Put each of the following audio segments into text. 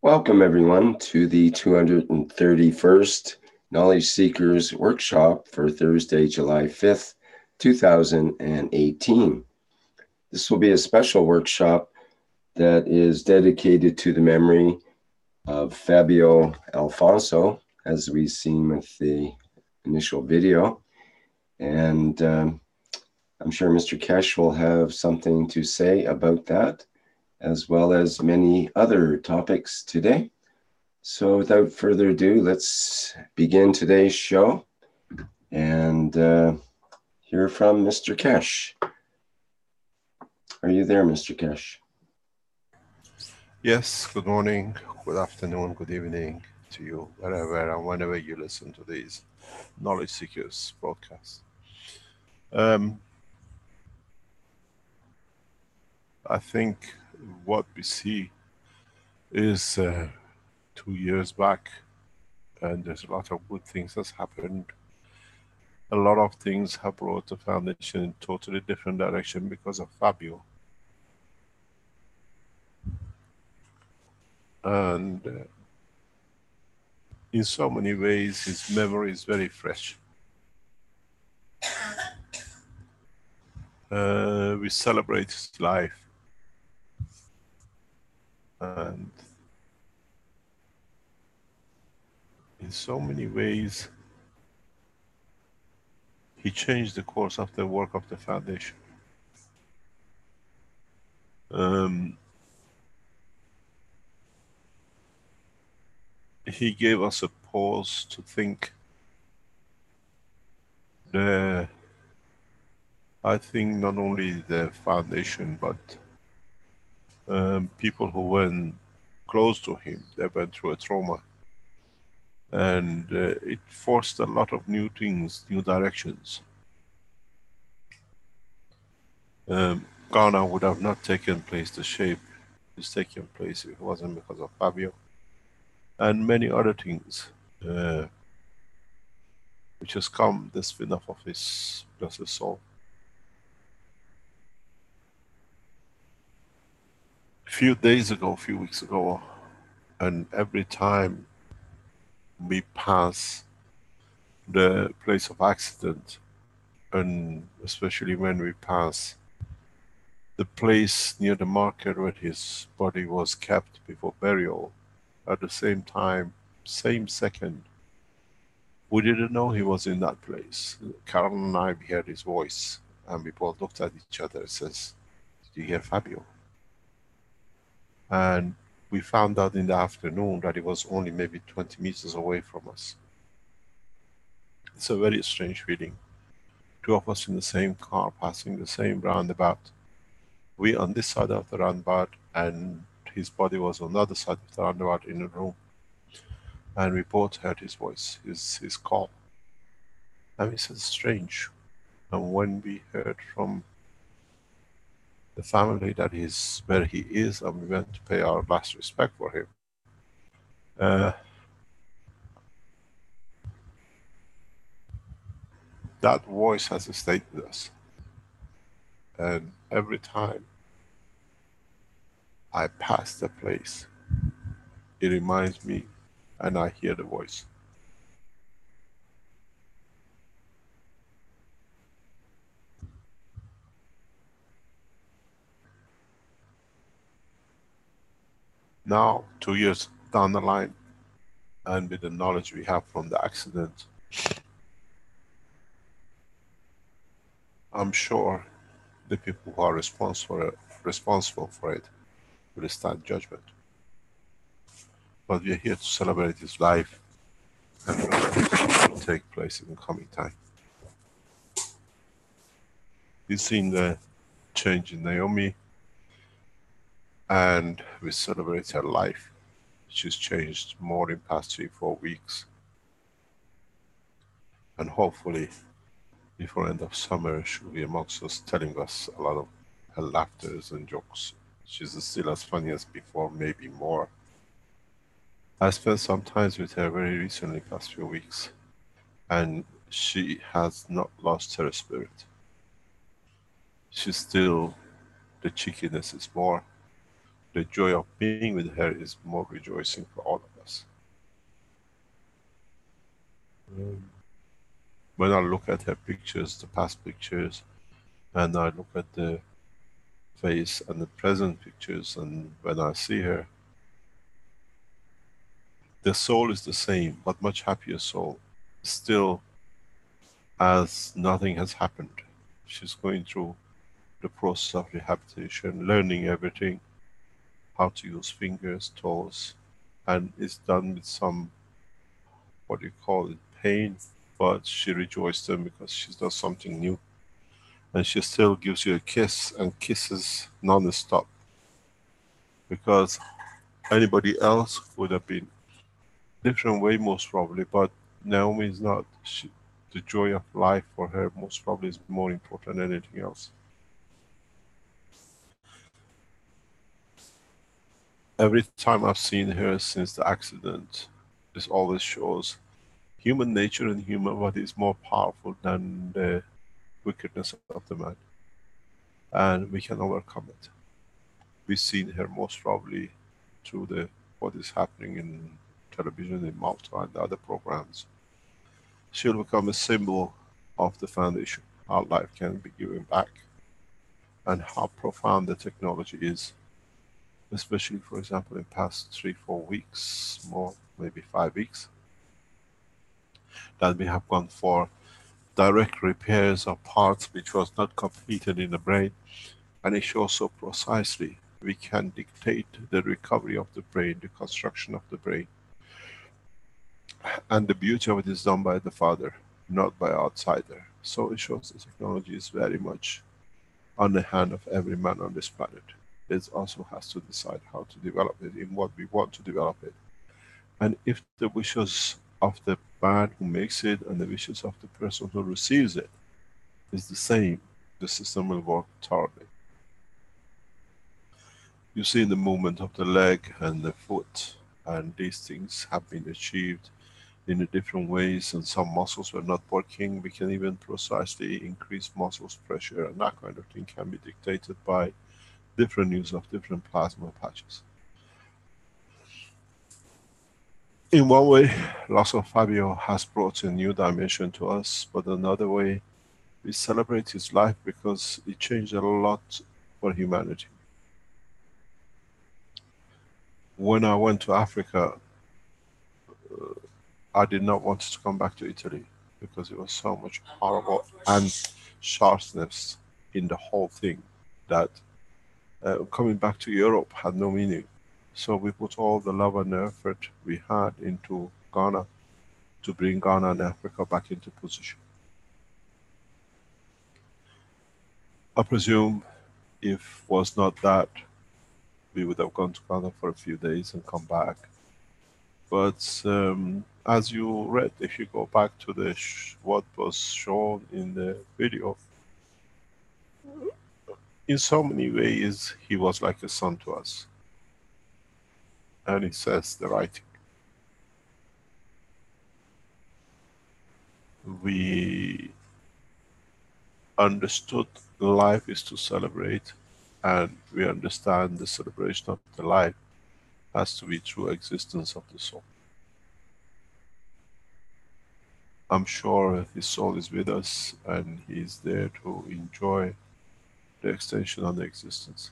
Welcome everyone to the 231st Knowledge Seekers Workshop for Thursday, July 5th, 2018. This will be a special workshop that is dedicated to the memory of Fabio Alfonso, as we've seen with the initial video. And I'm sure Mr. Keshe will have something to say about that, as well as many other topics today. So without further ado, let's begin today's show and hear from Mr. Keshe. Are you there, Mr. Keshe? Yes, good morning, good afternoon, good evening to you, wherever and whenever you listen to these Knowledge Seekers broadcasts. I think what we see is 2 years back, and there's a lot of good things that's happened. A lot of things have brought the foundation in a totally different direction because of Fabio. And in so many ways, his memory is very fresh. We celebrate his life. And in so many ways, he changed the course of the work of the foundation. He gave us a pause to think. I think not only the foundation, but people who went close to him, they went through a trauma. And it forced a lot of new things, new directions. Ghana would have not taken place the shape it's taken place if it wasn't because of Fabio. And many other things which has come the spin-off of his blessed soul. A few days ago, a few weeks ago, and every time we pass the place of accident, and especially when we pass the place near the market where his body was kept before burial, at the same time, same second, we didn't know he was in that place. Carol and I, we heard his voice, and we both looked at each other and says, "Did you hear Fabio?" And we found out in the afternoon that it was only maybe 20 meters away from us. It's a very strange feeling. Two of us in the same car, passing the same roundabout. We on this side of the roundabout, and his body was on the other side of the roundabout in a room. And we both heard his voice, his call. And we said, strange. And when we heard from the family that he's where he is, and we went to pay our last respect for him, that voice has stayed with us. And every time I pass the place, it reminds me, and I hear the voice. Now, 2 years down the line, and with the knowledge we have from the accident, I'm sure the people who are responsible for it will stand judgment. But we are here to celebrate his life, and it will take place in the coming time. We've seen the change in Naomi, and we celebrate her life. She's changed more in past 3-4 weeks. And hopefully, before end of summer, she'll be amongst us, telling us a lot of her laughters and jokes. She's still as funny as before, maybe more. I spent some time with her very recently, past few weeks, and she has not lost her spirit. She's still, the cheekiness is more, the joy of being with her is more rejoicing for all of us. When I look at her pictures, the past pictures, and I look at the face and the present pictures, and when I see her, the soul is the same, but much happier soul. Still, as nothing has happened. She's going through the process of rehabilitation, learning everything, how to use fingers, toes, and it's done with some, what do you call it, pain, but she rejoiced them because she does something new. And she still gives you a kiss and kisses non-stop, because anybody else would have been different way most probably, but Naomi is not. The joy of life for her most probably is more important than anything else. Every time I've seen her since the accident, this always shows human nature and human body is more powerful than the wickedness of the man. And we can overcome it. We've seen her most probably through what is happening in television in Malta and other programs. She'll become a symbol of the foundation, how life can be given back, and how profound the technology is, especially, for example, in past 3-4 weeks, more maybe 5 weeks, that we have gone for direct repairs of parts which was not completed in the brain, and it shows so precisely we can dictate the recovery of the brain, the construction of the brain. And the beauty of it is done by the Father, not by outsider. So it shows the technology is very much on the hand of every man on this planet. It also has to decide how to develop it, in what we want to develop it. And if the wishes of the man who makes it and the wishes of the person who receives it is the same, the system will work thoroughly. You see the movement of the leg and the foot, and these things have been achieved in a different ways, and some muscles were not working. We can even precisely increase muscles pressure, and that kind of thing can be dictated by different use of different plasma patches. In one way, loss of Fabio has brought a new dimension to us, but another way, we celebrate his life because it changed a lot for humanity. When I went to Africa, I did not want to come back to Italy because it was so much horrible and sharpness in the whole thing that coming back to Europe had no meaning. So we put all the love and effort we had into Ghana to bring Ghana and Africa back into position. I presume if was not that, we would have gone to Ghana for a few days and come back. But as you read, if you go back to the what was shown in the video, in so many ways he was like a son to us. And he says the right thing. We understood life is to celebrate, and we understand the celebration of the life has to be through existence of the soul. I'm sure his soul is with us and he's there to enjoy the extension of the existence.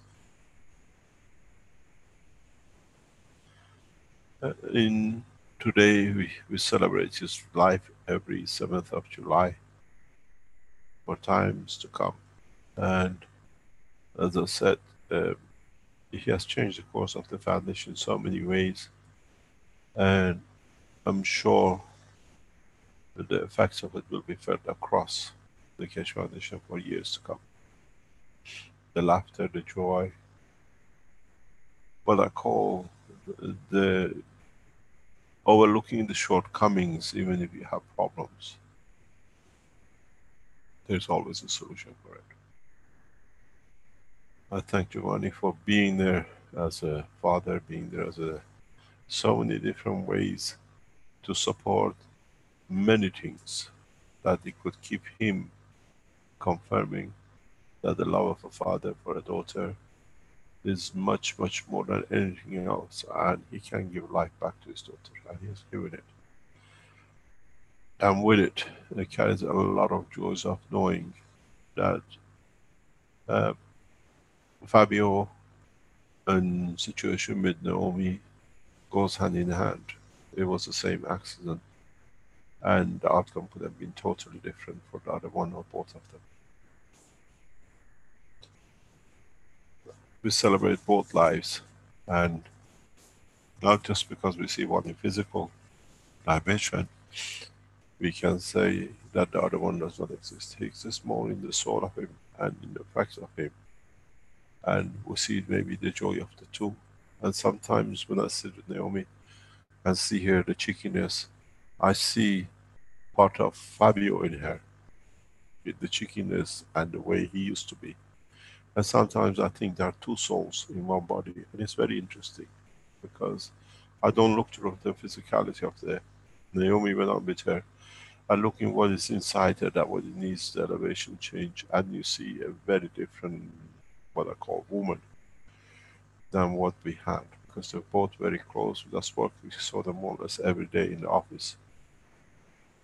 In today we celebrate his life every 7th of July for times to come. And as I said, he has changed the course of the foundation in so many ways, and I'm sure that the effects of it will be felt across the Keshe Foundation for years to come. The laughter, the joy, what I call the overlooking the shortcomings. Even if you have problems, there's always a solution for it. I thank Giovanni for being there as a father, being there as so many different ways to support many things, that it could keep him confirming that the love of a father for a daughter is much, much more than anything else, and he can give life back to his daughter, and he has given it. And with it, it carries a lot of joys of knowing that uh, Fabio and situation with Naomi goes hand in hand. It was the same accident, and the outcome could have been totally different for the other one or both of them. We celebrate both lives, and not just because we see one in physical dimension, we can say that the other one does not exist. He exists more in the soul of him and in the facts of him. And we see maybe the joy of the two. And sometimes when I sit with Naomi and see her, the cheekiness, I see part of Fabio in her, with the cheekiness and the way he used to be. And sometimes I think there are two souls in one body, and it's very interesting because I don't look to the physicality of the Naomi when I'm with her. I look in what is inside her, that what it needs the elevation change, and you see a very different, what I call woman, than what we had, because they're both very close with us work. We saw them more or less every day in the office.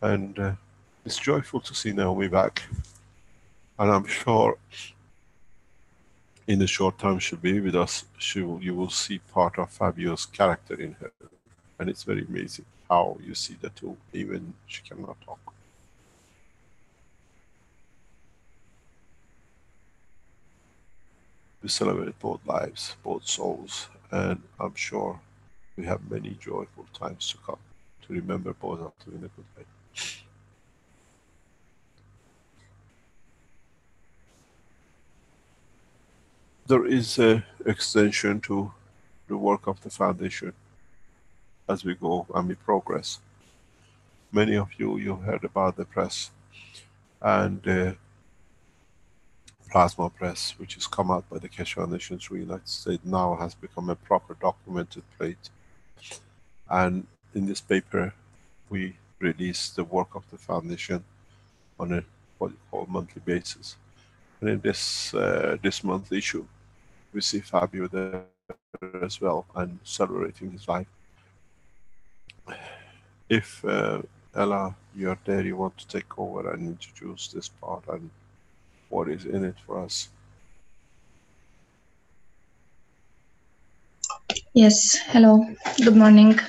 And it's joyful to see Naomi back. And I'm sure in a short time she'll be with us. You will see part of Fabio's character in her. And it's very amazing how you see the two, even she cannot talk. We celebrate both lives, both souls, and I'm sure we have many joyful times to come to remember both of them in a good way. There is an extension to the work of the foundation as we go and we progress. Many of you heard about the press and the plasma press, which has come out by the Keshe Foundation through the United States, now has become a proper documented plate. And in this paper, we release the work of the foundation on a what you call monthly basis. And in this month issue, we see Fabio there as well and celebrating his life. If Ella, you're there, you want to take over and introduce this part and what is in it for us. Yes, hello, good morning.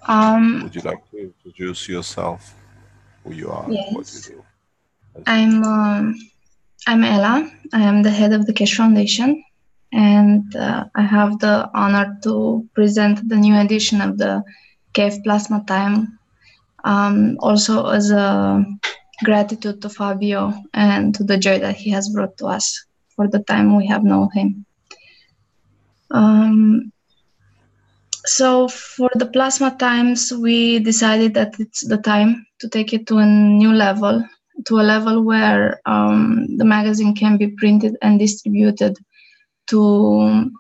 Would you like to introduce yourself, who you are, yes. what you do? I'm Ella. I am the head of the Keshe Foundation, and I have the honor to present the new edition of the KF Plasma Time, also as a gratitude to Fabio and to the joy that he has brought to us for the time we have known him. So for the Plasma Times, we decided that it's the time to take it to a new level, to a level where the magazine can be printed and distributed to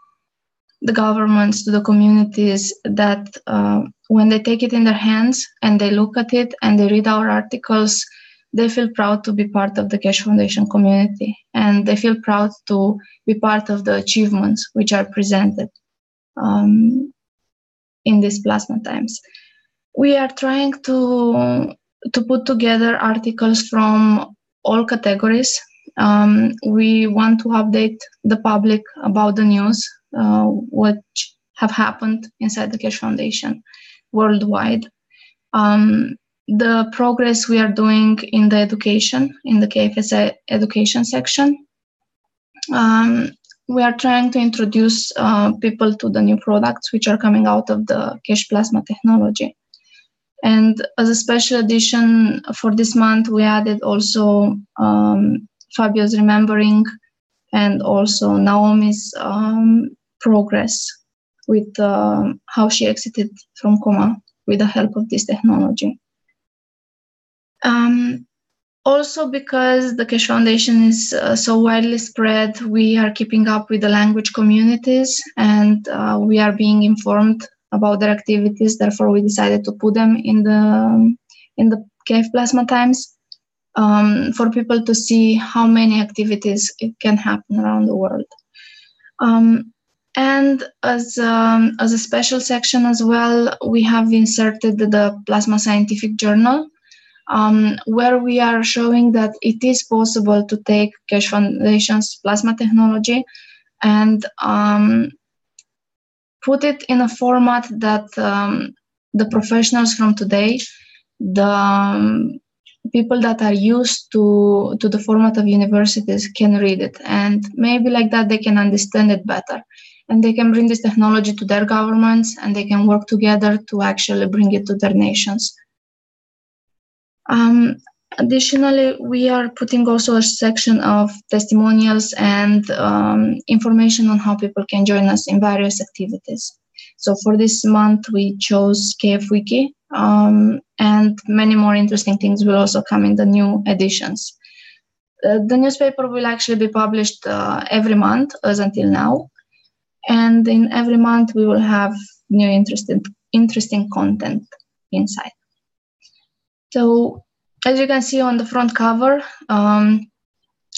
the governments, to the communities, that when they take it in their hands and they look at it and they read our articles, they feel proud to be part of the Keshe Foundation community, and they feel proud to be part of the achievements which are presented in these Plasma Times. We are trying to put together articles from all categories. We want to update the public about the news which have happened inside the Keshe Foundation worldwide. The progress we are doing in the education, in the KFSA education section. We are trying to introduce people to the new products which are coming out of the Keshe Plasma technology. And as a special edition for this month, we added also Fabio's remembering and also Naomi's progress with how she exited from coma with the help of this technology. Also, because the Keshe Foundation is so widely spread, we are keeping up with the language communities, and we are being informed about their activities. Therefore, we decided to put them in the KF Plasma Times for people to see how many activities it can happen around the world. And as a special section as well, we have inserted the Plasma Scientific Journal, where we are showing that it is possible to take Keshe Foundation's plasma technology and put it in a format that the professionals from today, the people that are used to the format of universities can read it, and maybe like that they can understand it better, and they can bring this technology to their governments, and they can work together to actually bring it to their nations. Additionally, we are putting also a section of testimonials and information on how people can join us in various activities. So for this month, we chose KF Wiki, and many more interesting things will also come in the new editions. The newspaper will actually be published every month, as until now. And in every month, we will have new interesting content inside. So as you can see on the front cover,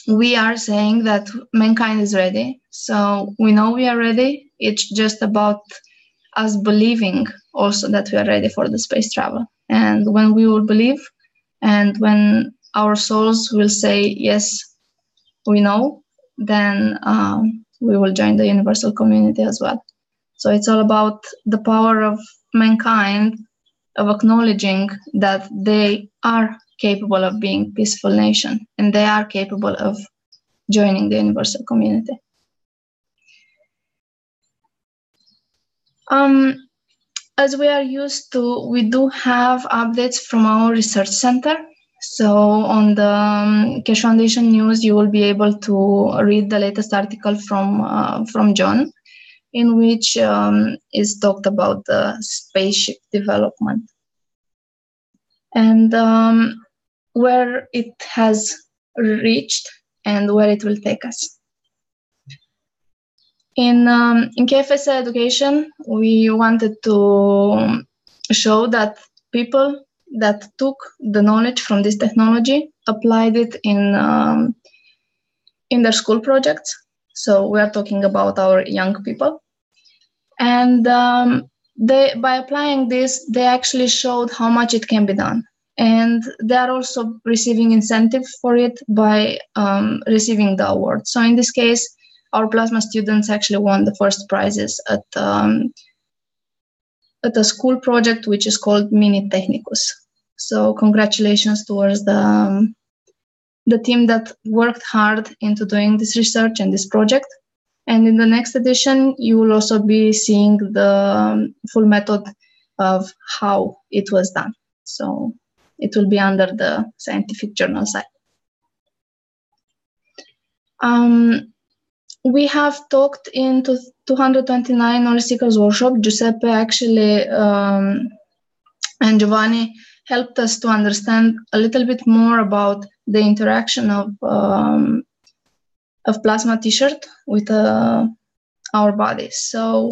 we are saying that mankind is ready. So we know we are ready. It's just about us believing also that we are ready for the space travel. And when we will believe, and when our souls will say, yes, we know, then we will join the universal community as well. So it's all about the power of mankind, of acknowledging that they are capable of being a peaceful nation, and they are capable of joining the universal community. As we are used to, we do have updates from our research center. So on the Keshe Foundation News, you will be able to read the latest article from John, in which is talked about the spaceship development and where it has reached and where it will take us. In KFSA education, we wanted to show that people that took the knowledge from this technology applied it in their school projects. So we are talking about our young people. And by applying this, they actually showed how much it can be done. And they are also receiving incentive for it by receiving the award. So in this case, our plasma students actually won the first prizes at a school project which is called Mini Technicus. So congratulations towards the team that worked hard into doing this research and this project. And in the next edition, you will also be seeing the full method of how it was done. So it will be under the scientific journal side. We have talked in 229 Knowledge Seekers Workshop. Giuseppe actually and Giovanni helped us to understand a little bit more about the interaction of plasma t-shirt with our bodies. So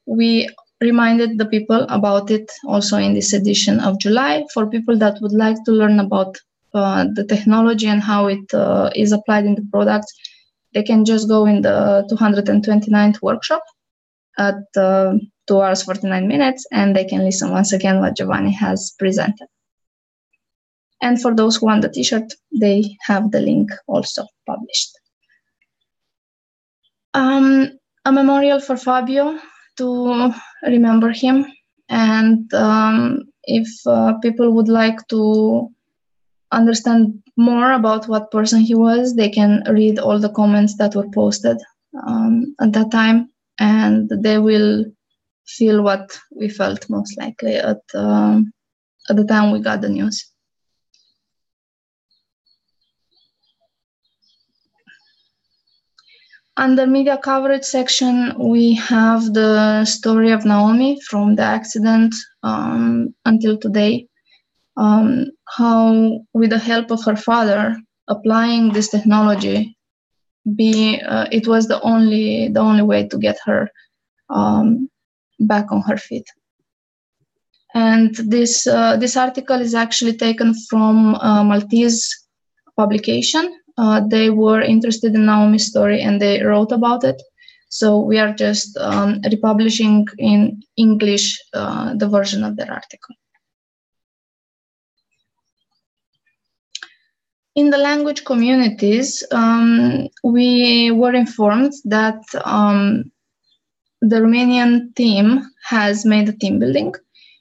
we reminded the people about it also in this edition of July. For people that would like to learn about the technology and how it is applied in the products, they can just go in the 229th workshop at 2 hours 49 minutes, and they can listen once again what Giovanni has presented. And for those who want the t-shirt, they have the link also published. A memorial for Fabio to remember him. And if people would like to understand more about what person he was, they can read all the comments that were posted at that time, and they will feel what we felt most likely at the time we got the news. Under media coverage section, we have the story of Naomi from the accident until today. How, with the help of her father, applying this technology, it was the only way to get her back on her feet. And this article is actually taken from a Maltese publication. They were interested in Naomi's story and they wrote about it. So we are just republishing in English the version of their article. In the language communities, we were informed that the Romanian team has made a team building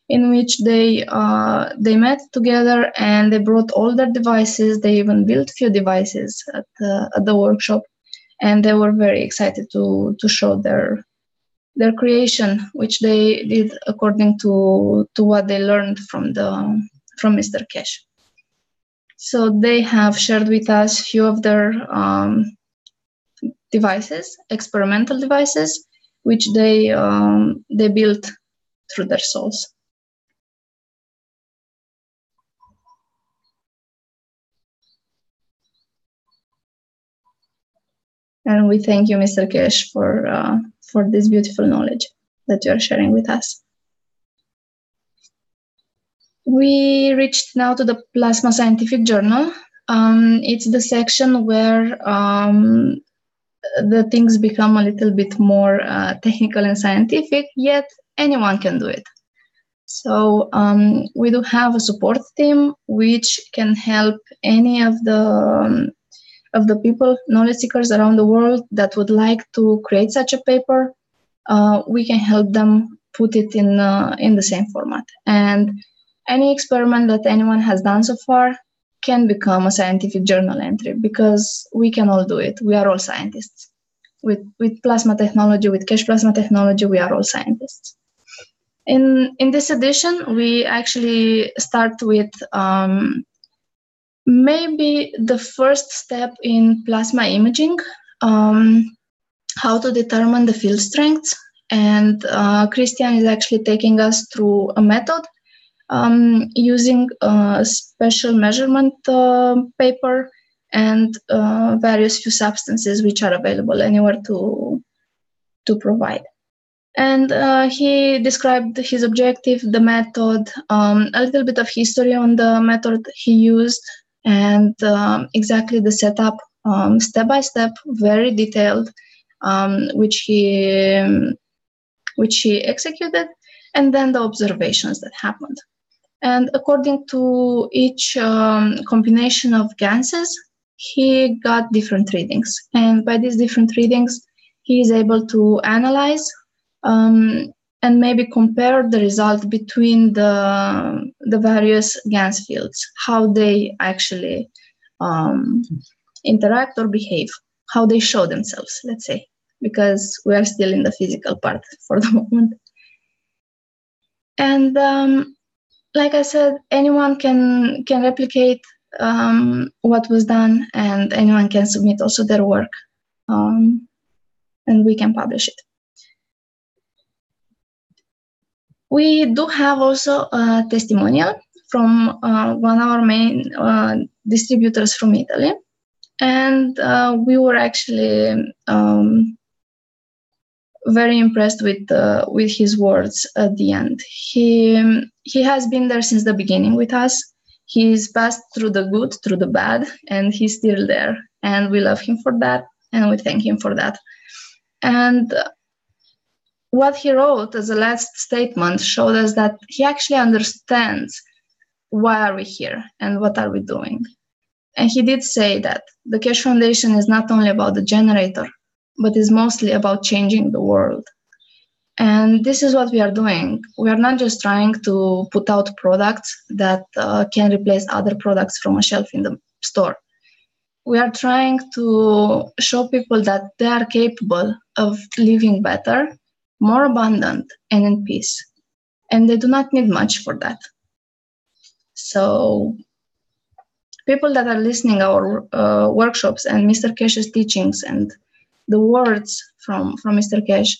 in which they met together and they brought all their devices. They even built a few devices at the workshop, and they were very excited to show their creation, which they did according to what they learned from Mr. Keshe. So they have shared with us a few of their devices, experimental devices, which they built through their souls. And we thank you, Mr. Keshe, for this beautiful knowledge that you are sharing with us. We reached now to the Plasma Scientific Journal. It's the section where the things become a little bit more technical and scientific, yet anyone can do it. So we do have a support team which can help any of the people, knowledge seekers around the world that would like to create such a paper. We can help them put it in the same format. And any experiment that anyone has done so far can become a scientific journal entry, because we can all do it. We are all scientists. With plasma technology, with Keshe plasma technology, we are all scientists. In this edition, we actually start with maybe the first step in plasma imaging, how to determine the field strengths. And Christian is actually taking us through a method using a special measurement paper and various few substances which are available anywhere to provide. And he described his objective, the method, a little bit of history on the method he used, and exactly the setup, step by step, very detailed, which he executed, and then the observations that happened. And according to each combination of ganses, he got different readings. And by these different readings, he is able to analyze and maybe compare the result between the various GANS fields, how they actually interact or behave, how they show themselves, let's say, because we are still in the physical part for the moment. And like I said, anyone can replicate what was done, and anyone can submit also their work, and we can publish it. We do have also a testimonial from one of our main distributors from Italy, and we were actually very impressed with his words at the end. He has been there since the beginning with us. He's passed through the good, through the bad, and he's still there. And we love him for that, and we thank him for that. And what he wrote as a last statement showed us that he actually understands why are we here and what are we doing. And he did say that the Keshe Foundation is not only about the generator, but is mostly about changing the world. And this is what we are doing. We are not just trying to put out products that can replace other products from a shelf in the store. We are trying to show people that they are capable of living better, more abundant, and in peace. And they do not need much for that. So people that are listening our workshops and Mr. Keshe's teachings and the words from Mr. Keshe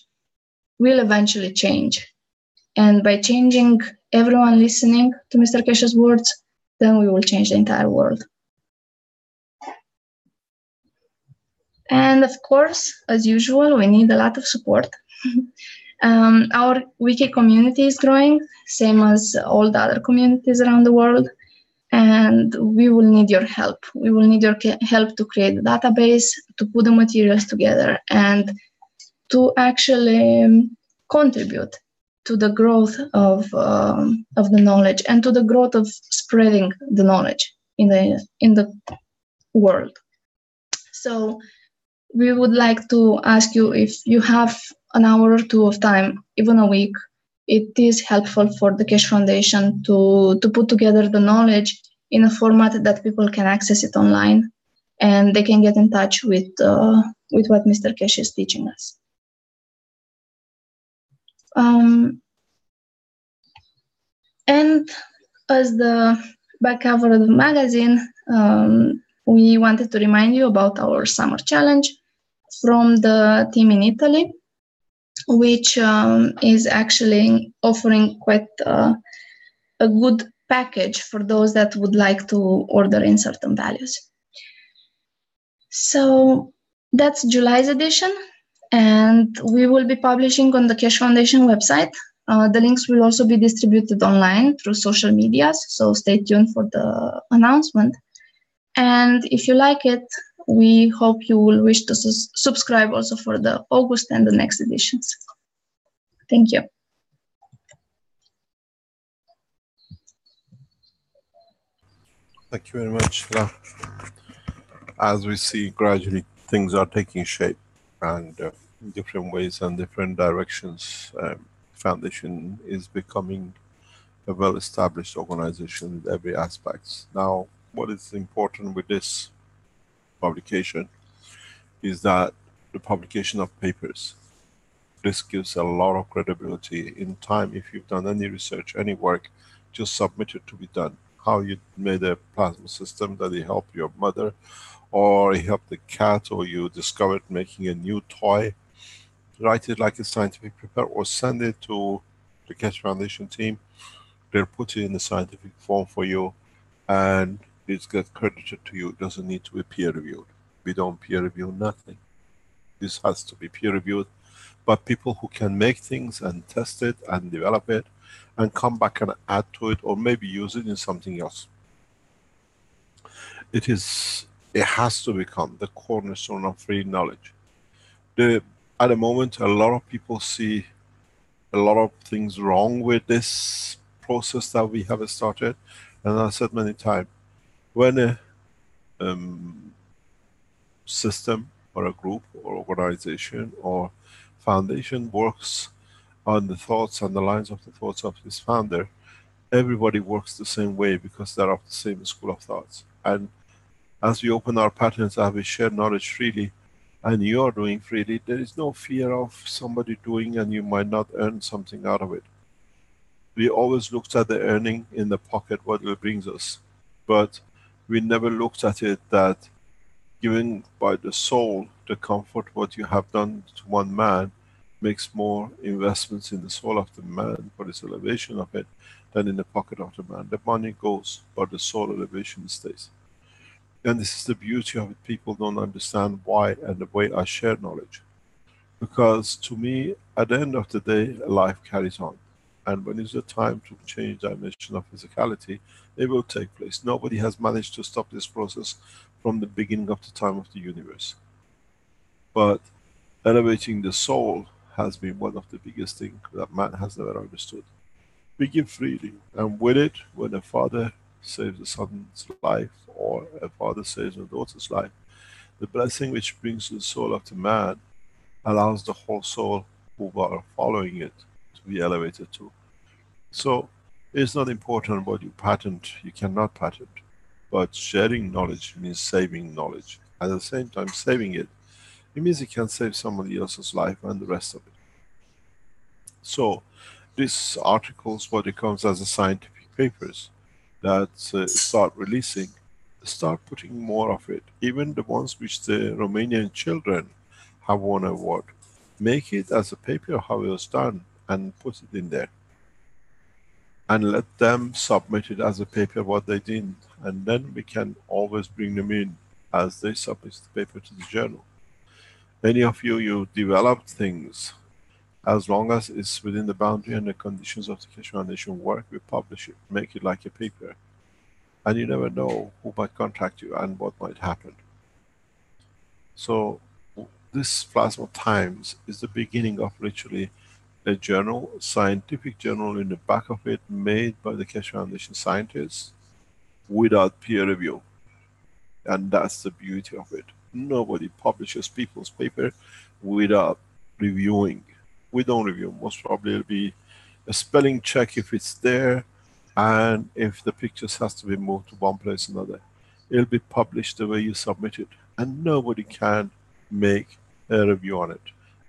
will eventually change. And by changing everyone listening to Mr. Keshe's words, then we will change the entire world. And of course, as usual, we need a lot of support. Our wiki community is growing, same as all the other communities around the world. And we will need your help. We will need your help to create the database, to put the materials together, and to actually contribute to the growth of the knowledge and to the growth of spreading the knowledge in the world. So we would like to ask you if you have an hour or two of time, even a week. It is helpful for the Keshe Foundation to put together the knowledge in a format that people can access it online, and they can get in touch with what Mr. Keshe is teaching us. And as the back cover of the magazine, we wanted to remind you about our summer challenge from the team in Italy, which is actually offering quite a good package for those that would like to order in certain values. So that's July's edition, and we will be publishing on the Keshe Foundation website. The links will also be distributed online through social medias, so stay tuned for the announcement. And if you like it, we hope you will wish to subscribe also for the August and the next editions. Thank you. Thank you very much. As we see, gradually things are taking shape, and in different ways and different directions. Foundation is becoming a well-established organization in every aspect. Now, what is important with this publication is that the publication of papers. This gives a lot of credibility in time. If you've done any research, any work, just submit it to be done. How you made a plasma system that it helped your mother, or it helped the cat, or you discovered making a new toy. Write it like a scientific paper, or send it to the Keshe Foundation team. They'll put it in a scientific form for you, and it's get credited to you. It doesn't need to be peer reviewed. We don't peer review nothing. This has to be peer reviewed, but people who can make things and test it and develop it and come back and add to it, or maybe use it in something else. It has to become the cornerstone of free knowledge. At the moment, a lot of people see a lot of things wrong with this process that we have started. And I said many times, when a system or a group or organization or foundation works on the thoughts and the lines of the thoughts of this founder, everybody works the same way because they're of the same school of thoughts. And as we open our patterns, as we share knowledge freely, and you are doing freely, there is no fear of somebody doing and you might not earn something out of it. We always looked at the earning in the pocket, what it brings us. But we never looked at it that given by the soul, the comfort what you have done to one man makes more investments in the soul of the man for its elevation of it than in the pocket of the man. The money goes, but the soul elevation stays. And this is the beauty of it. People don't understand why and the way I share knowledge. Because to me, at the end of the day, life carries on. And when it's the time to change dimension of physicality, it will take place. Nobody has managed to stop this process from the beginning of the time of the universe. But elevating the soul has been one of the biggest things that man has never understood. We give freely, and with it, when a father saves a son's life, or a father saves a daughter's life, the blessing which brings to the soul of the man allows the whole soul who are following it to be elevated too. So it's not important what you patent, you cannot patent, but sharing knowledge means saving knowledge. At the same time, saving it, it means you can save somebody else's life and the rest of it. So these articles, what it comes as a scientific papers that start releasing, start putting more of it. Even the ones which the Romanian children have won an award, make it as a paper how it was done and put it in there. And let them submit it as a paper what they did. And then we can always bring them in as they submit the paper to the journal. Any of you develop things, as long as it's within the boundary and the conditions of the Keshe Foundation work, we publish it, make it like a paper. And you never know who might contact you and what might happen. So this Plasma Times is the beginning of literally a journal, scientific journal in the back of it, made by the Keshe Foundation scientists without peer review. And that's the beauty of it. Nobody publishes people's paper without reviewing. We don't review. Most probably it'll be a spelling check if it's there, and if the pictures has to be moved to one place or another. It'll be published the way you submit it, and nobody can make a review on it.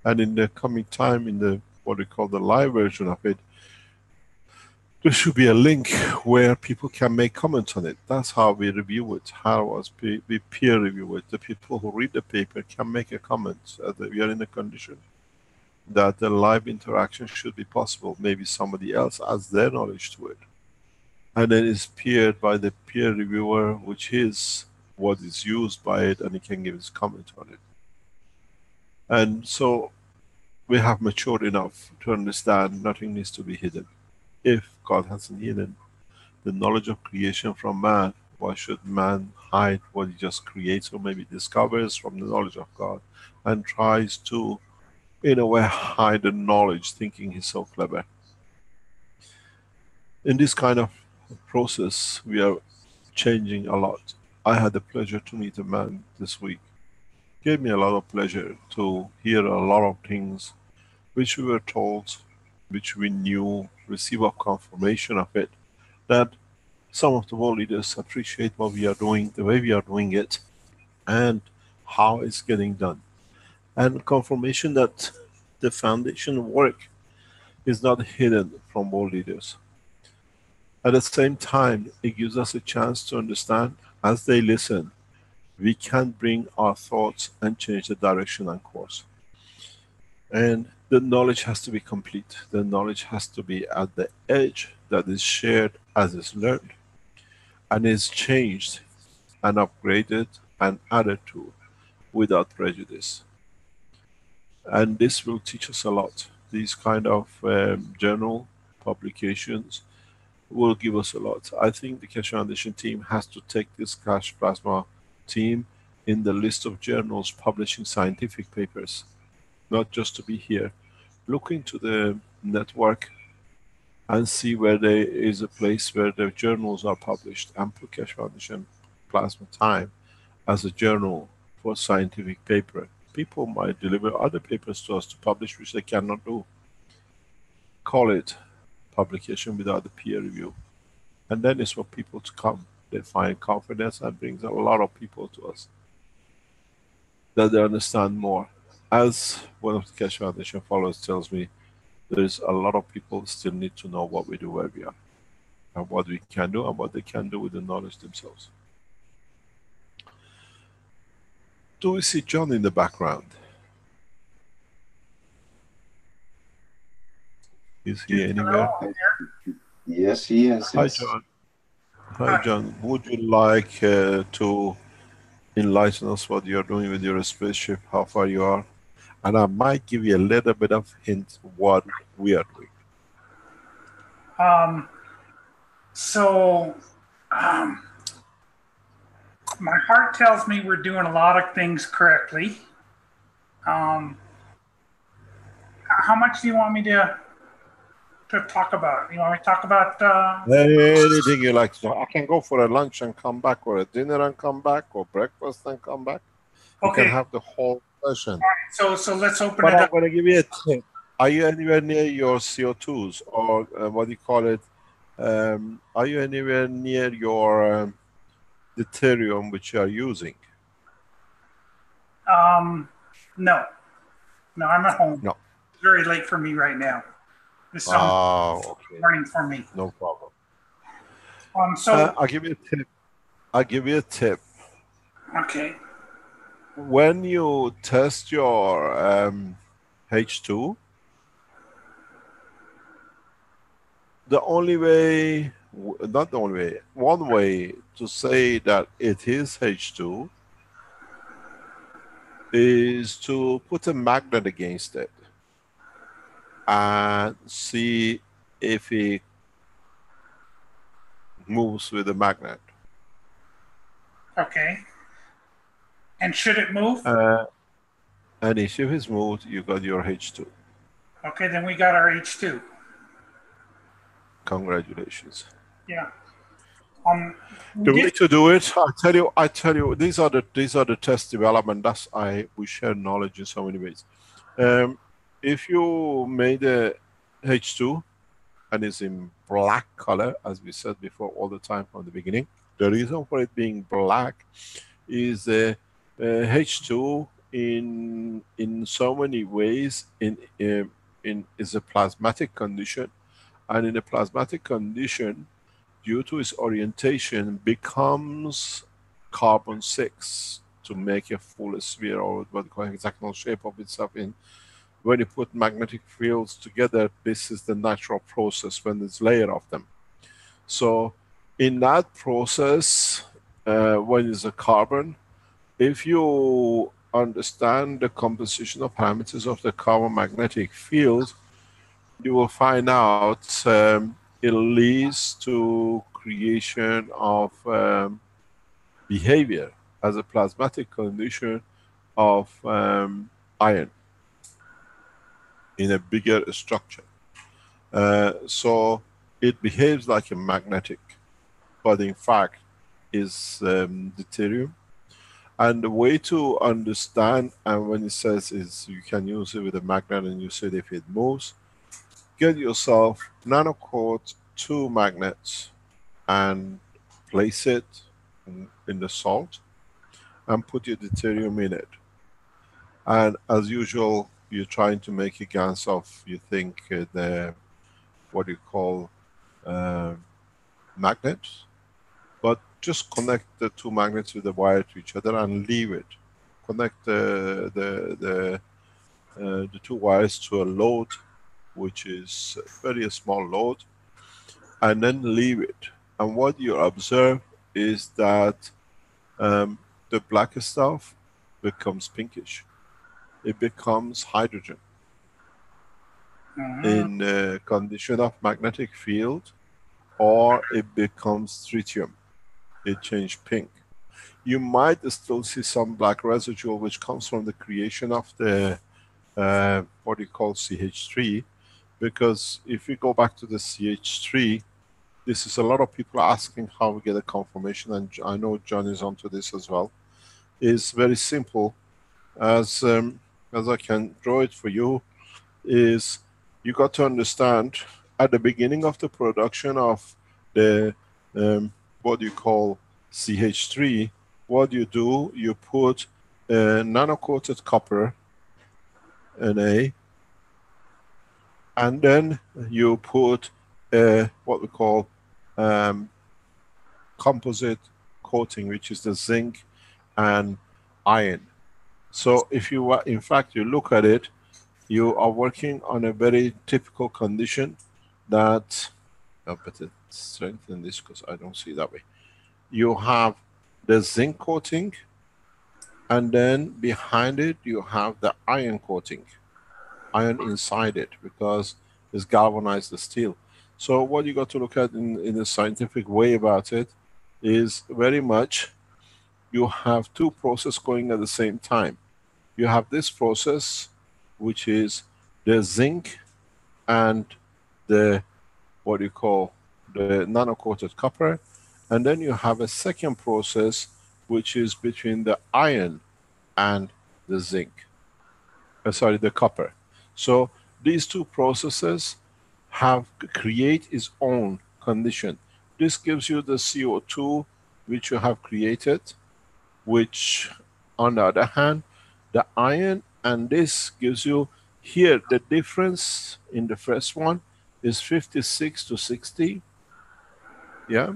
And in the coming time, in the what we call the live version of it, there should be a link where people can make comments on it. That's how we review it. How we peer review it. The people who read the paper can make a comment. We are in a condition that the live interaction should be possible. Maybe somebody else adds their knowledge to it, and then it's peered by the peer reviewer, which is what is used by it, and he can give his comment on it. And so we have matured enough to understand nothing needs to be hidden. If God hasn't hidden the knowledge of creation from man, why should man hide what he just creates or maybe discovers from the knowledge of God, and tries to, in a way, hide the knowledge, thinking he's so clever? In this kind of process, we are changing a lot. I had the pleasure to meet a man this week. Gave me a lot of pleasure to hear a lot of things which we were told, which we knew, receive a confirmation of it, that some of the world leaders appreciate what we are doing, the way we are doing it, and how it's getting done. And confirmation that the foundation work is not hidden from world leaders. At the same time, it gives us a chance to understand, as they listen, we can bring our thoughts and change the direction and course. And the knowledge has to be complete. The knowledge has to be at the edge that is shared as is learned, and is changed and upgraded and added to without prejudice. And this will teach us a lot. These kind of journal publications will give us a lot. I think the Keshe Foundation team has to take this Keshe Plasma team in the list of journals publishing scientific papers, not just to be here. Look into the network and see where there is a place where the journals are published, and put Keshe Foundation Plasma Time as a journal for scientific paper. People might deliver other papers to us to publish which they cannot do. Call it publication without the peer review. And then it's for people to come. They find confidence, and brings a lot of people to us, that they understand more. As one of the Keshe Foundation followers tells me, there's a lot of people still need to know what we do, where we are, and what we can do, and what they can do with the knowledge themselves. Do we see John in the background? Is he anywhere? Yes, he is. Hi, Yes. John. Hi, John. Would you like to enlighten us what you're doing with your spaceship, how far you are? And I might give you a little bit of hint what we are doing. My heart tells me we're doing a lot of things correctly. How much do you want me to talk about? You want me to talk about anything you like to talk. I can go for a lunch and come back, or a dinner and come back, or breakfast and come back. You okay. can have the whole session. All right, so let's open but it I'm up. going to give you a tip. Are you anywhere near your CO2s, or what do you call it? Are you anywhere near your deuterium which you are using? No, I'm at home. No. It's very late for me right now. It's okay. morning for me. No problem. So I'll give you a tip. I'll give you a tip. Okay. When you test your H2, the only way, not the only way, one way to say that it is H2 is to put a magnet against it and see if it moves with the magnet. Okay. And should it move? And if it's moved, you got your H2. Okay, then we got our H2. Congratulations. Yeah. The way to do it, I tell you, these are the test development. We share knowledge in so many ways. If you made a H2 and it's in black color, as we said before all the time from the beginning, the reason for it being black is H2 in so many ways is a plasmatic condition, and in a plasmatic condition, due to its orientation, becomes carbon-6 to make a full sphere, or what we call hexagonal shape of itself. In when you put magnetic fields together, this is the natural process when there's layer of them. So in that process, when it's a carbon, if you understand the composition of parameters of the carbon magnetic field, you will find out it leads to creation of behavior as a plasmatic condition of iron in a bigger structure. So it behaves like a magnetic, but in fact is deuterium. And the way to understand, and when it says is you can use it with a magnet and use it if it moves, get yourself nano-coat 2 magnets and place it in the salt and put your deuterium in it. And as usual, you're trying to make a GANs of, you think, the what you call magnets, but just connect the 2 magnets with a wire to each other and leave it. Connect the 2 wires to a load, which is a very small load, and then leave it. And what you observe is that the black stuff becomes pinkish. It becomes hydrogen. In a condition of magnetic field, or it becomes tritium. It changes pink. You might still see some black residual which comes from the creation of the what you call CH3, because if we go back to the CH3, this is a lot of people asking how we get a confirmation, and I know John is onto this as well. It's very simple, as I can draw it for you, is you got to understand at the beginning of the production of the what you call CH3, what you do, you put nano-coated copper, Na, and then you put what we call composite coating, which is the zinc and iron. So if you, in fact, you look at it, you are working on a very typical condition that, I'll better strengthen this because I don't see it that way. You have the zinc coating, and then behind it you have the iron coating, iron inside it, because it's galvanized the steel. So what you got to look at in a scientific way about it is very much you have 2 processes going at the same time. You have this process, which is the zinc and the what you call the nano-coated copper, and then you have a second process which is between the iron and the zinc, sorry, the copper. So these 2 processes create its own condition. This gives you the CO2 which you have created, which on the other hand, the iron, and this gives you here the difference in the first one is 56 to 60, yeah,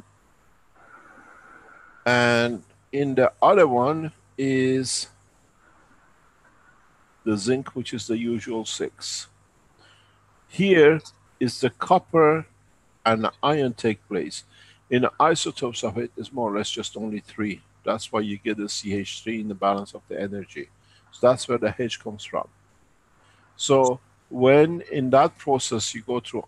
and in the other one is the zinc, which is the usual 6. Here is the copper and the iron take place. In the isotopes of it is more or less just only 3. That's why you get the CH3 in the balance of the energy. So that's where the H comes from. So when in that process you go through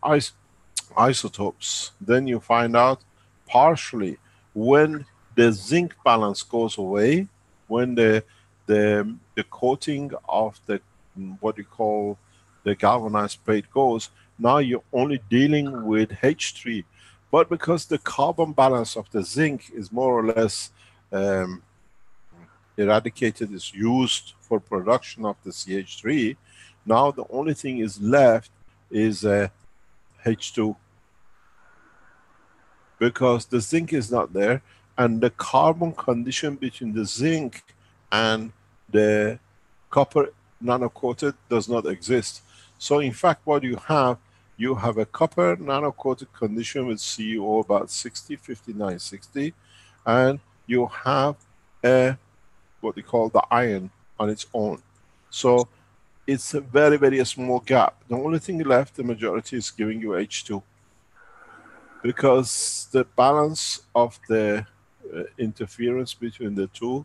isotopes, then you find out partially when the zinc balance goes away, when the the coating of the what you call the galvanized plate goes, now you're only dealing with H3. But because the carbon balance of the zinc is more or less um, eradicated, is used for production of the CH3, now the only thing is left is H2, because the zinc is not there, and the carbon condition between the zinc and the copper nano-coated does not exist. So in fact what you have a copper nano-coated condition with CO about 60, 59, 60, and you have a what they call the iron on its own. So it's a very, very small gap. The only thing left, the majority, is giving you H2. Because the balance of the interference between the two,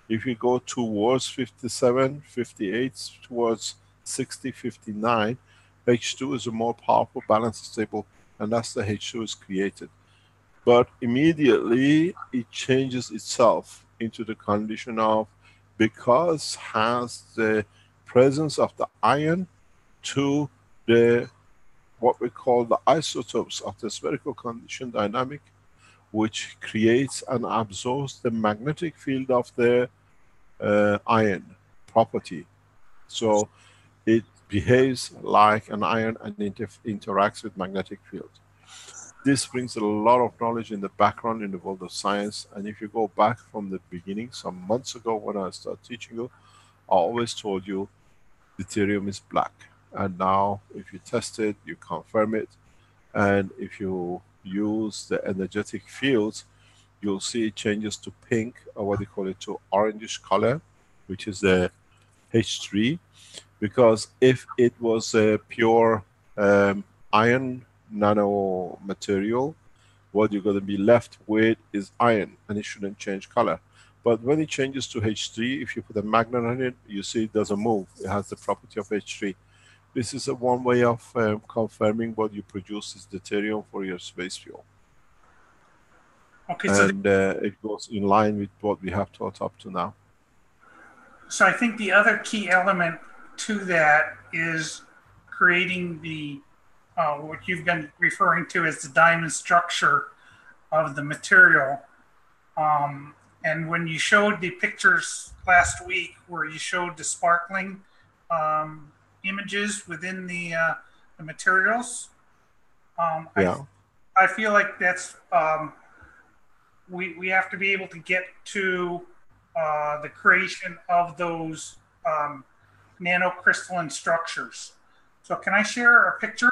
if you go towards 57, 58, towards 60, 59, H2 is a more powerful, balanced, stable, and that's the H2 is created. But immediately it changes itself into the condition of, because has the presence of the iron to the what we call the isotopes of the spherical condition dynamic, which creates and absorbs the magnetic field of the iron property. So it behaves like an iron and interacts with magnetic field. This brings a lot of knowledge in the background in the world of science. And if you go back from the beginning, some months ago when I started teaching you, I always told you deuterium is black. And now if you test it, you confirm it. And if you use the energetic fields, you'll see it changes to pink, or what they call it, to orangish color, which is the H3. Because if it was a pure iron nano material, what you're going to be left with is iron, and it shouldn't change color. But when it changes to H3, if you put a magnet on it, you see it doesn't move. It has the property of H3. This is one way of confirming what you produce is deuterium for your space fuel. Okay, and it goes in line with what we have taught up to now. So I think the other key element to that is creating the what you've been referring to as the diamond structure of the material. And when you showed the pictures last week where you showed the sparkling images within the materials, Yeah. I feel like that's we have to be able to get to the creation of those nanocrystalline structures. So can I share a picture?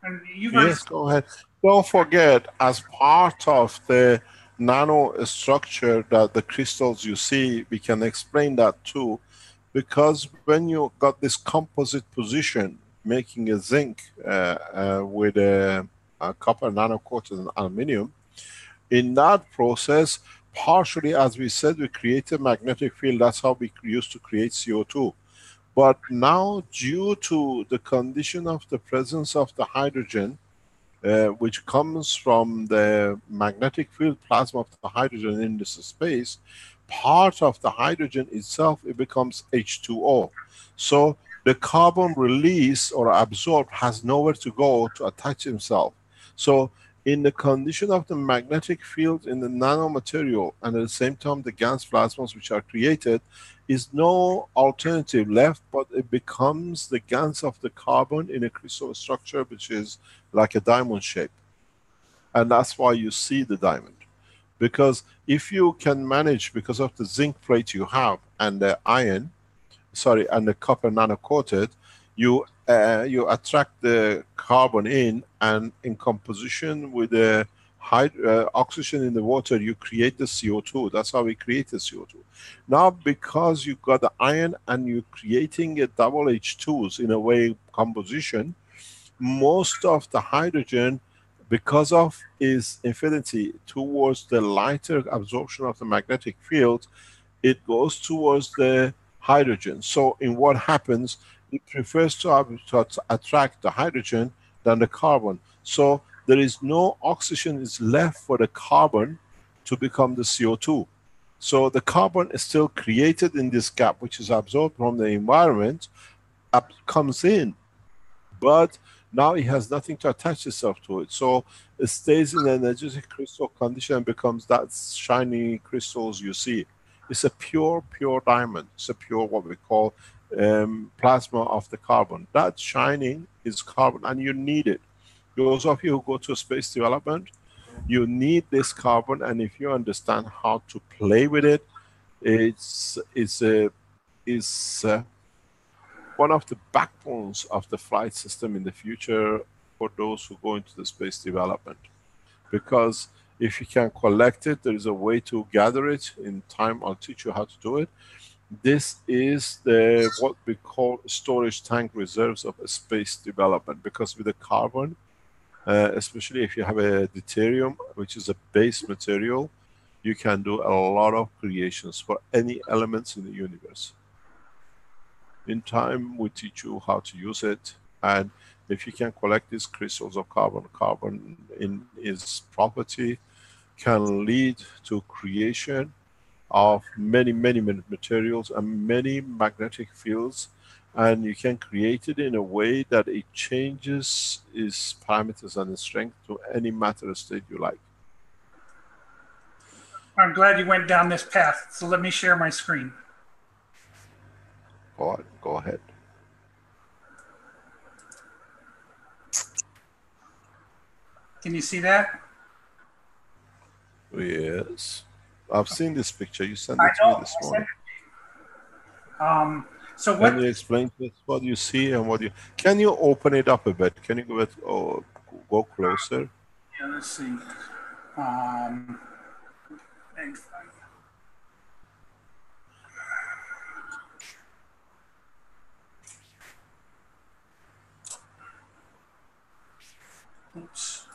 And Yes, go ahead. Don't forget, as part of the nano structure that the crystals you see, we can explain that too, because when you got this composite position, making a zinc with a copper nano-coated and aluminum, in that process, partially, as we said, we create a magnetic field. That's how we used to create CO2. But now, due to the condition of the presence of the hydrogen, which comes from the magnetic field plasma of the hydrogen in this space, part of the hydrogen itself, it becomes H2O. So the carbon released or absorbed has nowhere to go to attach himself. So in the condition of the magnetic field in the nanomaterial, and at the same time the GaNs plasmas which are created, is no alternative left, but it becomes the GaNs of the carbon in a crystal structure which is like a diamond shape. And that's why you see the diamond. Because if you can manage, because of the zinc plate you have and the iron, sorry, and the copper nano-coated, you attract the carbon in, and in composition with the oxygen in the water, you create the CO2. That's how we create the CO2. Now, because you've got the iron and you're creating a double H2s in a way composition, most of the hydrogen, because of its affinity towards the lighter absorption of the magnetic field, it goes towards the hydrogen. So in what happens, it prefers to attract the hydrogen than the carbon. So there is no oxygen is left for the carbon to become the CO2. So the carbon is still created in this gap, which is absorbed from the environment, comes in, but now it has nothing to attach itself to it. So it stays in an energetic crystal condition and becomes that shiny crystals you see. It's a pure diamond. It's a pure, what we call plasma of the carbon. That shining is carbon, and you need it. Those of you who go to space development, you need this carbon, and if you understand how to play with it, it's one of the backbones of the flight system in the future for those who go into the space development. Because if you can collect it, there is a way to gather it. In time, I'll teach you how to do it. This is the what we call storage tank reserves of a space development. Because with the carbon, especially if you have a deuterium, which is a base material, you can do a lot of creations for any elements in the universe. In time, we teach you how to use it, and if you can collect these crystals of carbon, carbon in its property can lead to creation of many materials and many magnetic fields, and you can create it in a way that it changes its parameters and its strength to any matter state you like. I'm glad you went down this path. So let me share my screen. Go ahead. Can you see that? Yes. I've seen this picture. You sent it to me this morning. So what? Can you explain to us what you see and what you... Can you open it up a bit? Can you go closer? Yeah, let's see. Oops.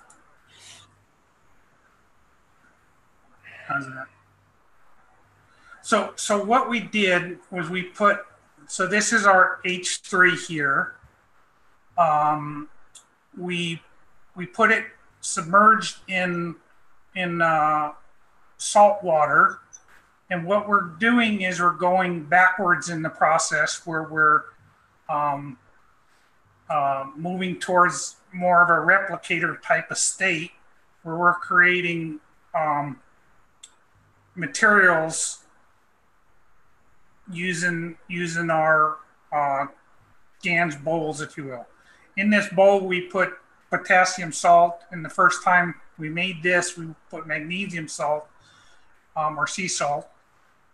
How's that? So what we did was we put, so this is our H3 here. We put it submerged in salt water, and what we're doing is we're going backwards in the process, where we're moving towards more of a replicator type of state, where we're creating materials using our GANS bowls, if you will. In this bowl, we put potassium salt, and the first time we made this, we put magnesium salt, or sea salt.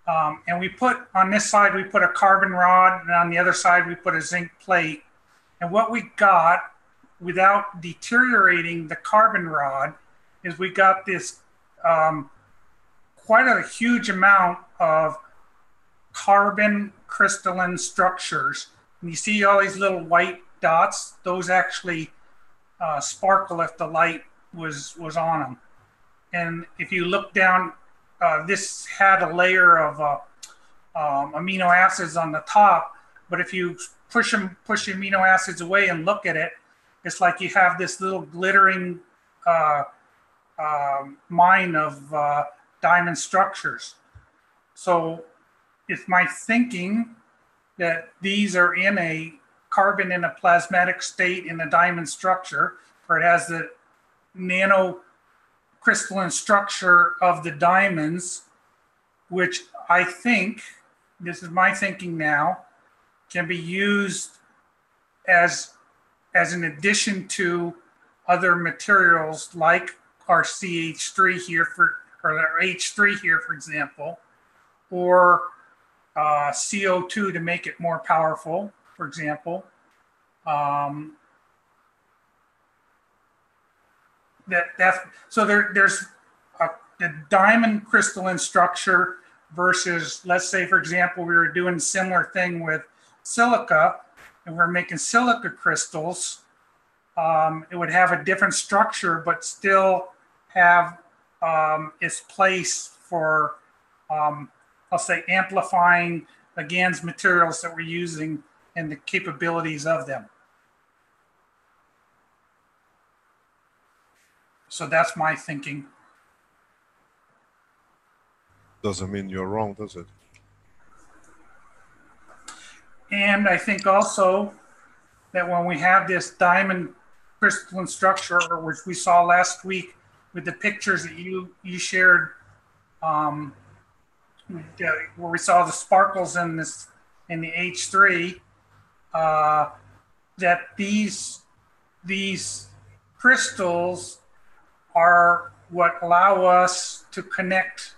And we put, on this side, we put a carbon rod, and on the other side, we put a zinc plate. And what we got, without deteriorating the carbon rod, is we got this quite a huge amount of carbon crystalline structures. And you see all these little white dots? Those actually sparkle if the light was on them. And if you look down, this had a layer of amino acids on the top, but if you push the amino acids away and look at it, it's like you have this little glittering mine of diamond structures. So it's my thinking that these are in a carbon in a plasmatic state in a diamond structure, where it has the nano crystalline structure of the diamonds, which I think, this is my thinking now, can be used as an addition to other materials like our CH3 here or our H3 here, for example, or CO2 to make it more powerful, for example. So there's the diamond crystalline structure versus, let's say, for example, we were doing a similar thing with silica, and we're making silica crystals. It would have a different structure, but still have its place for, I'll say, amplifying the GANS materials that we're using and the capabilities of them. So that's my thinking. Doesn't mean you're wrong, does it? And I think also that when we have this diamond crystalline structure, which we saw last week with the pictures that you shared, where we saw the sparkles in the H3, that these crystals are what allow us to connect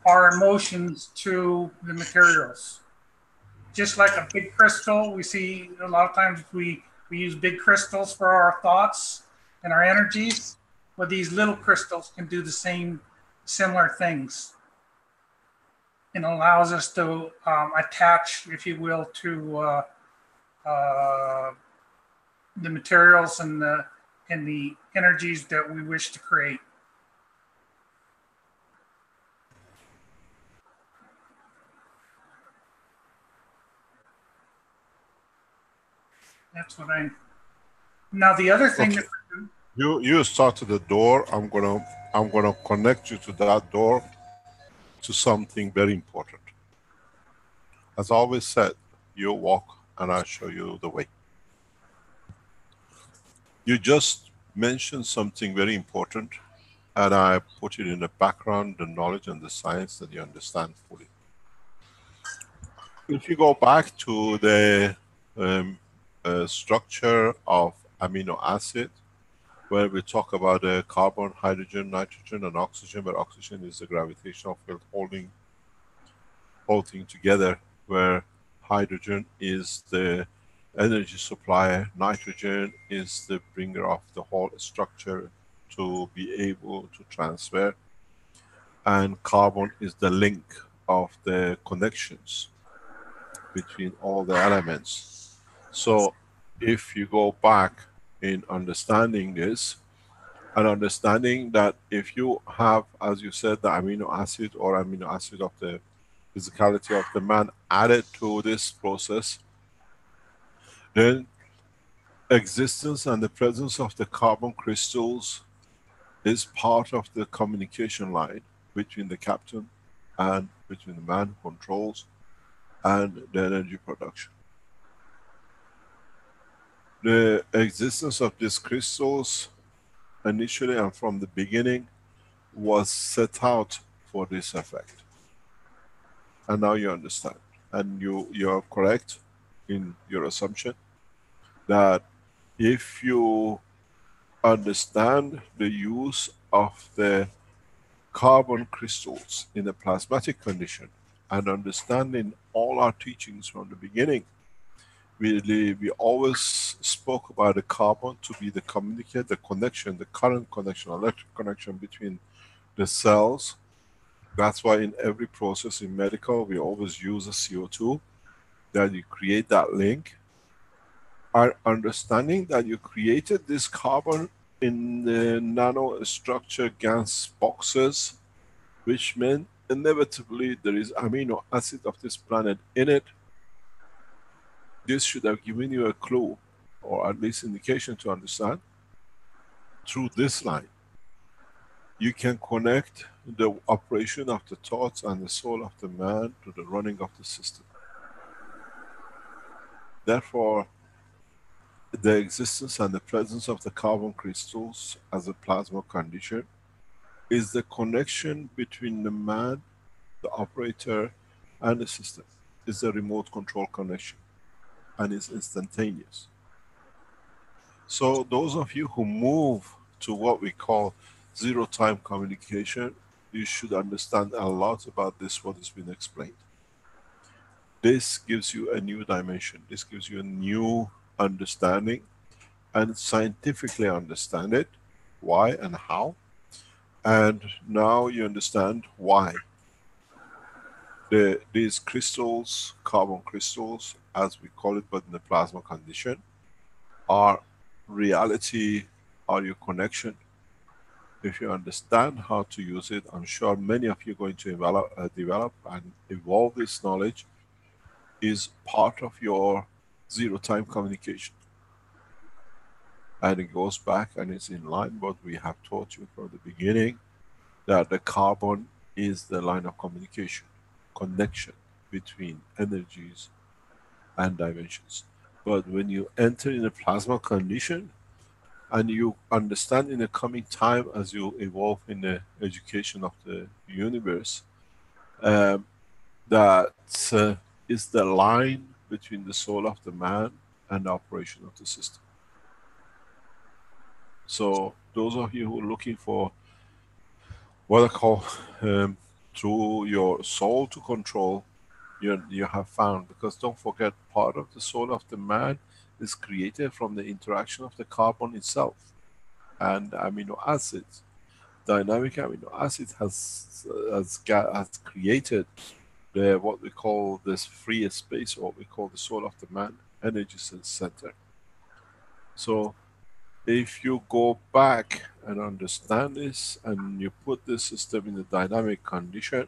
our emotions to the materials. Just like a big crystal, we see a lot of times we use big crystals for our thoughts and our energies, but these little crystals can do the same similar things. And allows us to attach, if you will, to the materials and the energies that we wish to create. That's what now the other thing Okay. that You started the door. I'm gonna connect you to that door, to something very important. As I always said, you walk and I show you the way. You just mentioned something very important, and I put it in the background, the knowledge and the science that you understand fully. If you go back to the structure of amino acid, where we talk about carbon, hydrogen, nitrogen and oxygen, where oxygen is the gravitational field holding whole thing together, where hydrogen is the energy supplier, nitrogen is the bringer of the whole structure to be able to transfer, and carbon is the link of the connections between all the elements. So if you go back in understanding this, and understanding that if you have, as you said, the amino acid or amino acid of the physicality of the man added to this process, then existence and the presence of the carbon crystals is part of the communication line between the captain and between the man who controls and the energy production. The existence of these crystals initially and from the beginning was set out for this effect. And now you understand. And you are correct in your assumption that if you understand the use of the carbon crystals in a plasmatic condition, and understanding all our teachings from the beginning, we always spoke about the carbon to be the communicator, the connection, the current connection, electric connection between the cells. That's why in every process in medical, we always use a CO2, that you create that link. Our understanding that you created this carbon in the nanostructure gas boxes, which meant inevitably there is amino acid of this planet in it. This should have given you a clue, or at least indication to understand. Through this line, you can connect the operation of the thoughts and the soul of the man to the running of the system. Therefore, the existence and the presence of the carbon crystals as a plasma condition is the connection between the man, the operator, and the system. It's a remote control connection, and it's instantaneous. So those of you who move to what we call zero-time communication, you should understand a lot about this, what has been explained. This gives you a new dimension. This gives you a new understanding, and scientifically understand it, why and how. And now you understand why these crystals, carbon crystals, as we call it, but in the plasma condition, are reality, are your connection. If you understand how to use it, I'm sure many of you are going to develop and evolve this knowledge, is part of your zero-time communication. And it goes back and it's in line what we have taught you from the beginning, that the carbon is the line of communication, connection between energies and dimensions. But when you enter in a plasma condition, and you understand in the coming time as you evolve in the education of the universe, um, that is the line between the soul of the man and the operation of the system. So those of you who are looking for what I call through your soul to control, you have found, because don't forget, part of the soul of the man is created from the interaction of the carbon itself and amino acids. Dynamic amino acid has created what we call this free space, or what we call the soul of the man energy center. So if you go back and understand this and you put this system in a dynamic condition,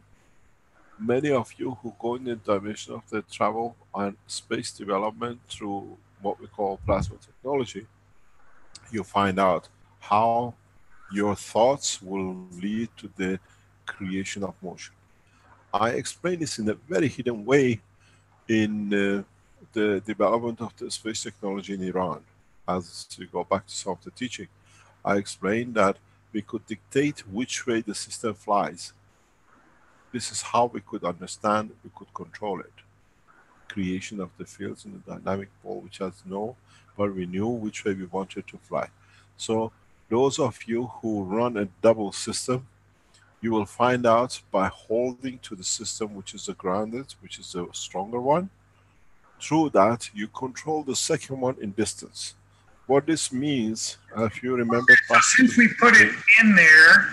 many of you who go in the dimension of the travel and space development through what we call plasma technology, you find out how your thoughts will lead to the creation of motion. I explain this in a very hidden way in the development of the space technology in Iran. As we go back to some of the teaching, I explained that we could dictate which way the system flies. This is how we could understand, we could control it. Creation of the fields in the dynamic pole, which has no, but we knew which way we wanted to fly. So those of you who run a double system, you will find out by holding to the system which is the grounded, which is the stronger one. Through that, you control the second one in distance. What this means, if you remember... Since we put it in there,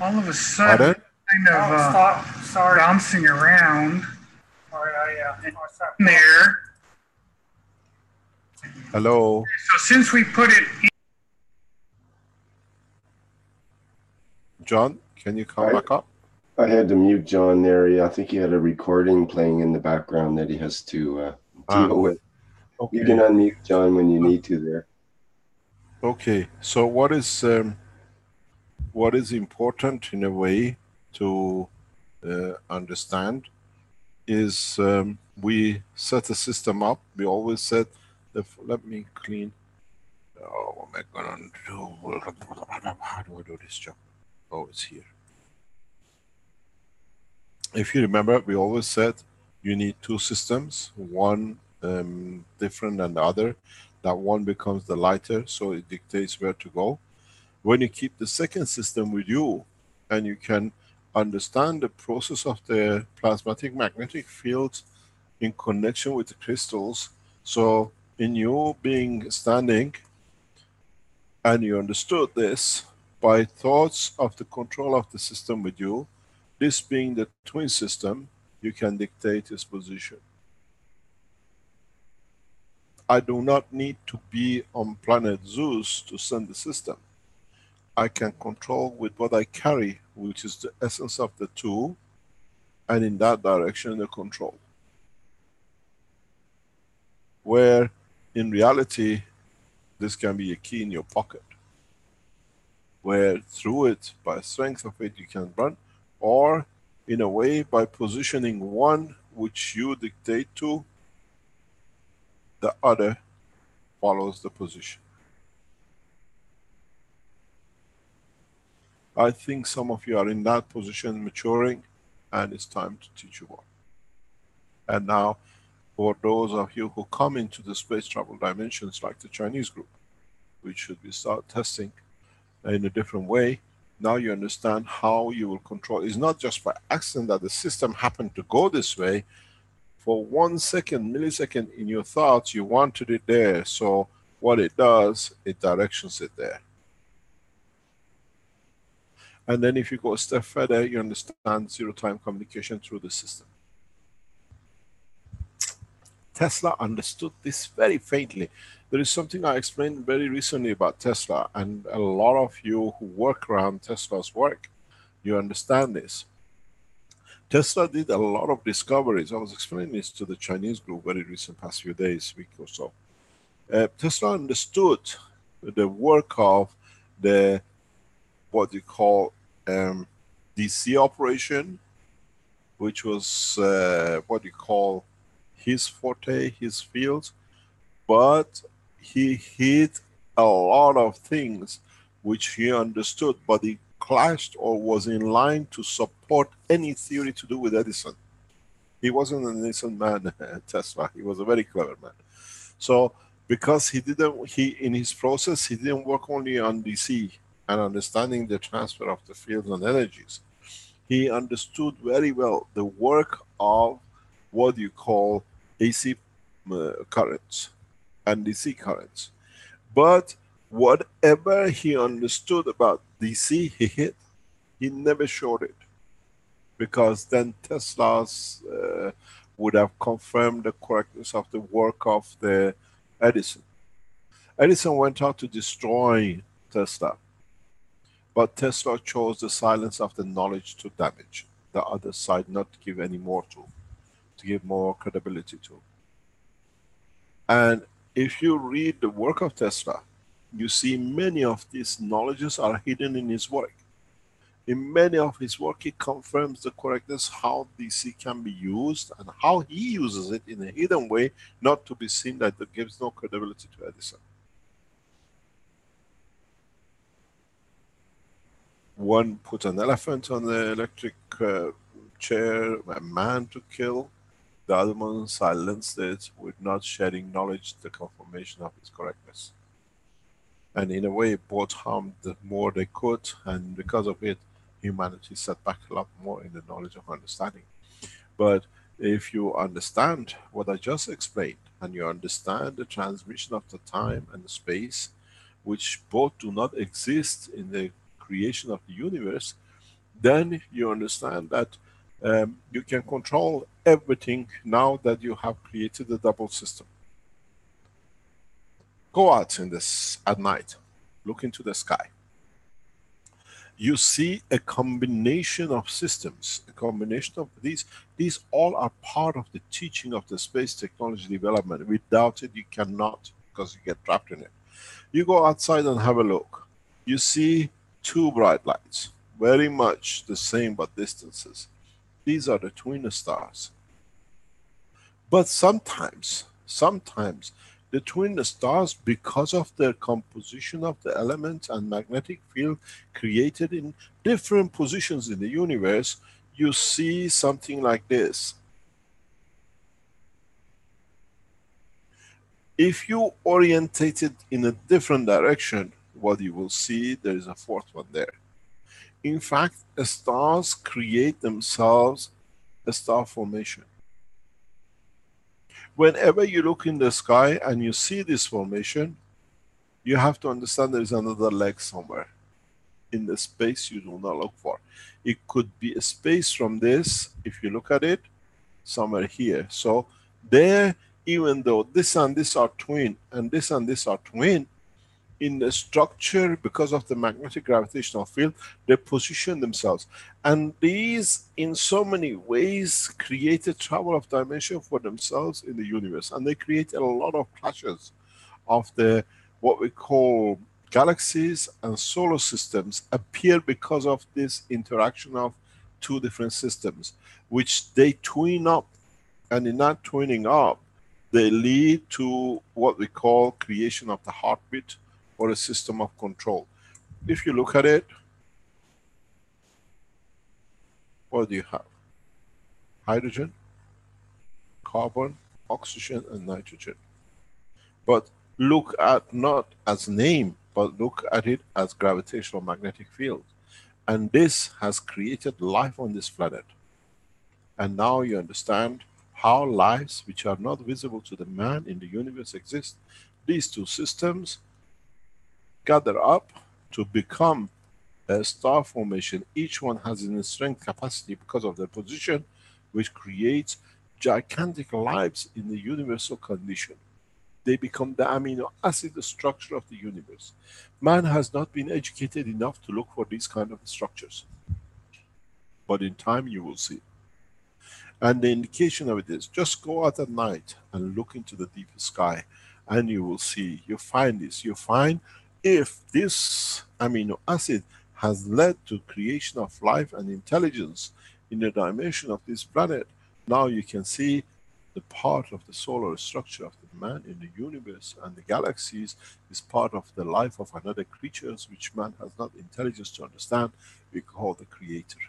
all of a sudden, kind of bouncing around. Sorry, in there. Hello? So since we put it in... John, can you come back up? I had to mute John there. I think he had a recording playing in the background that he has to deal with. Okay. You can unmute John when you need to there. Okay, so what is important in a way to understand is we set a system up. We always said, let me clean. Oh, what am I gonna do? How do I do this job? Oh, it's here. If you remember, we always said you need two systems, one different than the other. That one becomes the lighter, so it dictates where to go. When you keep the second system with you, and you can understand the process of the plasmatic magnetic fields in connection with the crystals. So in you being standing, and you understood this, by thoughts of the control of the system with you, this being the twin system, you can dictate its position. I do not need to be on planet Zeus to send the system. I can control with what I carry, which is the essence of the two, and in that direction the control. Where in reality, this can be a key in your pocket, where through it, by strength of it, you can run, or in a way by positioning one which you dictate to, the other follows the position. I think some of you are in that position, maturing, and it's time to teach you more. And now, for those of you who come into the space travel dimensions, like the Chinese group, which should be start testing in a different way, now you understand how you will control. It's not just by accident that the system happened to go this way. For 1 second, millisecond in your thoughts, you wanted it there. So what it does, it directions it there. And then if you go a step further, you understand zero-time communication through the system. Tesla understood this very faintly. There is something I explained very recently about Tesla, and a lot of you who work around Tesla's work, you understand this. Tesla did a lot of discoveries. I was explaining this to the Chinese group very recent, past few days, week or so. Tesla understood the work of the, what you call, the DC operation, which was what you call his forte, his field, but he hit a lot of things which he understood, but he clashed or was in line to support any theory to do with Edison. He wasn't an innocent man, Tesla. He was a very clever man. So because he in his process, he didn't work only on DC and understanding the transfer of the fields and energies. He understood very well the work of what you call AC currents and DC currents. But whatever he understood about DC, he hit. He never showed it. Because then Tesla's would have confirmed the correctness of the work of the Edison. Edison went out to destroy Tesla. But Tesla chose the silence of the knowledge to damage the other side, not to give any more to give more credibility to. And if you read the work of Tesla, you see many of these knowledges are hidden in his work. In many of his work, he confirms the correctness, how DC can be used, and how he uses it in a hidden way, not to be seen, that it gives no credibility to Edison. One put an elephant on the electric chair, a man to kill. The other one silenced it with not sharing knowledge, the confirmation of its correctness. And in a way, both harmed the more they could, and because of it, humanity set back a lot more in the knowledge of understanding. But if you understand what I just explained, and you understand the transmission of the time and the space, which both do not exist in the creation of the universe, then you understand that you can control everything now that you have created a double system. Go out in this at night, look into the sky. You see a combination of systems, a combination of these all are part of the teaching of the space technology development. Without it, you cannot, because you get trapped in it. You go outside and have a look. You see two bright lights, very much the same but distances. These are the twin stars. But sometimes the twin stars, because of their composition of the elements and magnetic field created in different positions in the universe, you see something like this. If you orientate it in a different direction, what you will see, there is a fourth one there. In fact, stars create themselves a star formation. Whenever you look in the sky and you see this formation, you have to understand there is another leg somewhere in the space you do not look for. It could be a space from this, if you look at it, somewhere here. So there, even though this and this are twin, and this are twin, in the structure, because of the magnetic gravitational field, they position themselves. And these, in so many ways, create a travel of dimension for themselves in the universe. And they create a lot of clashes of the, what we call galaxies and solar systems appear because of this interaction of two different systems, which they twin up. And in that twinning up, they lead to what we call creation of the heartbeat, or a system of control. If you look at it, what do you have? Hydrogen, carbon, oxygen, and nitrogen. But look at not as name, but look at it as gravitational magnetic field. And this has created life on this planet. And now you understand how lives which are not visible to the man in the universe exist. These two systems gather up to become a star formation. Each one has an strength capacity because of their position, which creates gigantic lives in the universal condition. They become the amino acid structure of the universe. Man has not been educated enough to look for these kind of structures. But in time you will see. And the indication of it is, just go out at night and look into the deep sky, and you will see, you find this, you find if this amino acid has led to creation of life and intelligence in the dimension of this planet. Now you can see the part of the solar structure of the man in the universe and the galaxies is part of the life of another creatures which man has not intelligence to understand. We call the creator.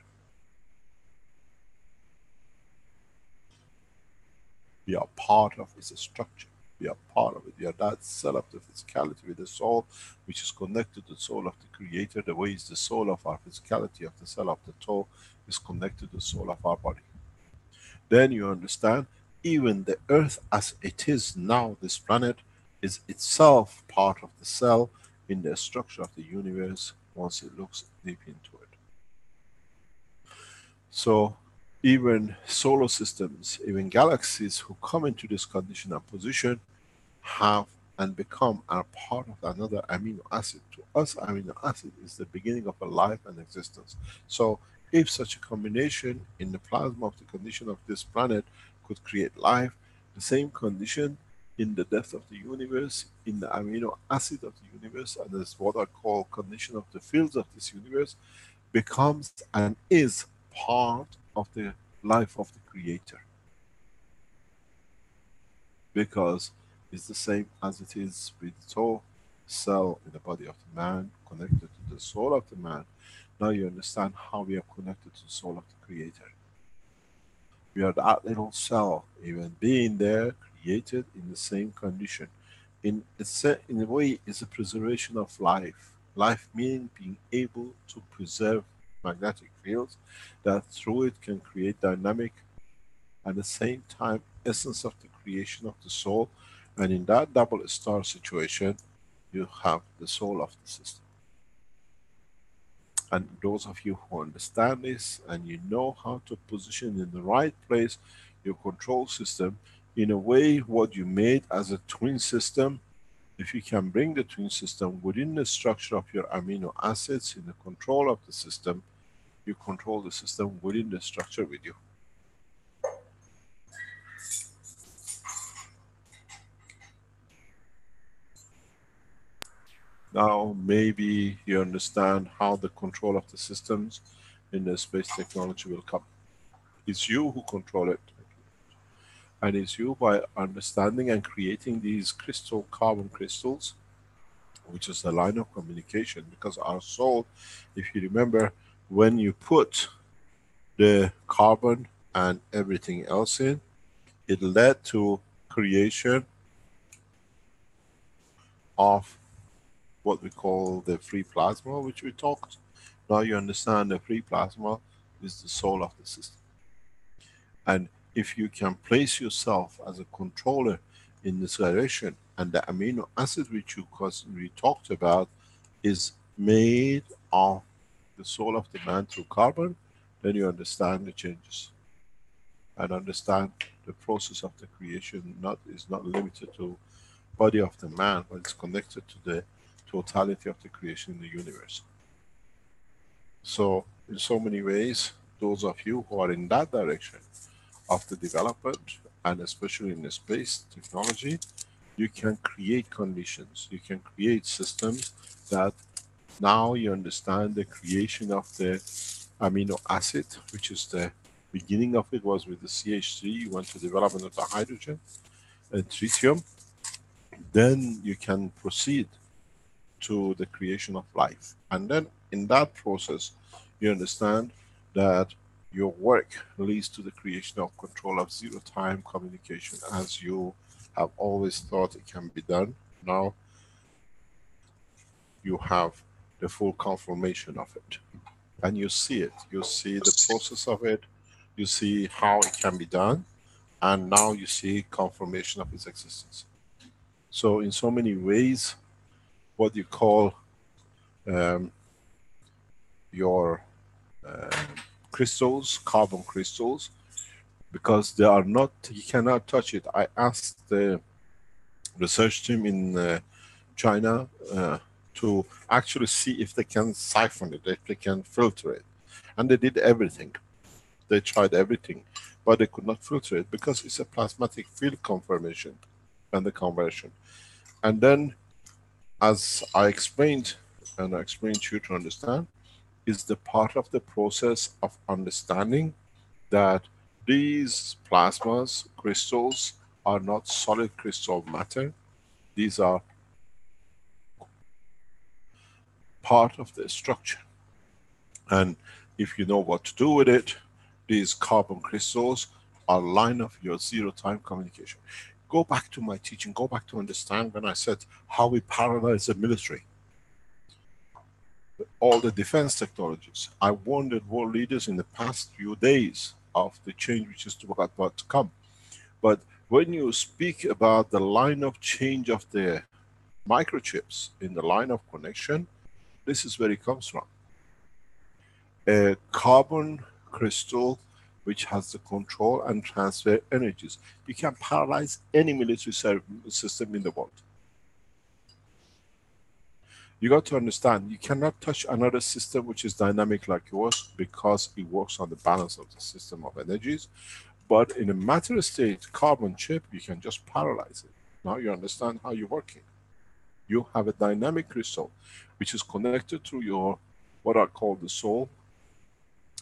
We are part of its structure. We are part of it. We are that cell of the physicality with the soul, which is connected to the soul of the creator. The way is the soul of our physicality, of the cell of the toe, is connected to the soul of our body. Then you understand, even the earth as it is now, this planet, is itself part of the cell in the structure of the universe once it looks deep into it. So even solar systems, even galaxies who come into this condition and position have and become a part of another amino acid. To us, amino acid is the beginning of a life and existence. So if such a combination in the plasma of the condition of this planet could create life, the same condition in the depth of the universe, in the amino acid of the universe, and that's what I call condition of the fields of this universe, becomes and is part of the life of the creator. Because it's the same as it is with the soul cell in the body of the man, connected to the soul of the man. Now you understand how we are connected to the soul of the creator. We are that little cell, even being there, created in the same condition. In a way, it's a preservation of life. Life meaning being able to preserve magnetic fields that through it can create dynamic, at the same time essence of the creation of the soul. And in that double star situation, you have the soul of the system. And those of you who understand this and you know how to position in the right place your control system, in a way what you made as a twin system, if you can bring the twin system within the structure of your amino acids in the control of the system, you control the system within the structure with you. Now maybe you understand how the control of the systems in the space technology will come. It's you who control it. And it's you by understanding and creating these crystal carbon crystals, which is the line of communication. Because our soul, if you remember, when you put the carbon and everything else in, it led to creation of what we call the free plasma, which we talked. Now you understand the free plasma is the soul of the system. And if you can place yourself as a controller in this direction, and the amino acid which we talked about is made of the soul of the man through carbon, then you understand the changes. And understand the process of the creation is not limited to body of the man, but it's connected to the totality of the creation in the universe. So in so many ways, those of you who are in that direction of the development, and especially in the space technology, you can create conditions, you can create systems that now you understand the creation of the amino acid, which is the beginning of it was with the CH3, you went to development of the hydrogen and tritium, then you can proceed to the creation of life. And then in that process, you understand that your work leads to the creation of control of zero-time communication, as you have always thought it can be done. Now you have the full confirmation of it. And you see it. You see the process of it. You see how it can be done. And now you see confirmation of its existence. So in so many ways, what you call your crystals, carbon crystals, because they are not, you cannot touch it. I asked the research team in China to actually see if they can siphon it, if they can filter it. And they did everything. They tried everything, but they could not filter it because it's a plasmatic field conformation and the conversion. And then, as I explained, and I explained to you to understand, is the part of the process of understanding that these plasmas, crystals, are not solid crystal matter. These are part of the structure. And if you know what to do with it, these carbon crystals are line of your zero-time communication. Go back to my teaching, go back to understand when I said how we paralyze the military. All the defense technologies. I warned the world leaders in the past few days of the change which is about to come. But when you speak about the line of change of the microchips in the line of connection, this is where it comes from. A carbon crystal which has the control and transfer energies. You can paralyze any military system in the world. You got to understand, you cannot touch another system which is dynamic like yours because it works on the balance of the system of energies. But in a matter state carbon chip, you can just paralyze it. Now you understand how you're working. You have a dynamic crystal which is connected to your, what are called the soul,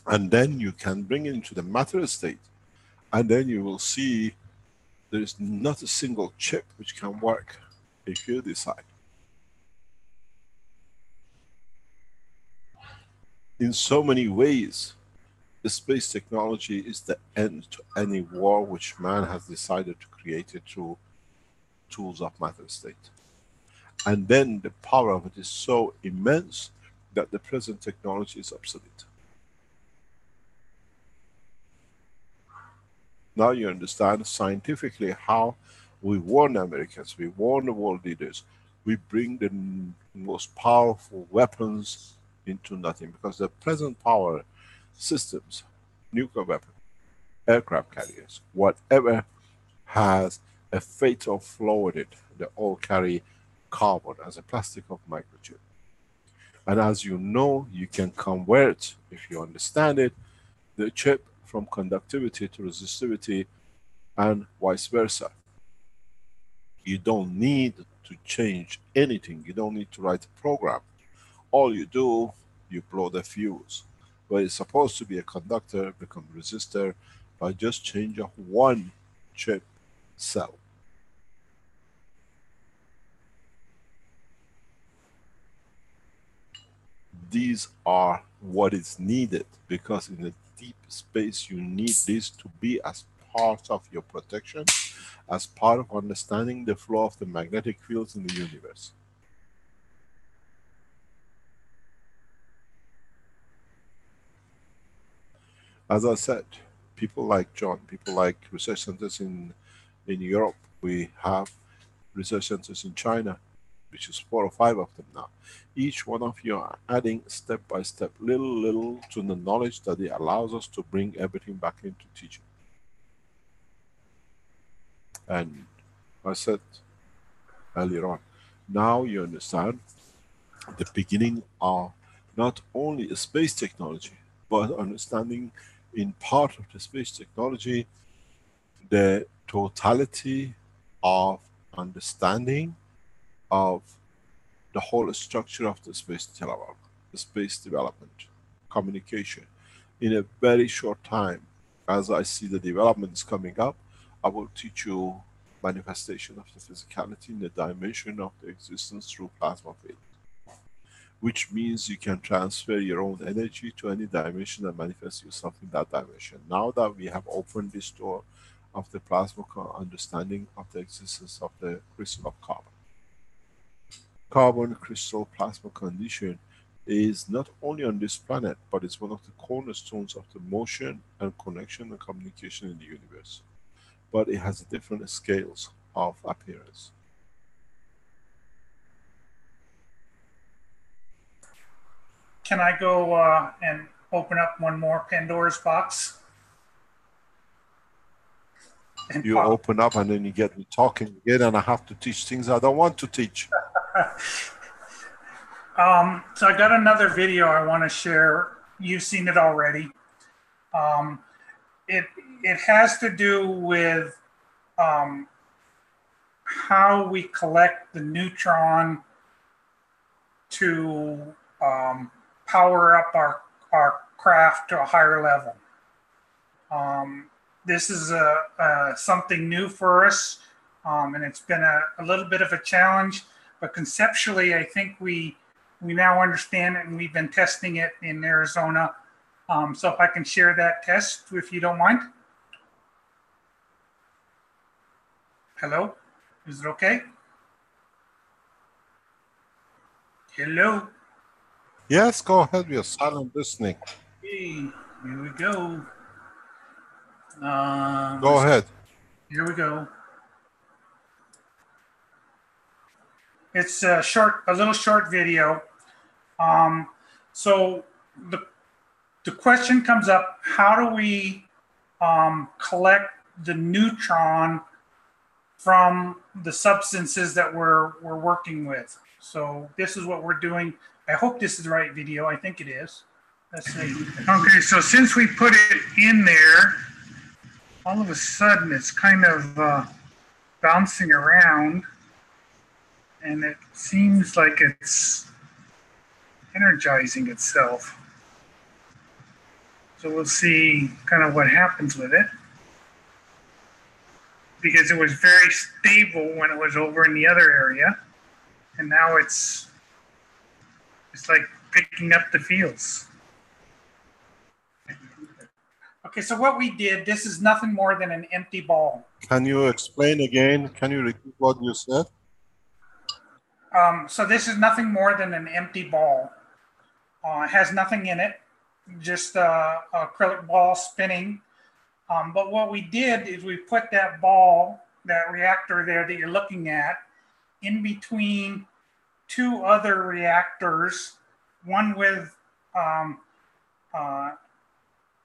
and then you can bring it into the matter state, and then you will see there is not a single chip which can work if you decide. In so many ways, the space technology is the end to any war which man has decided to create it through tools of matter state. And then the power of it is so immense that the present technology is obsolete. Now you understand scientifically how we warn Americans, we warn the world leaders, we bring the most powerful weapons into nothing, because the present power systems, nuclear weapons, aircraft carriers, whatever has a fatal flaw in it, they all carry carbon as a plastic of microchip. And as you know, you can convert, if you understand it, the chip from conductivity to resistivity and vice versa. You don't need to change anything. You don't need to write a program. All you do, you blow the fuse. Where it's supposed to be a conductor, become resistor by just change of one chip cell. These are what is needed, because in the deep space you need this to be as part of your protection, as part of understanding the flow of the magnetic fields in the universe. As I said, people like John, people like research centers in Europe, we have research centers in China, which is 4 or 5 of them now. Each one of you are adding step by step, little to the knowledge that it allows us to bring everything back into teaching. And I said earlier on, now you understand the beginning of not only a space technology, but understanding in part of the space technology the totality of understanding of the whole structure of the space development, the space development, communication. In a very short time, as I see the developments coming up, I will teach you manifestation of the physicality in the dimension of the existence through plasma field. Which means you can transfer your own energy to any dimension and manifest yourself in that dimension. Now that we have opened this door of the plasma understanding of the existence of the crystal of carbon. Carbon crystal plasma condition is not only on this planet, but it's one of the cornerstones of the motion and connection and communication in the universe. But it has different scales of appearance. Can I go and open up one more Pandora's box? You open up and then you get me talking again, and I have to teach things I don't want to teach. So I got another video I want to share. You've seen it already. It has to do with how we collect the neutron to power up our craft to a higher level. This is something new for us, and it's been a little bit of a challenge, but conceptually, I think we now understand it, and we've been testing it in Arizona. So if I can share that test, if you don't mind. Hello, is it okay? Hello. Yes, go ahead. We are silent listening. Hey, here we go. Go ahead. Here we go. It's a little short video. So the question comes up: how do we collect the neutron from the substances that we're working with? So this is what we're doing. I hope this is the right video. I think it is. Let's see. Okay, so since we put it in there, all of a sudden it's kind of bouncing around, and it seems like it's energizing itself. So we'll see kind of what happens with it, because it was very stable when it was over in the other area, and now it's like picking up the fields. Okay, so what we did, this is nothing more than an empty ball. Can you explain again? Can you repeat what you said? So this is nothing more than an empty ball. It has nothing in it, just an acrylic ball spinning. But what we did is we put that ball, that reactor there that you're looking at, in between two other reactors, one with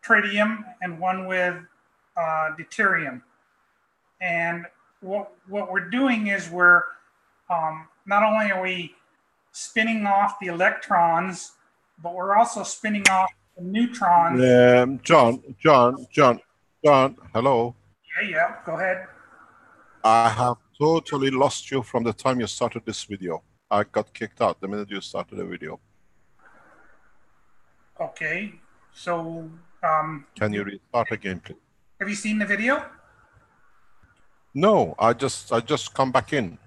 tritium and one with deuterium. And what we're doing is we're not only are we spinning off the electrons, but we're also spinning off the neutrons. John, hello. Yeah, go ahead. I have totally lost you from the time you started this video. I got kicked out the minute you started the video. Okay, so can you restart again, please? Have you seen the video? No, I just come back in.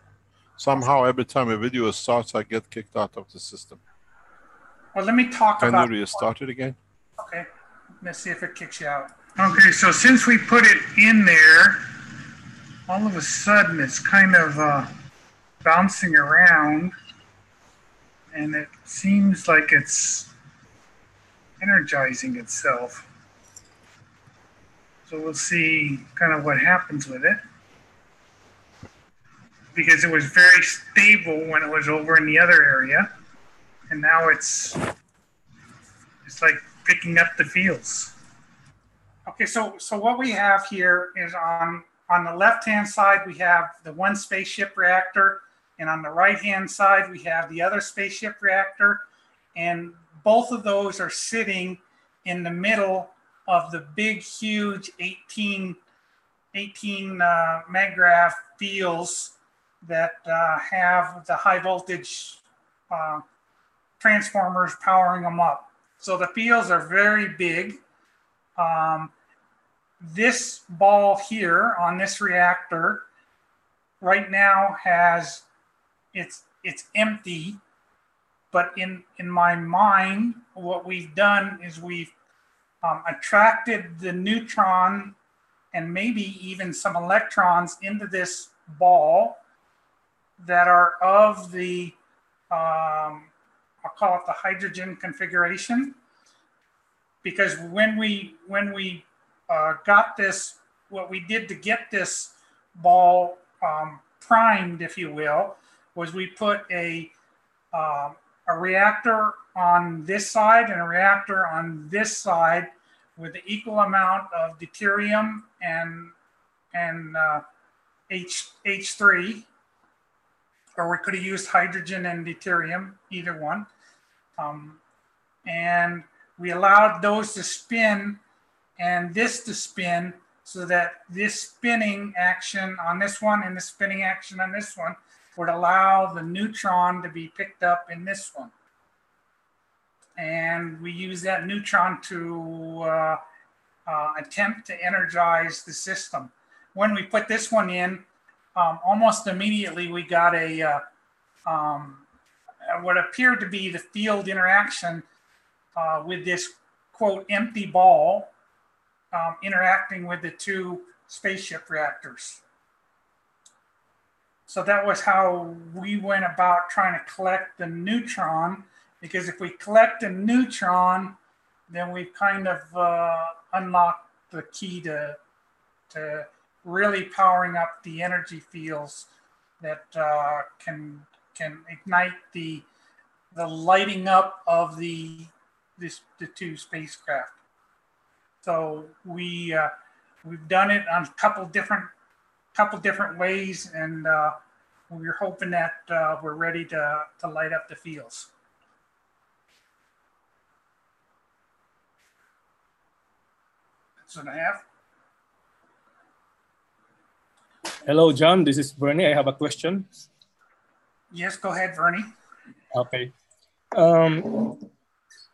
Somehow every time a video starts, I get kicked out of the system. Well, let me talk about... Can you restart it again? Okay, let's see if it kicks you out. Okay, so since we put it in there, all of a sudden it's kind of bouncing around, and it seems like it's energizing itself. So we'll see kind of what happens with it, because it was very stable when it was over in the other area, and now it's like picking up the fields. Okay, so what we have here is on the left-hand side, we have the one spaceship reactor, and on the right-hand side, we have the other spaceship reactor, and both of those are sitting in the middle of the big, huge 18 megagraph fields that have the high voltage transformers powering them up. So the fields are very big. This ball here on this reactor right now has, it's empty, but in my mind, what we've done is we've attracted the neutron and maybe even some electrons into this ball that are of the, I'll call it the hydrogen configuration. Because when we got this, what we did to get this ball primed, if you will, was we put a reactor on this side and a reactor on this side with the equal amount of deuterium and H3, or we could have used hydrogen and deuterium, either one. And we allowed those to spin and this to spin, so that this spinning action on this one and the spinning action on this one would allow the neutron to be picked up in this one. and we use that neutron to attempt to energize the system. When we put this one in, almost immediately we got a what appeared to be the field interaction with this, quote, empty ball interacting with the two spaceship reactors. So that was how we went about trying to collect the neutron, because if we collect a neutron, then we've kind of unlocked the key to really powering up the energy fields that can ignite the lighting up of the two spacecraft. So we've done it on a couple different ways, and we're hoping that we're ready to light up the fields. So I have. Hello, John. This is Bernie. I have a question. Yes, go ahead, Bernie. Okay.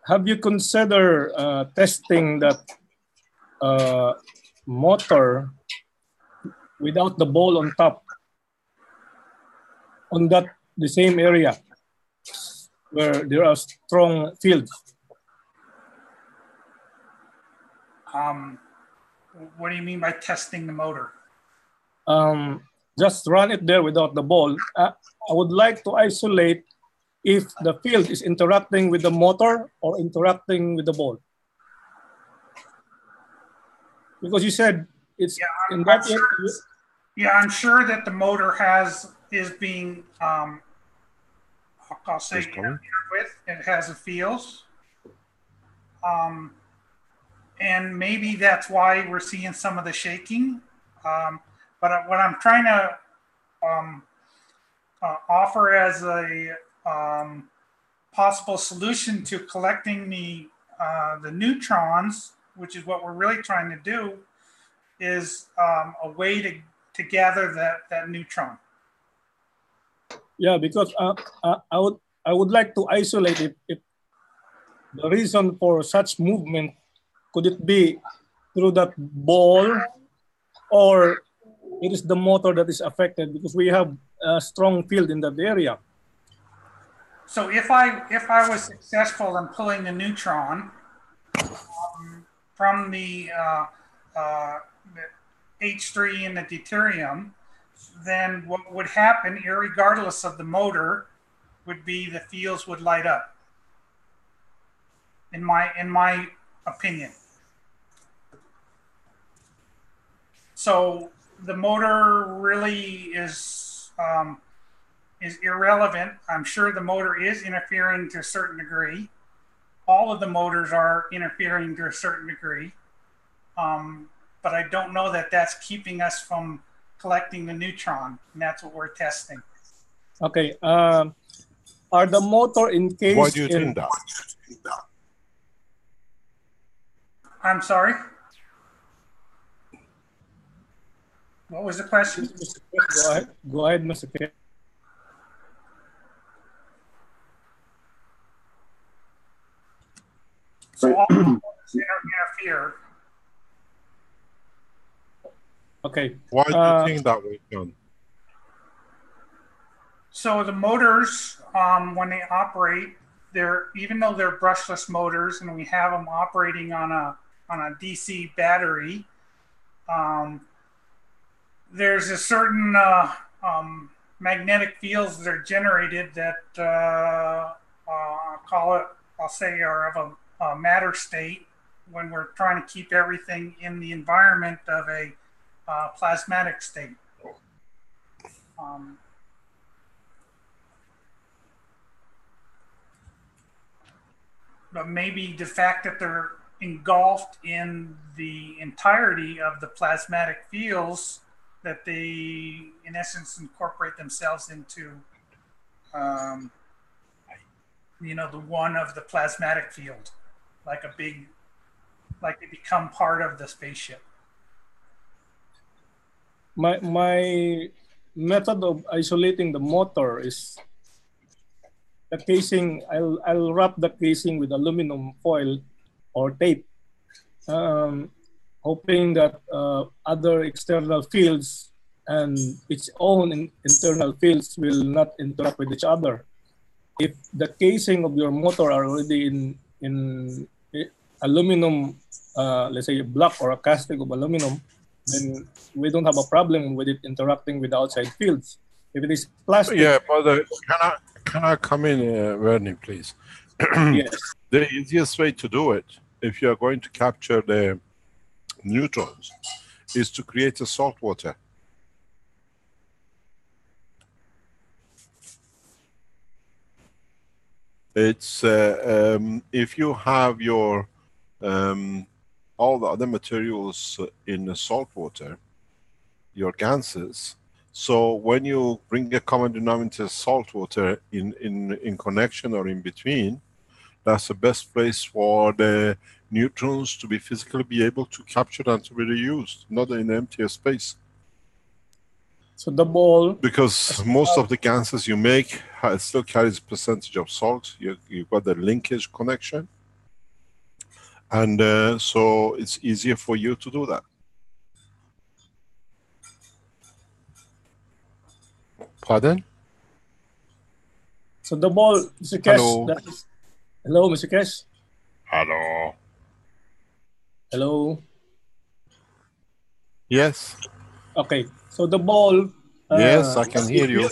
Have you considered testing that motor without the ball on top on the same area where there are strong fields? What do you mean by testing the motor? Just run it there without the ball. I would like to isolate if the field is interacting with the motor or interacting with the ball. Because you said it's in that area. Yeah, I'm sure that the motor is being, I'll say, interfered with. It has a fields. And maybe that's why we're seeing some of the shaking. But what I'm trying to offer as a possible solution to collecting the neutrons, which is what we're really trying to do, is a way to gather that neutron. Yeah, because I would like to isolate it. If the reason for such movement, could it be through that ball, or it is the motor that is affected, because we have a strong field in that area? So if I was successful in pulling the neutron from the H3 and the deuterium, then what would happen, irregardless of the motor, would be the fields would light up. In my opinion. So the motor really is irrelevant. I'm sure the motor is interfering to a certain degree. All of the motors are interfering to a certain degree. But I don't know that that's keeping us from collecting the neutron, and that's what we're testing. Okay. Are the motor encased? Why do you think that? I'm sorry? What was the question? Go ahead, Mr. K. So all the motors interfere. Okay. Why do you think that way, John? So the motors, when they operate, even though they're brushless motors, and we have them operating on a DC battery, there's a certain magnetic fields that are generated that I'll say are of a matter state when we're trying to keep everything in the environment of a plasmatic state. But maybe the fact that they're engulfed in the entirety of the plasmatic fields, that they, in essence, incorporate themselves into, the one of the plasmatic field, like they become part of the spaceship. My method of isolating the motor is the casing, I'll wrap the casing with aluminum foil or tape, hoping that other external fields and its own internal fields will not interact with each other. If the casing of your motor are already in aluminum, let's say a block or a casting of aluminum, then we don't have a problem with it interacting with the outside fields. If it is plastic, Yeah, but can I come in, Vernon, please? yes. The easiest way to do it, if you are going to capture the neutrons, is to create a salt water. It's if you have your all the other materials in the salt water, your gases. So when you bring a common denominator salt water in connection or in between, that's the best place for the neutrons to be physically be able to capture and to be reused, not in empty space. So the ball, because most of the gases you make still carries a percentage of salt. You've got the linkage connection, and so it's easier for you to do that. Pardon? so the ball, Mr. Hello. Keshe, hello, Mr. Keshe. Hello. Hello. Yes. Okay, so the ball. Yes, I can hear you.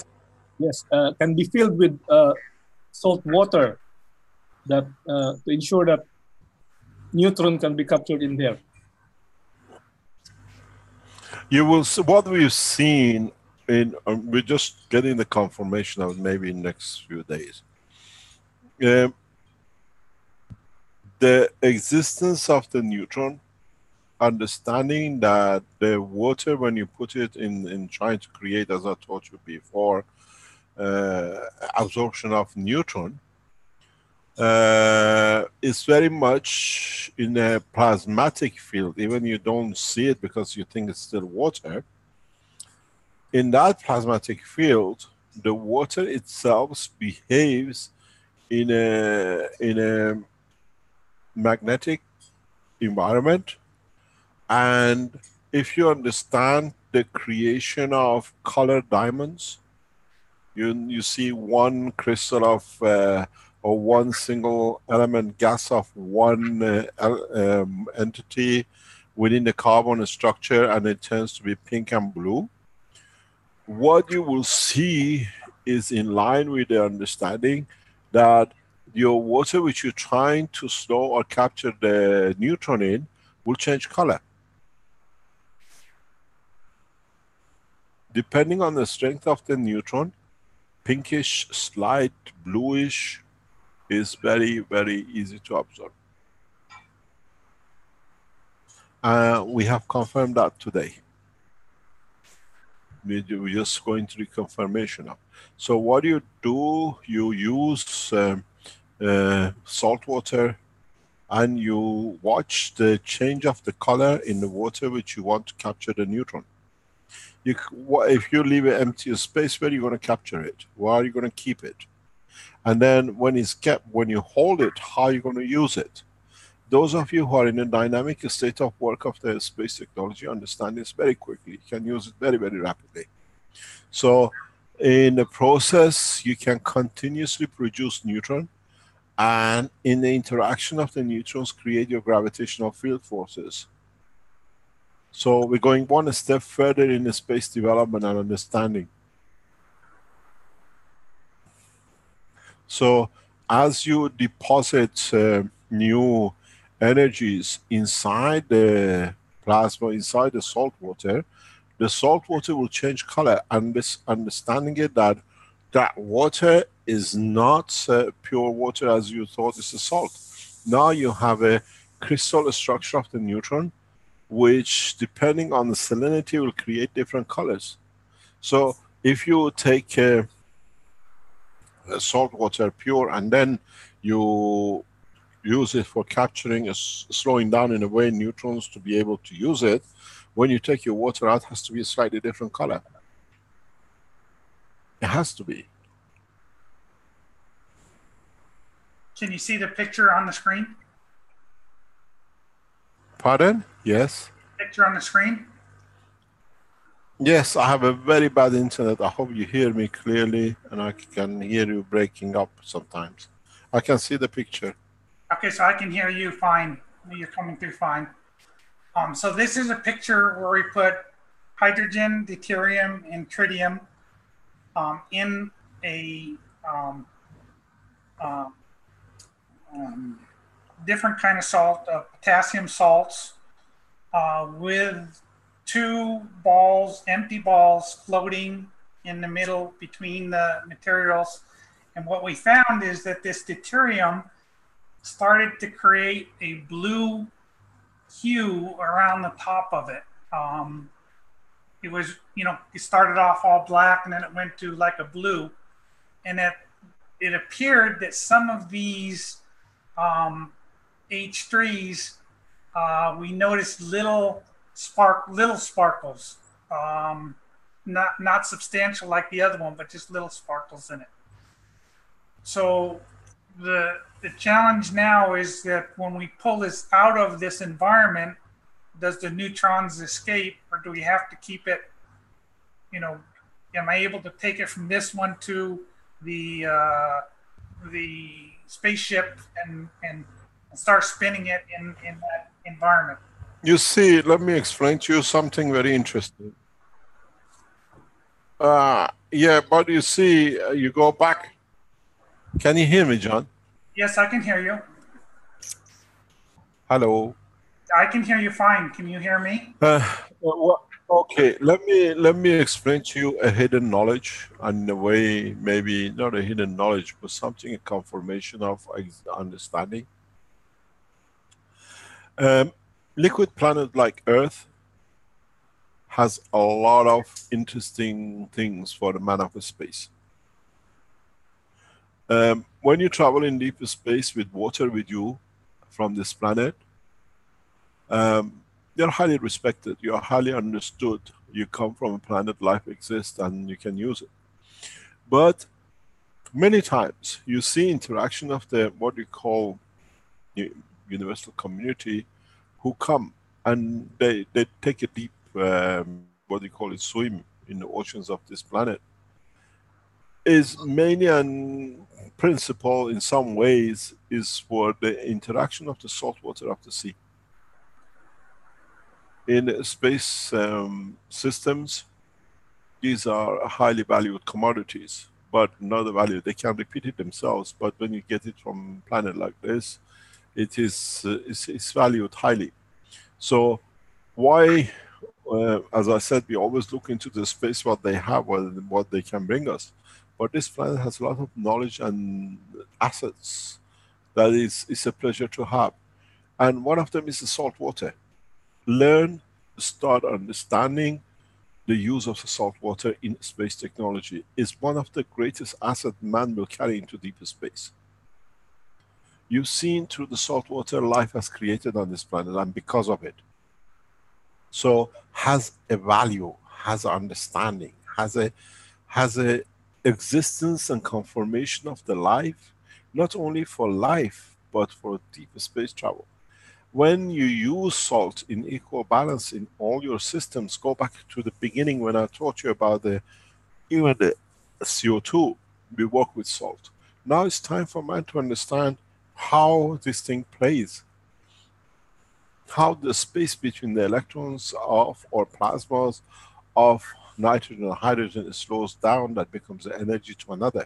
Yes, can be filled with salt water that to ensure that neutron can be captured in there. You will see what we've seen in. We're just getting the confirmation of maybe in the next few days. The existence of the neutron, understanding that the water, when you put it in trying to create, as I told you before, absorption of neutron, is very much in a plasmatic field. Even you don't see it because you think it's still water. In that plasmatic field, the water itself behaves in a magnetic environment. And if you understand the creation of color diamonds, you see one crystal of or one single element gas of one entity within the carbon structure, and it tends to be pink and blue. What you will see is in line with the understanding that your water which you're trying to slow or capture the neutron in will change color. Depending on the strength of the neutron, pinkish, slight bluish is very, very easy to observe. We have confirmed that today. We're just going through confirmation of. So what you do, you use salt water, and you watch the change of the color in the water which you want to capture the neutron. If you leave an empty space, where are you going to capture it? Where are you going to keep it? And then when it's kept, when you hold it, how are you going to use it? Those of you who are in a dynamic state of work of the space technology understand this very quickly. You can use it very, very rapidly. So in the process, you can continuously produce neutron, and in the interaction of the neutrons, create your gravitational field forces. So we're going one step further in the space development and understanding. So as you deposit new energies inside the plasma, inside the salt water will change color. And this understanding it that water is not pure water as you thought it's a salt. Now you have a crystal structure of the neutron, which depending on the salinity will create different colors. So if you take salt water pure and then you use it for capturing, slowing down in a way neutrons to be able to use it, when you take your water out, it has to be a slightly different color. It has to be. Can you see the picture on the screen? Pardon? Yes. Picture on the screen? Yes, I have a very bad internet. I hope you hear me clearly, and I can hear you breaking up sometimes. I can see the picture. Okay, so I can hear you fine. You're coming through fine. So this is a picture where we put hydrogen, deuterium, and tritium in a different kind of salt, potassium salts, with two balls, empty balls, floating in the middle between the materials. And what we found is that this deuterium started to create a blue hue around the top of it. It was, it started off all black and then it went to like a blue. And it appeared that some of these H3s, we noticed little sparkles, not substantial like the other one, but just little sparkles in it. So the challenge now is that when we pull this out of this environment, does the neutrons escape, or do we have to keep it? Am I able to take it from this one to the spaceship and start spinning it in that environment? You see, let me explain to you something very interesting. Yeah, but you see, you go back. Can you hear me, John? Yes, I can hear you. Hello. I can hear you fine. Can you hear me? Well, okay, let me explain to you a hidden knowledge, and in a way, maybe not a hidden knowledge, but something, a confirmation of understanding. Liquid planet like Earth has a lot of interesting things for the man of space. When you travel in deep space with water with you from this planet, you're highly respected, you're highly understood, you come from a planet life exists and you can use it. But many times you see interaction of the, what you call universal community, who come and they take a deep, what you call it, swim in the oceans of this planet. Is mainly and principle in some ways is for the interaction of the salt water of the sea. In space systems, these are highly valued commodities, but not the value. They can repeat it themselves, but when you get it from a planet like this, it is it's valued highly. So why, as I said, we always look into the space, what they have, what they can bring us. But this planet has a lot of knowledge and assets that is a pleasure to have. And one of them is the salt water. Learn, start understanding the use of the salt water in space technology is one of the greatest assets man will carry into deeper space. You've seen through the salt water life has created on this planet, and because of it. So has a value, has an understanding, has a existence and confirmation of the life, not only for life, but for deeper space travel. When you use salt in equal balance in all your systems, go back to the beginning when I taught you about even the CO2, we work with salt. Now it's time for man to understand how this thing plays. How the space between the electrons of, or plasmas of nitrogen and hydrogen slows down, that becomes the energy to another.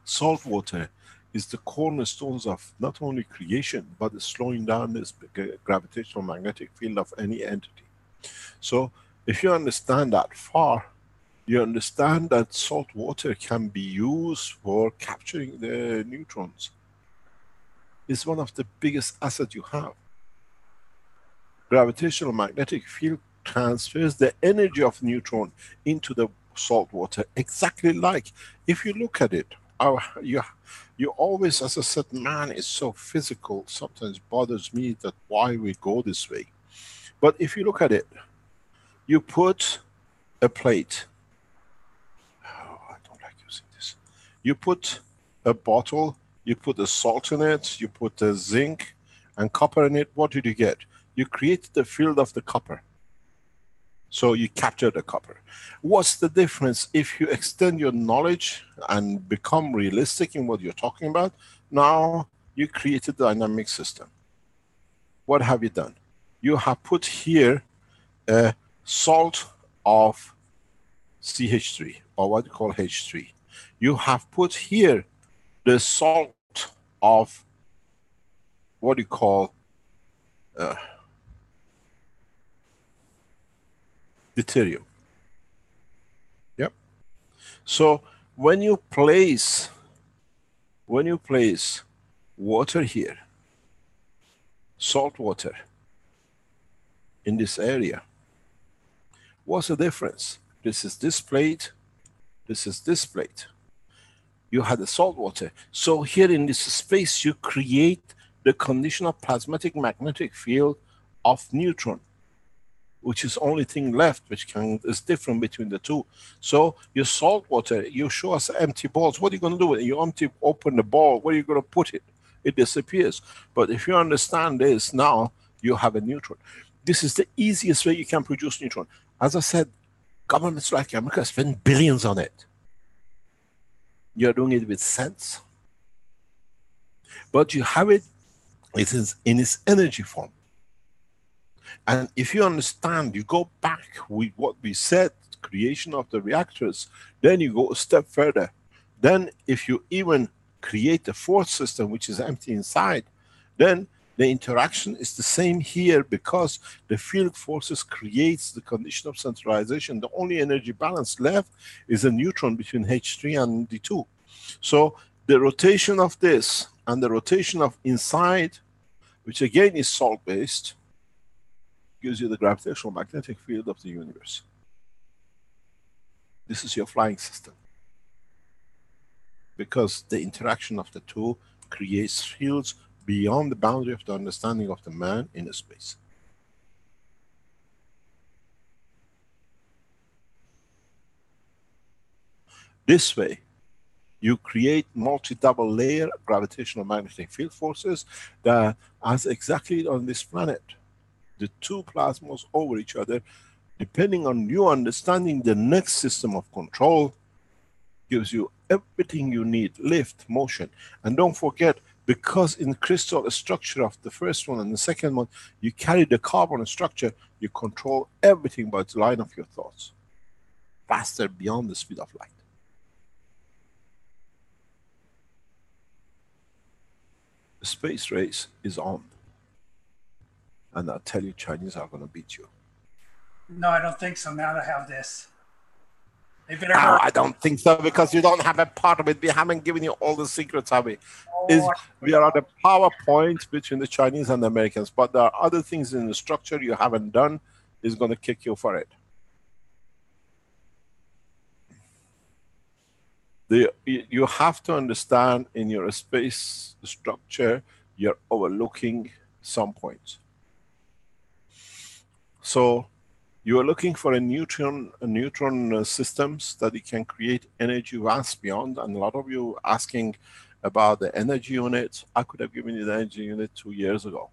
Salt water is the cornerstones of not only creation, but the slowing down this gravitational magnetic field of any entity. So if you understand that far, you understand that salt water can be used for capturing the neutrons. It's one of the biggest assets you have. Gravitational magnetic field transfers the energy of neutron into the salt water, exactly like, if you look at it, you always, as I said, man is so physical, sometimes bothers me that why we go this way. But if you look at it, you put a plate, oh, I don't like using this. You put a bottle, you put the salt in it, you put the zinc and copper in it, what did you get? You created the field of the copper. So you capture the copper. What's the difference if you extend your knowledge and become realistic in what you're talking about? Now you created a dynamic system. What have you done? You have put here a salt of CH3, or what you call H3. You have put here the salt of what you call deuterium. Yep. So when you place water here, salt water in this area, what's the difference? This is this plate, this is this plate. You had the salt water. So here in this space, you create the condition of plasmatic magnetic field of neutron, which is only thing left, which is different between the two. So your salt water, you show us empty balls. What are you going to do with it? You open the ball, where are you going to put it? It disappears. But if you understand this, now you have a neutron. This is the easiest way you can produce neutron. As I said, governments like America spend billions on it. You're doing it with sense. But you have it, it is in its energy form. And if you understand, you go back with what we said, creation of the reactors, then you go a step further. Then if you even create a fourth system, which is empty inside, then the interaction is the same here, because the field forces creates the condition of centralization. The only energy balance left is a neutron between H3 and D2. So the rotation of this and the rotation of inside, which again is salt-based, gives you the gravitational magnetic field of the universe. This is your flying system. Because the interaction of the two creates fields beyond the boundary of the understanding of the man in space. This way, you create multi-double layer gravitational magnetic field forces that, as exactly on this planet, the two plasmas over each other, depending on you understanding the next system of control, gives you everything you need, lift, motion. And don't forget, because in crystal structure of the first one and the second one, you carry the carbon structure, you control everything by the line of your thoughts. Faster beyond the speed of light. The space race is on. And I tell you, Chinese are going to beat you. No, I don't think so. Now they have this. They better No, hurry. I don't think so, because you don't have a part of it. We haven't given you all the secrets, have we? We are at a PowerPoint between the Chinese and the Americans, but there are other things in the structure you haven't done, is going to kick you for it. You have to understand, in your space structure, you're overlooking some points. So you are looking for a neutron systems that it can create energy vast beyond, and a lot of you asking about the energy unit. I could have given you the energy unit 2 years ago,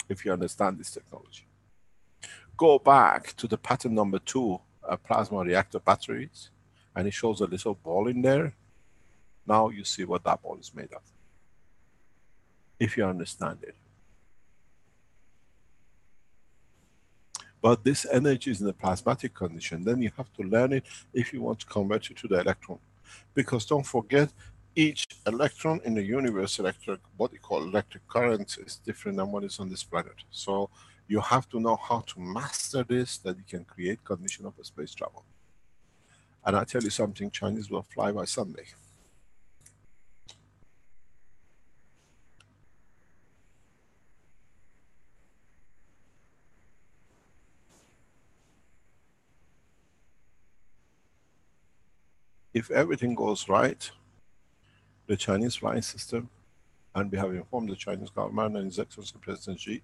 if you understand this technology. Go back to the pattern number 2, plasma reactor batteries, and it shows a little ball in there. Now you see what that ball is made of, if you understand it. But this energy is in a plasmatic condition. Then you have to learn it if you want to convert it to the electron. Because don't forget, each electron in the universe, what we call electric current, is different than what is on this planet. So you have to know how to master this, that you can create condition of a space travel. And I tell you something, Chinese will fly by Sunday. If everything goes right, the Chinese flying system, and we have informed the Chinese government and His Excellency President Xi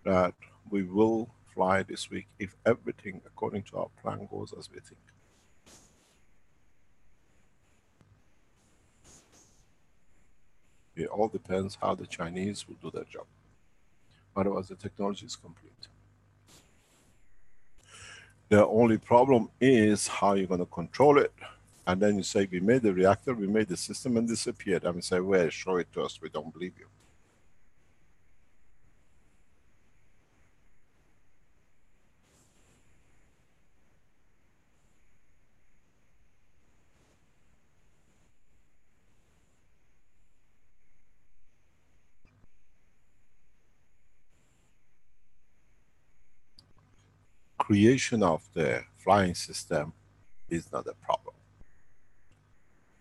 that we will fly this week if everything according to our plan goes as we think. It all depends how the Chinese will do their job. Otherwise, the technology is complete. The only problem is how you're going to control it. And then you say, we made the reactor, we made the system, and disappeared. And we say, well, show it to us, we don't believe you. Creation of the flying system is not a problem.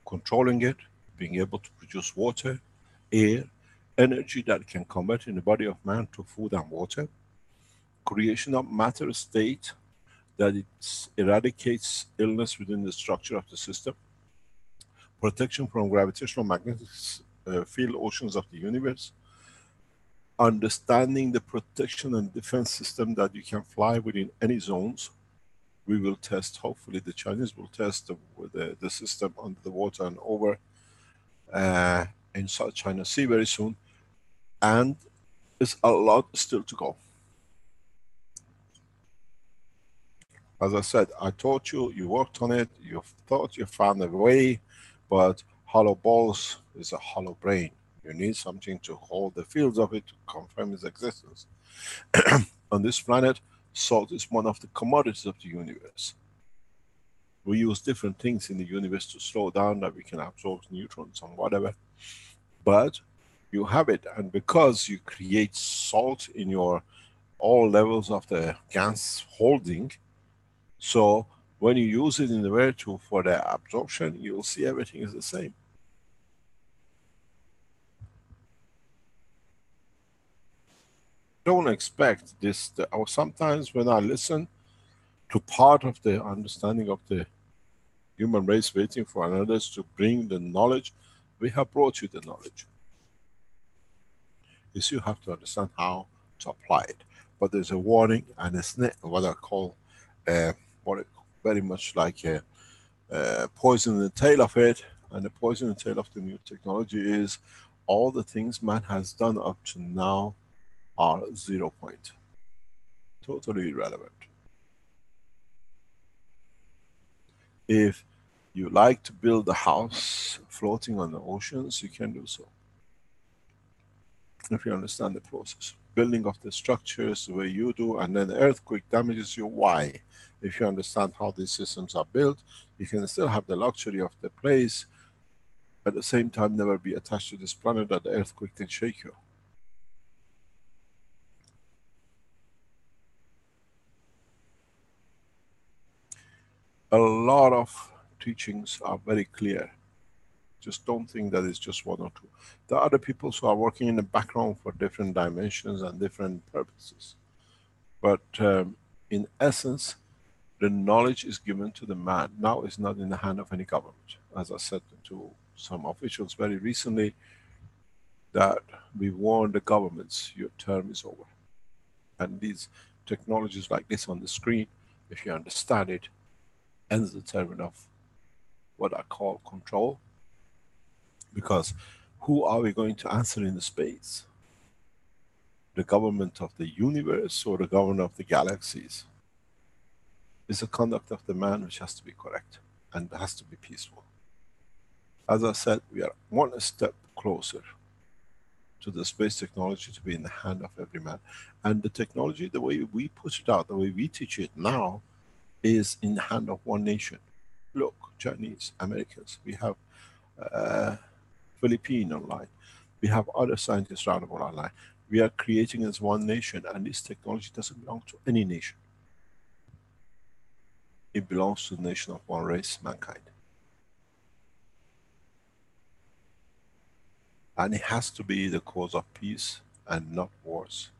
Controlling it, being able to produce water, air, energy that can convert in the body of man to food and water, creation of matter state that it eradicates illness within the structure of the system, protection from gravitational magnetic field oceans of the universe, understanding the protection and defense system that you can fly within any zones. We will test, hopefully the Chinese will test the system under the water and over in South China Sea very soon. And there's a lot still to go. As I said, I taught you, you worked on it, you thought you found a way, but hollow balls is a hollow brain. You need something to hold the fields of it to confirm its existence. On this planet, salt is one of the commodities of the universe. We use different things in the universe to slow down that we can absorb neutrons and whatever. But you have it, and because you create salt in your all levels of the gas holding, so when you use it in the wear tool for the absorption, you'll see everything is the same. Don't expect this, or sometimes when I listen to part of the understanding of the human race waiting for others to bring the knowledge, we have brought you the knowledge. Is you have to understand how to apply it. But there's a warning, and it's what I call very much like a poison in the tail of it. And the poison in the tail of the new technology is all the things man has done up to now are 0 point. Totally irrelevant. If you like to build a house floating on the oceans, you can do so. If you understand the process. Building of the structures the way you do, and then the earthquake damages you, why? If you understand how these systems are built, you can still have the luxury of the place, at the same time never be attached to this planet that the earthquake can shake you. A lot of teachings are very clear. Just don't think that it's just one or two. There are other people who are working in the background for different dimensions and different purposes. But in essence, the knowledge is given to the man. Now it's not in the hand of any government. As I said to some officials very recently, that we warn the governments, your term is over. And these technologies like this on the screen, if you understand it, ends the term of what I call control. Because who are we going to answer in the space? The government of the universe or the government of the galaxies? It's the conduct of the man which has to be correct and has to be peaceful. As I said, we are one step closer to the space technology to be in the hand of every man. And the technology, the way we put it out, the way we teach it now, is in the hand of one nation. Look, Chinese, Americans, we have Philippine online. We have other scientists around the world online. We are creating as one nation, and this technology doesn't belong to any nation. It belongs to the nation of one race, mankind. And it has to be the cause of peace and not wars.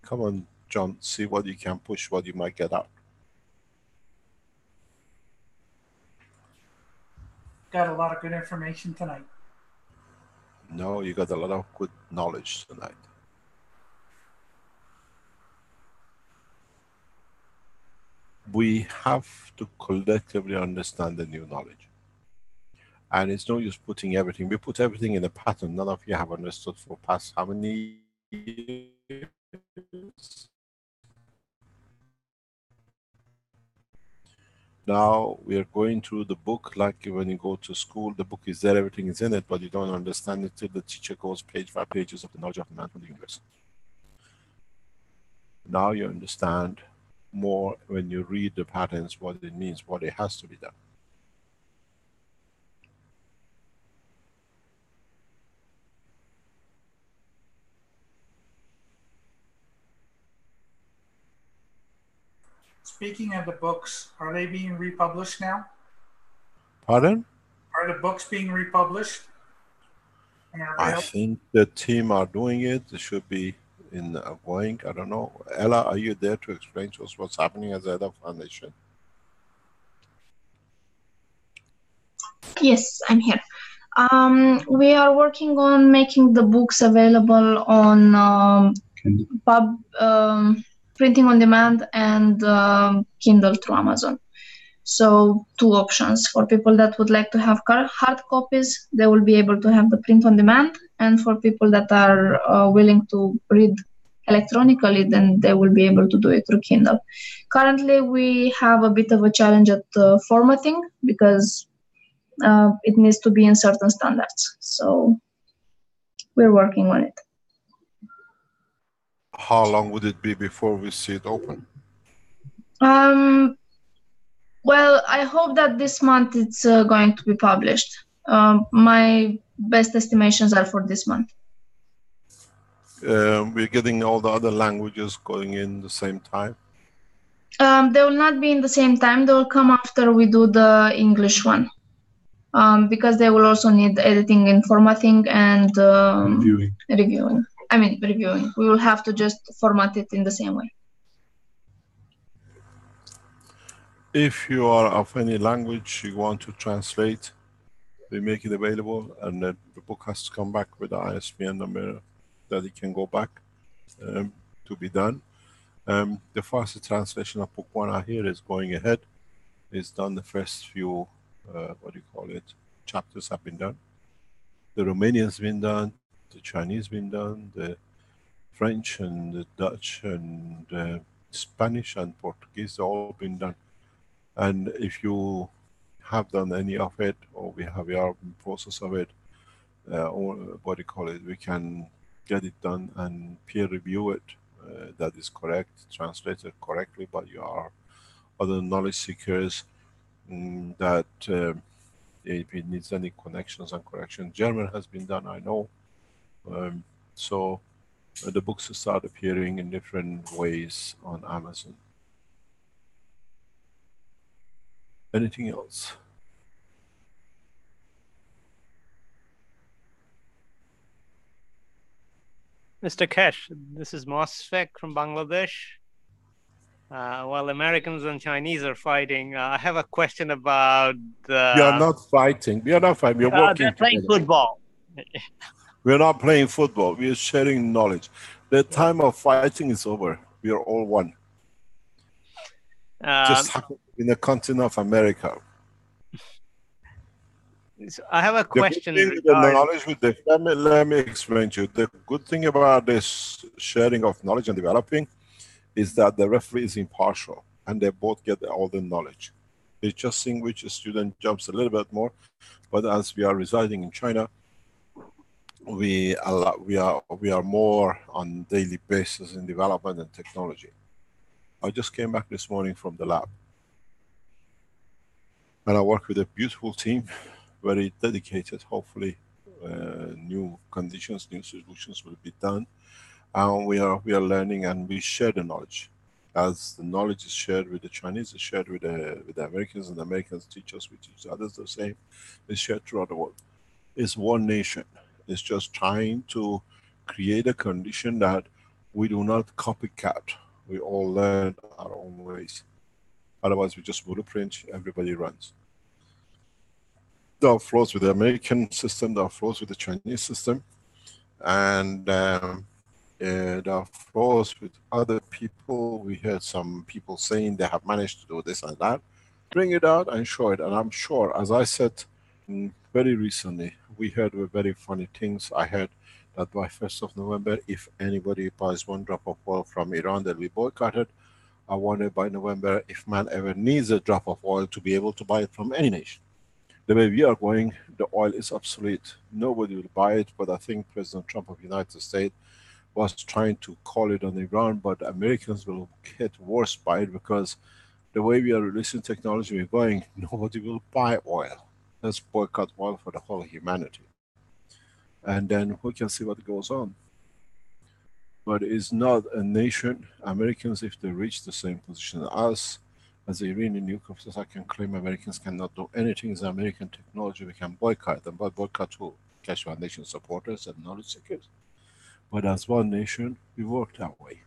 Come on, John, see what you can push, what you might get out. Got a lot of good information tonight. No, you got a lot of good knowledge tonight. We have to collectively understand the new knowledge. And it's no use putting everything. We put everything in a pattern. None of you have understood for past how many years? Now we are going through the book like when you go to school. The book is there, everything is in it, but you don't understand it till the teacher goes page by pages of the knowledge of the man from the universe. Now you understand more when you read the patterns, what it means, what it has to be done. Speaking of the books, are they being republished now? Pardon? Are the books being republished? And are I available? think the team are doing it. It should be in going. I don't know. Ella, are you there to explain to us what's happening as head of foundation? Yes, I'm here. We are working on making the books available on printing on demand and Kindle through Amazon. So 2 options. For people that would like to have hard copies, they will be able to have the print on demand. And for people that are willing to read electronically, then they will be able to do it through Kindle. Currently, we have a bit of a challenge at formatting because it needs to be in certain standards. So we're working on it. How long would it be before we see it open? Well, I hope that this month it's going to be published. My best estimations are for this month. We're getting all the other languages going in the same time. They will not be in the same time. They will come after we do the English one. Because they will also need editing and formatting and reviewing. I mean, reviewing. We will have to just format it in the same way. If you are of any language you want to translate, we make it available, and then the book has to come back with the ISBN number that it can go back to be done. The Farsi translation of book 1 I hear is going ahead. It's done. The first few, chapters have been done. The Romanian's been done, the Chinese been done, the French and the Dutch and Spanish and Portuguese, all been done. And if you have done any of it, or we are in process of it, or we can get it done and peer review it. That is correct, translated correctly by your other knowledge seekers. That if it needs any connections and corrections, German has been done, I know. So the books start appearing in different ways on Amazon. Anything else? Mr. Keshe, this is Mosfek from Bangladesh. While Americans and Chinese are fighting, I have a question about the... We are not fighting. We are not fighting. We are working they're playing together. football. We are not playing football. We are sharing knowledge. The time of fighting is over. We are all one. Just in the continent of America. So I have a question. The good thing with the knowledge with the family, let me explain to you. The good thing about this sharing of knowledge and developing is that the referee is impartial and they both get all the knowledge. It's just seeing which student jumps a little bit more, but as we are residing in China, we are more on daily basis in development and technology. I just came back this morning from the lab, and I work with a beautiful team, very dedicated. Hopefully, new conditions, new solutions will be done, and we are learning and we share the knowledge. As the knowledge is shared with the Chinese, it's shared with the Americans, and the Americans teach us, we teach others the same. It's shared throughout the world. It's one nation. It's just trying to create a condition that we do not copycat. We all learn our own ways. Otherwise, we just blueprint, everybody runs. There are flaws with the American system, there are flaws with the Chinese system, and there are flaws with other people. We heard some people saying they have managed to do this and that. Bring it out and show it. And I'm sure, as I said very recently, we heard very funny things. I heard that by 1st of November, if anybody buys 1 drop of oil from Iran, they'll be boycotted. I wonder by November if man ever needs a drop of oil to be able to buy it from any nation. The way we are going, the oil is obsolete. Nobody will buy it, but I think President Trump of the United States was trying to call it on Iran, but Americans will get worse by it, because the way we are releasing technology we're going, nobody will buy oil. Let's boycott oil for the whole of humanity. And then we can see what goes on. But it's not a nation. Americans, if they reach the same position as us, as the Iranian nuclear process, I can claim Americans cannot do anything. It's American technology, we can boycott them. But boycott who? Keshe Foundation supporters and knowledge seekers. But as one nation, we work that way.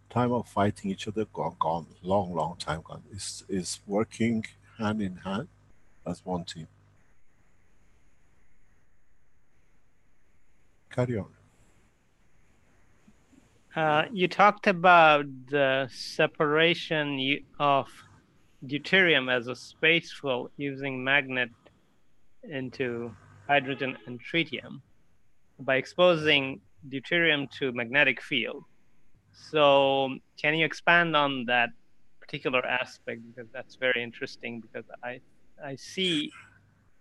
Time of fighting each other gone, long time gone. Is working hand in hand as one team. Carry on. You talked about the separation of deuterium as a space flow using magnet into hydrogen and tritium by exposing deuterium to magnetic field. So can you expand on that particular aspect, because that's very interesting, because I see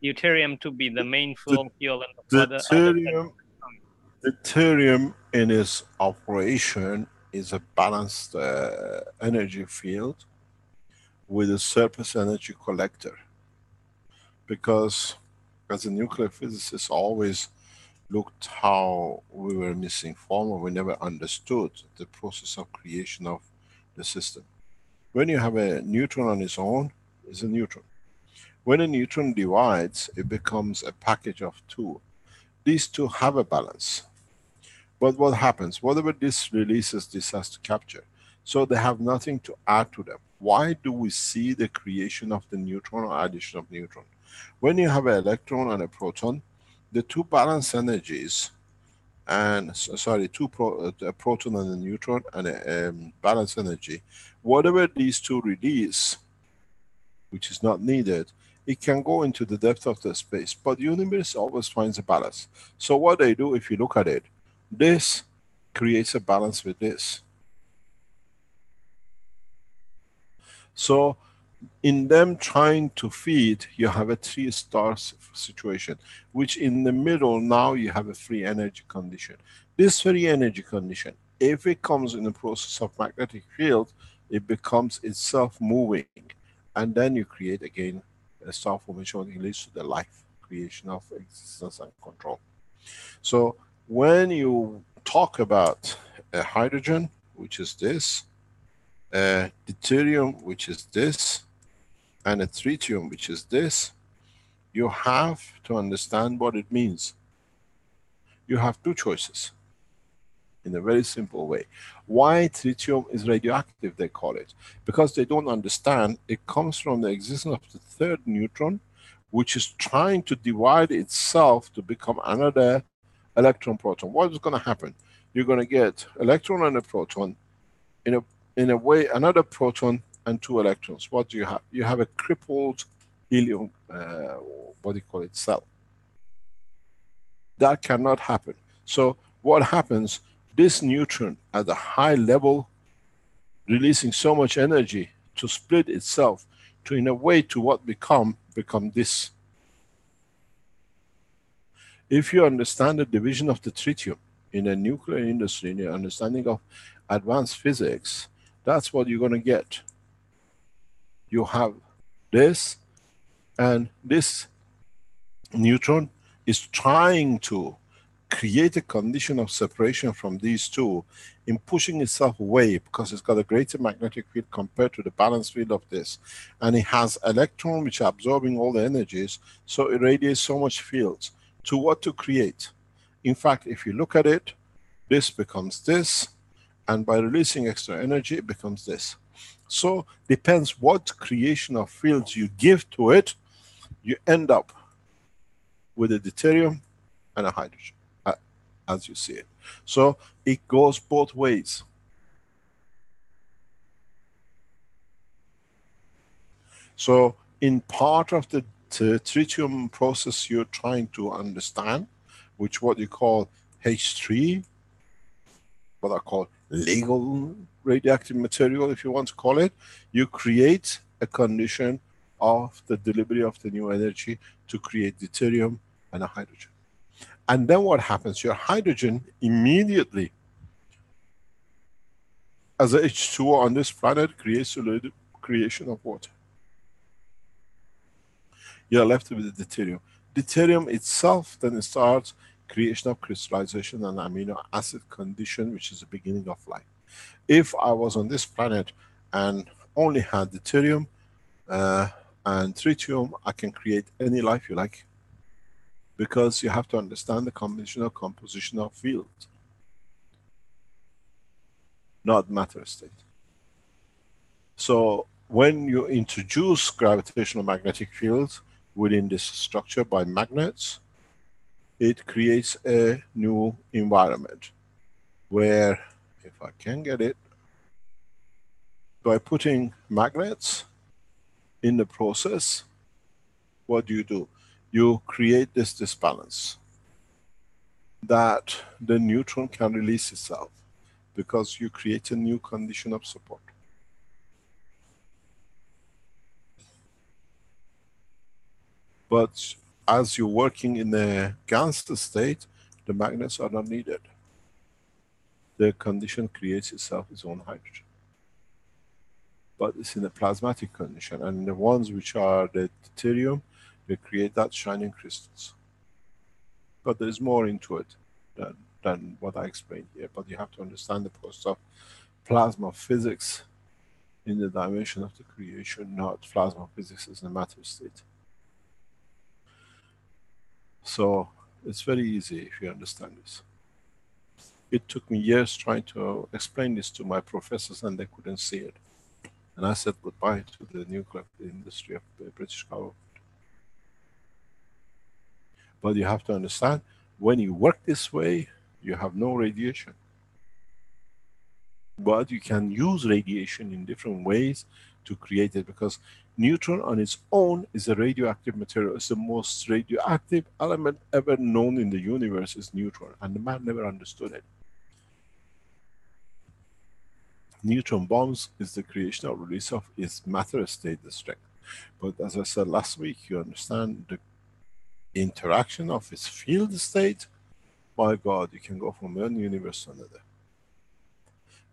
deuterium to be the main flow fuel and the other Deuterium in its operation is a balanced energy field with a surplus energy collector, because as a nuclear physicist always looked how we were missing form, or we never understood the process of creation of the system. When you have a neutron on its own, it's a neutron. When a neutron divides, it becomes a package of two. These two have a balance. But what happens? Whatever this releases, this has to capture. So they have nothing to add to them. Why do we see the creation of the neutron or addition of neutron? When you have an electron and a proton, the two balance energies, and sorry, a proton and a neutron and a balance energy, whatever these two release, which is not needed, it can go into the depth of the space. But the universe always finds a balance. So what they do, if you look at it, this creates a balance with this. So in them trying to feed, you have a 3-star situation, which in the middle now you have a free energy condition. This free energy condition, if it comes in the process of magnetic field, it becomes itself moving, and then you create again a star formation, which leads to the life creation of existence and control. So when you talk about a hydrogen, which is this, a deuterium, which is this, and a tritium, which is this, you have to understand what it means. You have two choices in a very simple way. Why tritium is radioactive, they call it? Because they don't understand it comes from the existence of the third neutron, which is trying to divide itself to become another electron proton. What is going to happen? You're going to get electron and a proton, in a way another proton and 2 electrons. What do you have? You have a crippled helium, what do you call it, cell. That cannot happen. So what happens? This neutron at a high level, releasing so much energy to split itself to, in a way, to what become this. If you understand the division of the tritium in a nuclear industry, in your understanding of advanced physics, that's what you're going to get. You have this, and this neutron is trying to create a condition of separation from these two in pushing itself away, because it's got a greater magnetic field compared to the balance field of this. And it has electron which are absorbing all the energies, so it radiates so much fields. To what to create? In fact, if you look at it, this becomes this, and by releasing extra energy, it becomes this. So depends what creation of fields you give to it, you end up with a deuterium and a hydrogen, as you see it. So it goes both ways. So in part of the tritium process you're trying to understand, which what you call H3, what I call legal radioactive material, if you want to call it, you create a condition of the delivery of the new energy to create deuterium and a hydrogen. And then what happens? Your hydrogen immediately, as a H2O on this planet, creates a creation of water. You're left with the deuterium. Deuterium itself then starts creation of crystallization and amino acid condition, which is the beginning of life. If I was on this planet and only had deuterium and tritium, I can create any life you like, because you have to understand the conventional composition of fields, not matter state. So when you introduce gravitational magnetic fields within this structure by magnets, it creates a new environment where, if I can get it, by putting magnets in the process, what do? You create this disbalance that the neutron can release itself, because you create a new condition of support. But as you're working in a Ganser state, the magnets are not needed. The condition creates itself its own hydrogen. But it's in a plasmatic condition, and the ones which are the deuterium, they create that shining crystals. But there's more into it than what I explained here. But you have to understand the process of plasma physics in the dimension of the creation, not plasma physics as a matter state. So it's very easy if you understand this. It took me years trying to explain this to my professors, and they couldn't see it. And I said goodbye to the nuclear industry of the British government. But you have to understand, when you work this way, you have no radiation. But you can use radiation in different ways to create it, because neutron on its own is a radioactive material. It's the most radioactive element ever known in the universe is neutron, and the man never understood it. Neutron bombs is the creation or release of its matter state, the strength. But as I said last week, you understand the interaction of its field state. My God, you can go from one universe to another.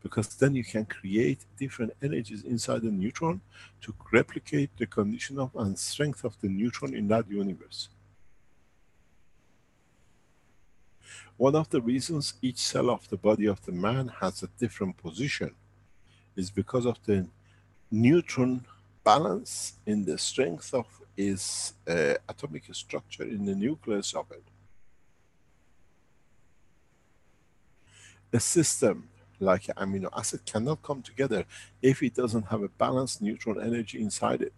Because then you can create different energies inside the neutron to replicate the condition of and strength of the neutron in that universe. One of the reasons each cell of the body of the man has a different position is because of the neutron balance in the strength of its atomic structure in the nucleus of it. A system like an amino acid cannot come together if it doesn't have a balanced neutron energy inside it.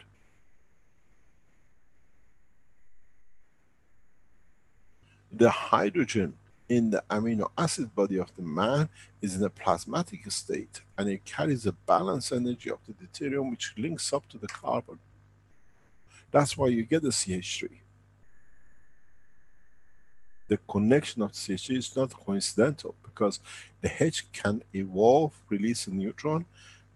The hydrogen in the amino acid body of the man is in a plasmatic state, and it carries a balanced energy of the deuterium which links up to the carbon. That's why you get the CH3. The connection of the CH3 is not coincidental, because the H can evolve, release a neutron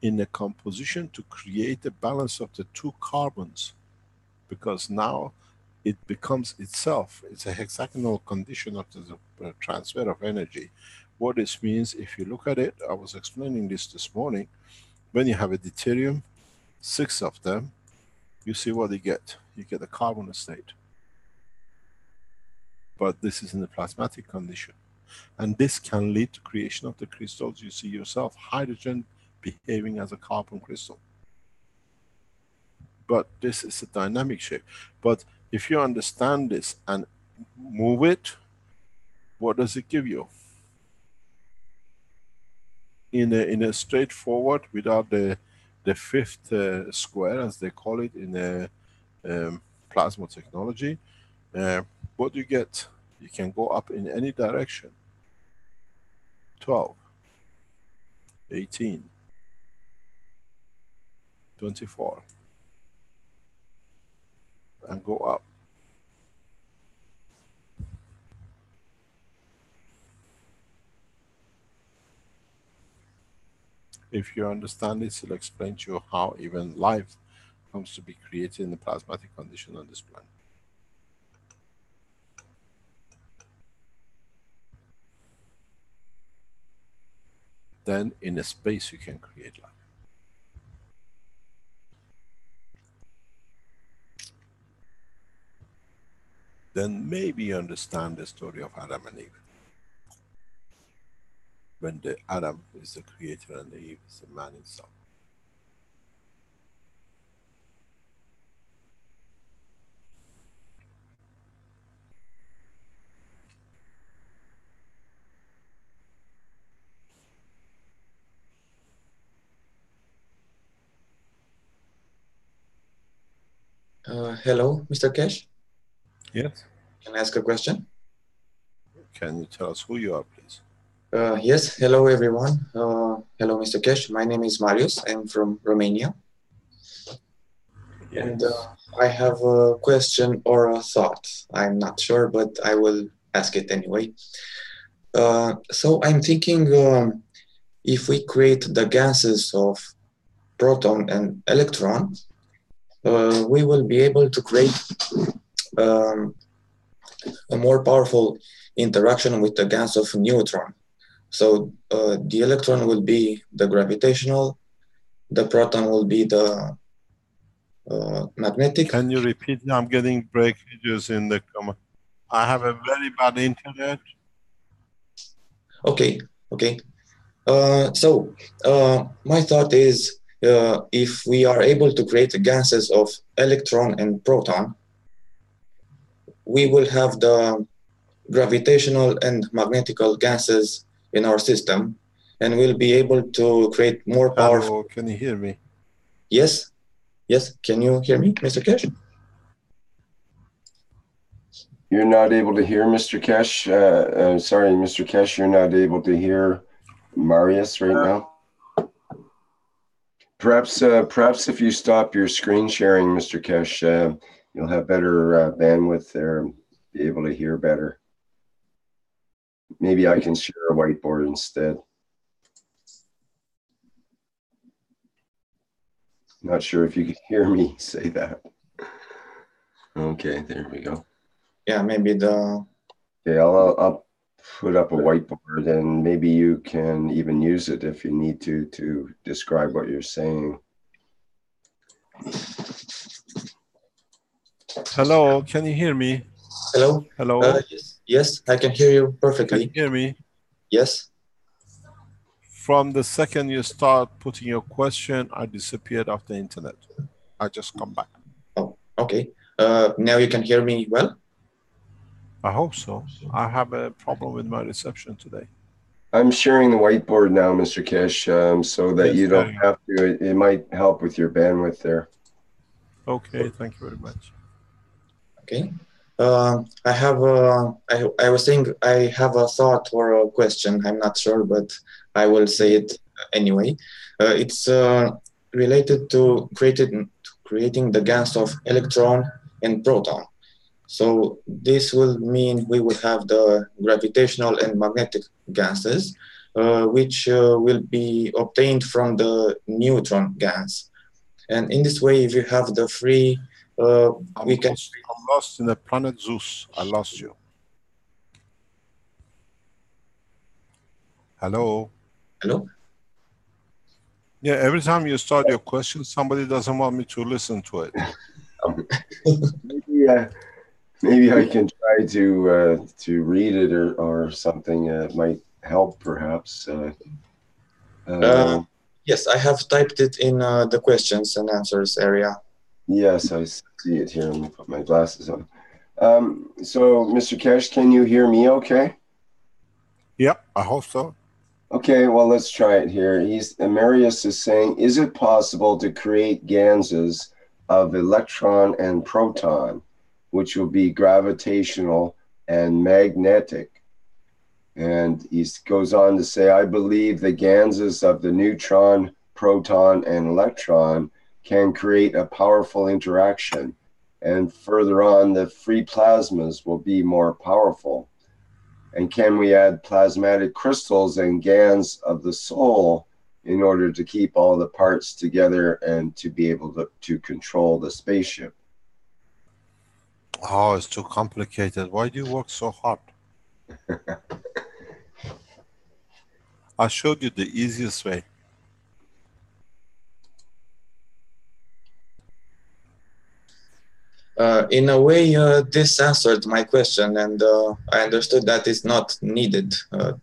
in a composition to create a balance of the two carbons, because now it becomes itself. It's a hexagonal condition of the transfer of energy. What this means, if you look at it, I was explaining this morning, when you have a deuterium, 6 of them, you see what you get. You get a carbon state. But this is in a plasmatic condition. And this can lead to creation of the crystals. You see yourself, hydrogen behaving as a carbon crystal. But this is a dynamic shape. But if you understand this and move it, what does it give you? In a straightforward, without the fifth square, as they call it, in a plasma technology. What do you get? You can go up in any direction. 12, 18, 24, and go up. If you understand this, it'll explain to you how even life comes to be created in the plasmatic condition on this planet. Then in a space you can create life. Then maybe you understand the story of Adam and Eve. When the Adam is the creator and the Eve is the man himself. Hello, Mr. Keshe. Yes. Can I ask a question? Can you tell us who you are, please? Yes, hello everyone. Hello, Mr. Keshe. My name is Marius. I'm from Romania. Yes. And I have a question or a thought. I'm not sure, but I will ask it anyway. So I'm thinking if we create the gases of proton and electron, we will be able to create a more powerful interaction with the gas of neutron. So the electron will be the gravitational, the proton will be the magnetic. Can you repeat? I'm getting breakages in the comment. I have a very bad internet. Okay, okay. So my thought is if we are able to create gases of electron and proton, we will have the gravitational and magnetical gases in our system, and we'll be able to create more powerful. Hello, can you hear me? Yes, yes. Can you hear me, Mr. Keshe? You're not able to hear Mr. Keshe. Sorry, Mr. Keshe, you're not able to hear Marius right now. Perhaps if you stop your screen sharing, Mr. Keshe, you'll have better bandwidth there, be able to hear better. Maybe I can share a whiteboard instead. Not sure if you can hear me say that. Okay, there we go. Yeah, maybe the... Okay, I'll put up a whiteboard and maybe you can even use it if you need to describe what you're saying. Hello, can you hear me? Hello? Hello? Yes, yes, I can hear you perfectly. Can you hear me? Yes. From the second you start putting your question, I disappeared off the internet. I just come back. Oh, okay. Now you can hear me well? I hope so. I have a problem with my reception today. I'm sharing the whiteboard now, Mr. Keshe, so that Yes, you don't have to. It might help with your bandwidth there. Okay, thank you very much. Okay. I have I was saying I have a thought or a question. I'm not sure, but I will say it anyway. It's related to creating the gas of electron and proton. So this will mean we will have the gravitational and magnetic gases, which will be obtained from the neutron gas. And in this way, if you have the free, we can... I'm lost in the planet Zeus. I lost you. Hello? Hello? Yeah, every time you start your question, somebody doesn't want me to listen to it. Maybe I can try to read it or something. It might help, perhaps. Yes, I have typed it in the questions and answers area. Yes, I see it here. Let me put my glasses on. So, Mr. Keshe, can you hear me okay? Yep, I hope so. Okay, well, let's try it here. Marius is saying, is it possible to create gases of electron and proton, which will be gravitational and magnetic. And he goes on to say, I believe the ganses of the neutron, proton, and electron can create a powerful interaction. And further on, the free plasmas will be more powerful. And can we add plasmatic crystals and GANs of the soul in order to keep all the parts together and to be able to control the spaceship? Oh, it's too complicated. Why do you work so hard? I showed you the easiest way. In a way, this answered my question, and I understood that it's not needed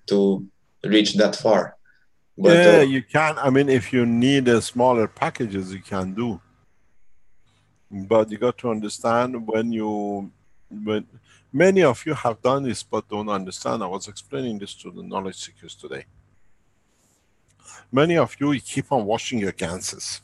to reach that far. But, yeah, you can. I mean, if you need smaller packages, you can do. But you got to understand when many of you have done this but don't understand. I was explaining this to the knowledge seekers today. Many of you keep on washing your ganses.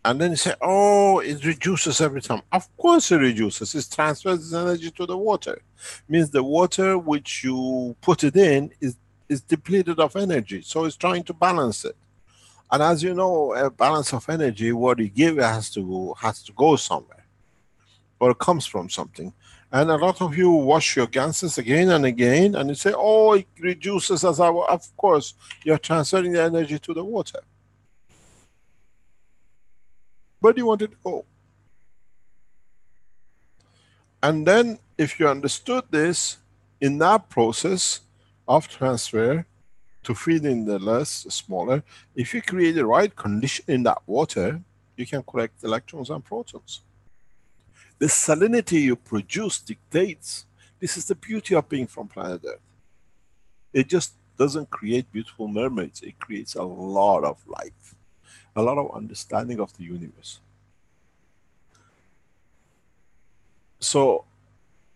And then you say, oh, it reduces every time. Of course it reduces. It transfers this energy to the water. Means the water which you put it in is depleted of energy. So it's trying to balance it. And as you know, a balance of energy, what you give has to go somewhere. Or it comes from something. And a lot of you wash your ganses again and again, and you say, oh, it reduces as of course, you're transferring the energy to the water. Where do you want it to go? And then, if you understood this, in that process of transfer to feed in the smaller, if you create the right condition in that water, you can collect electrons and protons. The salinity you produce dictates. This is the beauty of being from planet Earth. It just doesn't create beautiful mermaids. It creates a lot of life, a lot of understanding of the universe. So,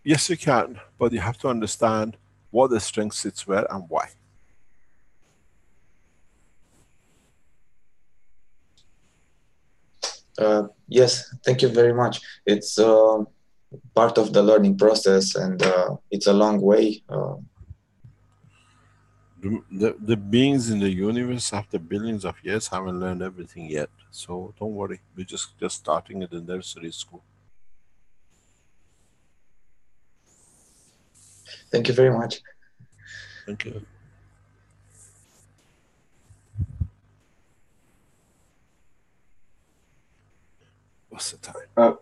yes, you can, but you have to understand what the strength sits where and why. yes, thank you very much. It's part of the learning process, and it's a long way. The beings in the universe after billions of years haven't learned everything yet. So don't worry, we're just starting at the nursery school. Thank you very much. Thank you. What's the time?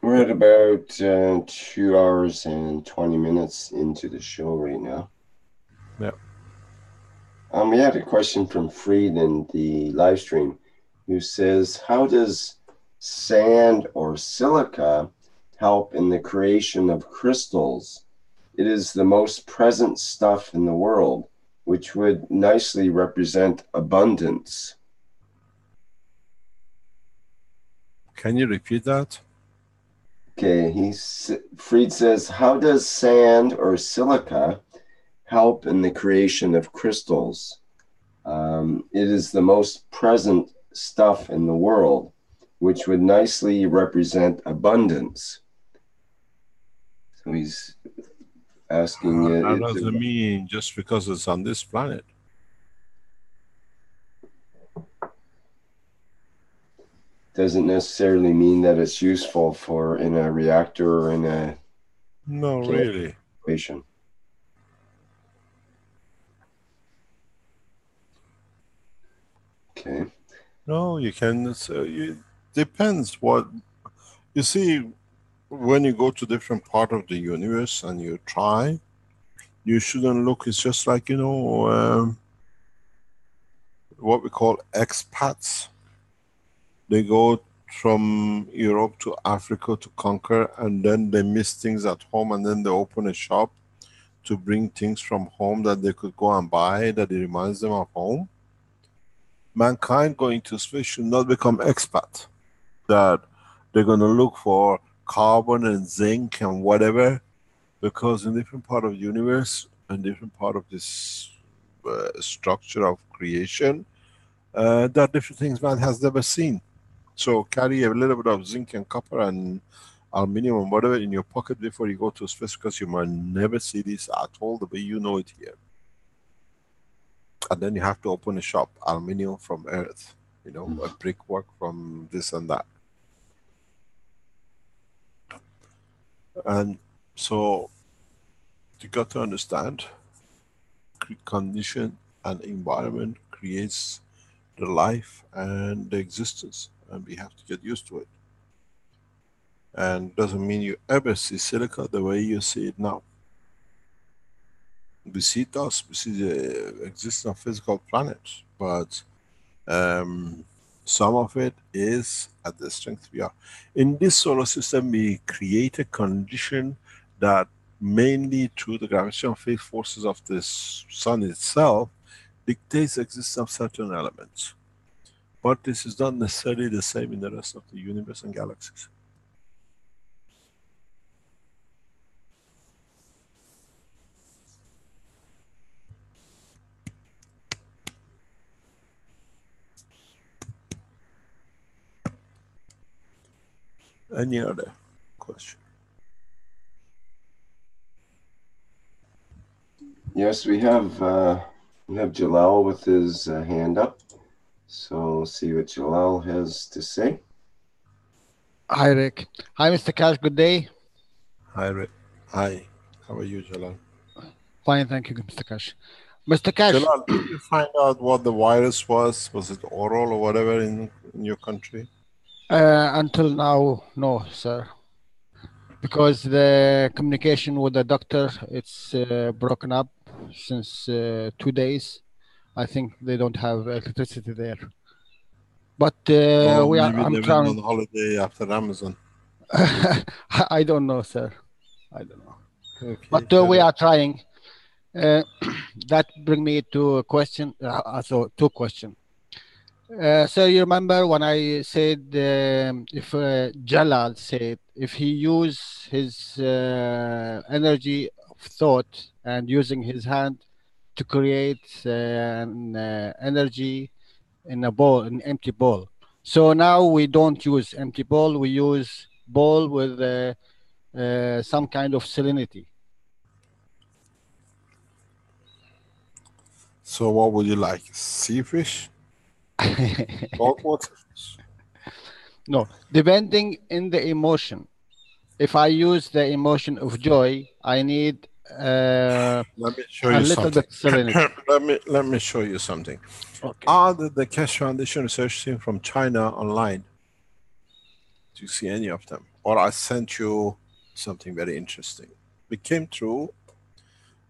We're at about 2 hours and 20 minutes into the show right now. Yeah. We had a question from Freed in the live stream who says, how does sand or silica help in the creation of crystals? It is the most present stuff in the world, which would nicely represent abundance. Can you repeat that? Okay, Freed says, how does sand or silica help in the creation of crystals? It is the most present stuff in the world, which would nicely represent abundance. So he's asking that doesn't mean just because it's on this planet. Doesn't necessarily mean that it's useful for in a reactor or in a really equation. Okay. No, you can. Depends what you see. When you go to different part of the universe and you try, you shouldn't look. It's just like, you know, what we call expats. They go from Europe to Africa to conquer, and then they miss things at home, and then they open a shop to bring things from home that they could go and buy, that it reminds them of home. Mankind going to space should not become expat, that they're going to look for carbon and zinc and whatever, because in different part of the universe and different part of this structure of creation, there are different things man has never seen. So carry a little bit of zinc and copper and aluminum and whatever in your pocket before you go to space, because you might never see this at all the way you know it here. And then you have to open a shop, aluminum from Earth, you know, a brickwork from this and that. And so you got to understand, condition and environment creates the life and the existence, and we have to get used to it. And doesn't mean you ever see silica the way you see it now. We see dust, we see the existence of physical planets, but some of it is at the strength we are. In this solar system, we create a condition that mainly through the gravitational field forces of the sun itself dictates the existence of certain elements. But this is not necessarily the same in the rest of the universe and galaxies. Any other question? Yes, we have Jalal with his hand up. So see what Jalal has to say. Hi, Rick. Hi, Mr. Cash. Good day. Hi, Rick. Hi. How are you, Jalal? Fine, thank you, Mr. Cash. Mr. Cash. Jalal, did you find out what the virus was? Was it oral or whatever in your country? Until now, no, sir. Because the communication with the doctor, it's broken up since 2 days. I think they don't have electricity there. But Maybe I'm they went trying. on holiday after Amazon. I don't know, sir. I don't know. Okay, but we are trying. That brings me to a question. So 2 questions. So you remember when I said if Jalal said if he use his energy of thought and using his hand to create an energy in a ball, an empty ball. So now we don't use empty ball. We use ball with some kind of salinity. So what would you like? Sea fish? Saltwater fish? No, depending in the emotion. If I use the emotion of joy, I need Let me show a you little something. bit salinity. let me show you something. Okay. Are the Keshe Foundation research team from China online? Do you see any of them? Or I sent you something very interesting. It came through.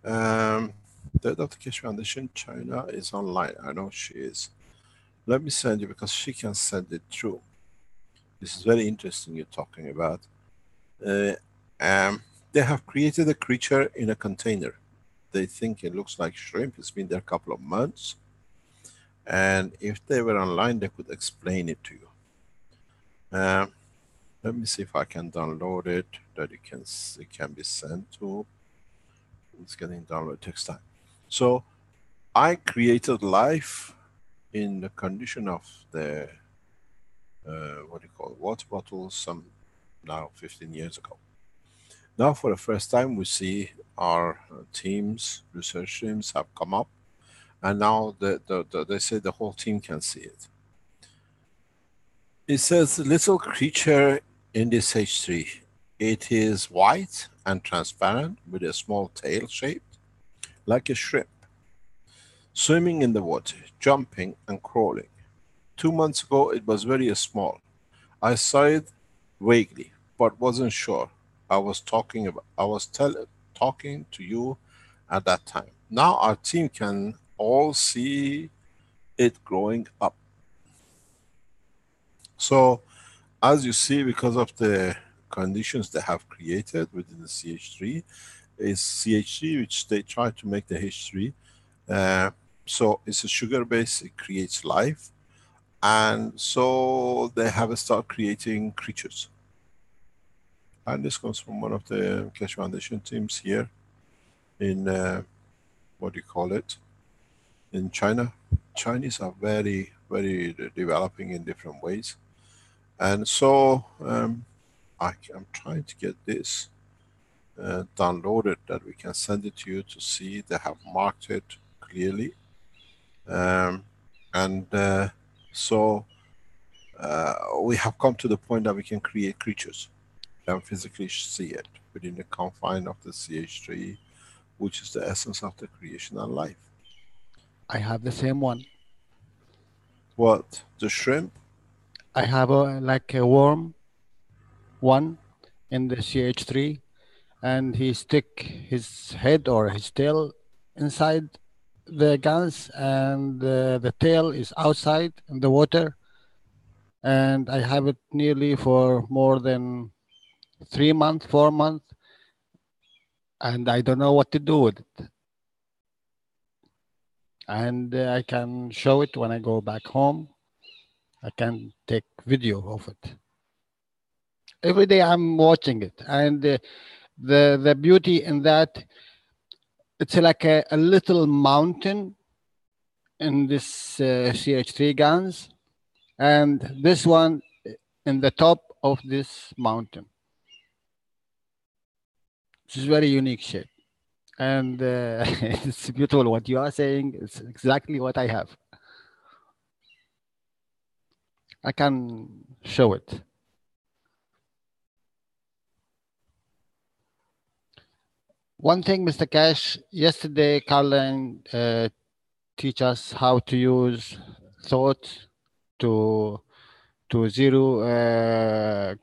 The Dr. Keshe Foundation China is online. I know she is. Let me send you, because she can send it through. This is very interesting you're talking about. They have created a creature in a container. They think it looks like shrimp. It's been there a couple of months. And if they were online, they could explain it to you. Let me see if I can download it, that it can be sent to. It's getting downloaded, takes time. So I created life in the condition of the what do you call it, water bottles, some now 15 years ago. Now for the first time we see our teams, research teams have come up, and now they say the whole team can see it. It says little creature in this H3. It is white and transparent with a small tail shaped like a shrimp, swimming in the water, jumping and crawling. 2 months ago it was very small. I saw it vaguely, but wasn't sure. I was talking to you at that time. Now our team can all see it growing up. So as you see, because of the conditions they have created within the CH3, is CH3 which they try to make the H3. So it's a sugar base, it creates life. And so they have started creating creatures. And this comes from one of the Keshe Foundation teams here in, what do you call it, in China. Chinese are very, very developing in different ways. And so I'm trying to get this downloaded that we can send it to you to see. They have marked it clearly. So we have come to the point that we can create creatures and physically see it within the confine of the CH3, which is the essence of the creation and life. I have the same one. What? The shrimp? I have like a worm one in the CH3, and he stick his head or his tail inside the gans, and the tail is outside in the water. And I have it nearly for more than 3 months, 4 months, and I don't know what to do with it. And I can show it when I go back home. I can take video of it. Every day I'm watching it, and the beauty in that, it's like a little mountain in this CH3 guns, and this one in the top of this mountain. This is very unique shape, and it's beautiful. What you are saying is exactly what I have. I can show it. One thing, Mr. Cash, yesterday Caroline teach us how to use thought to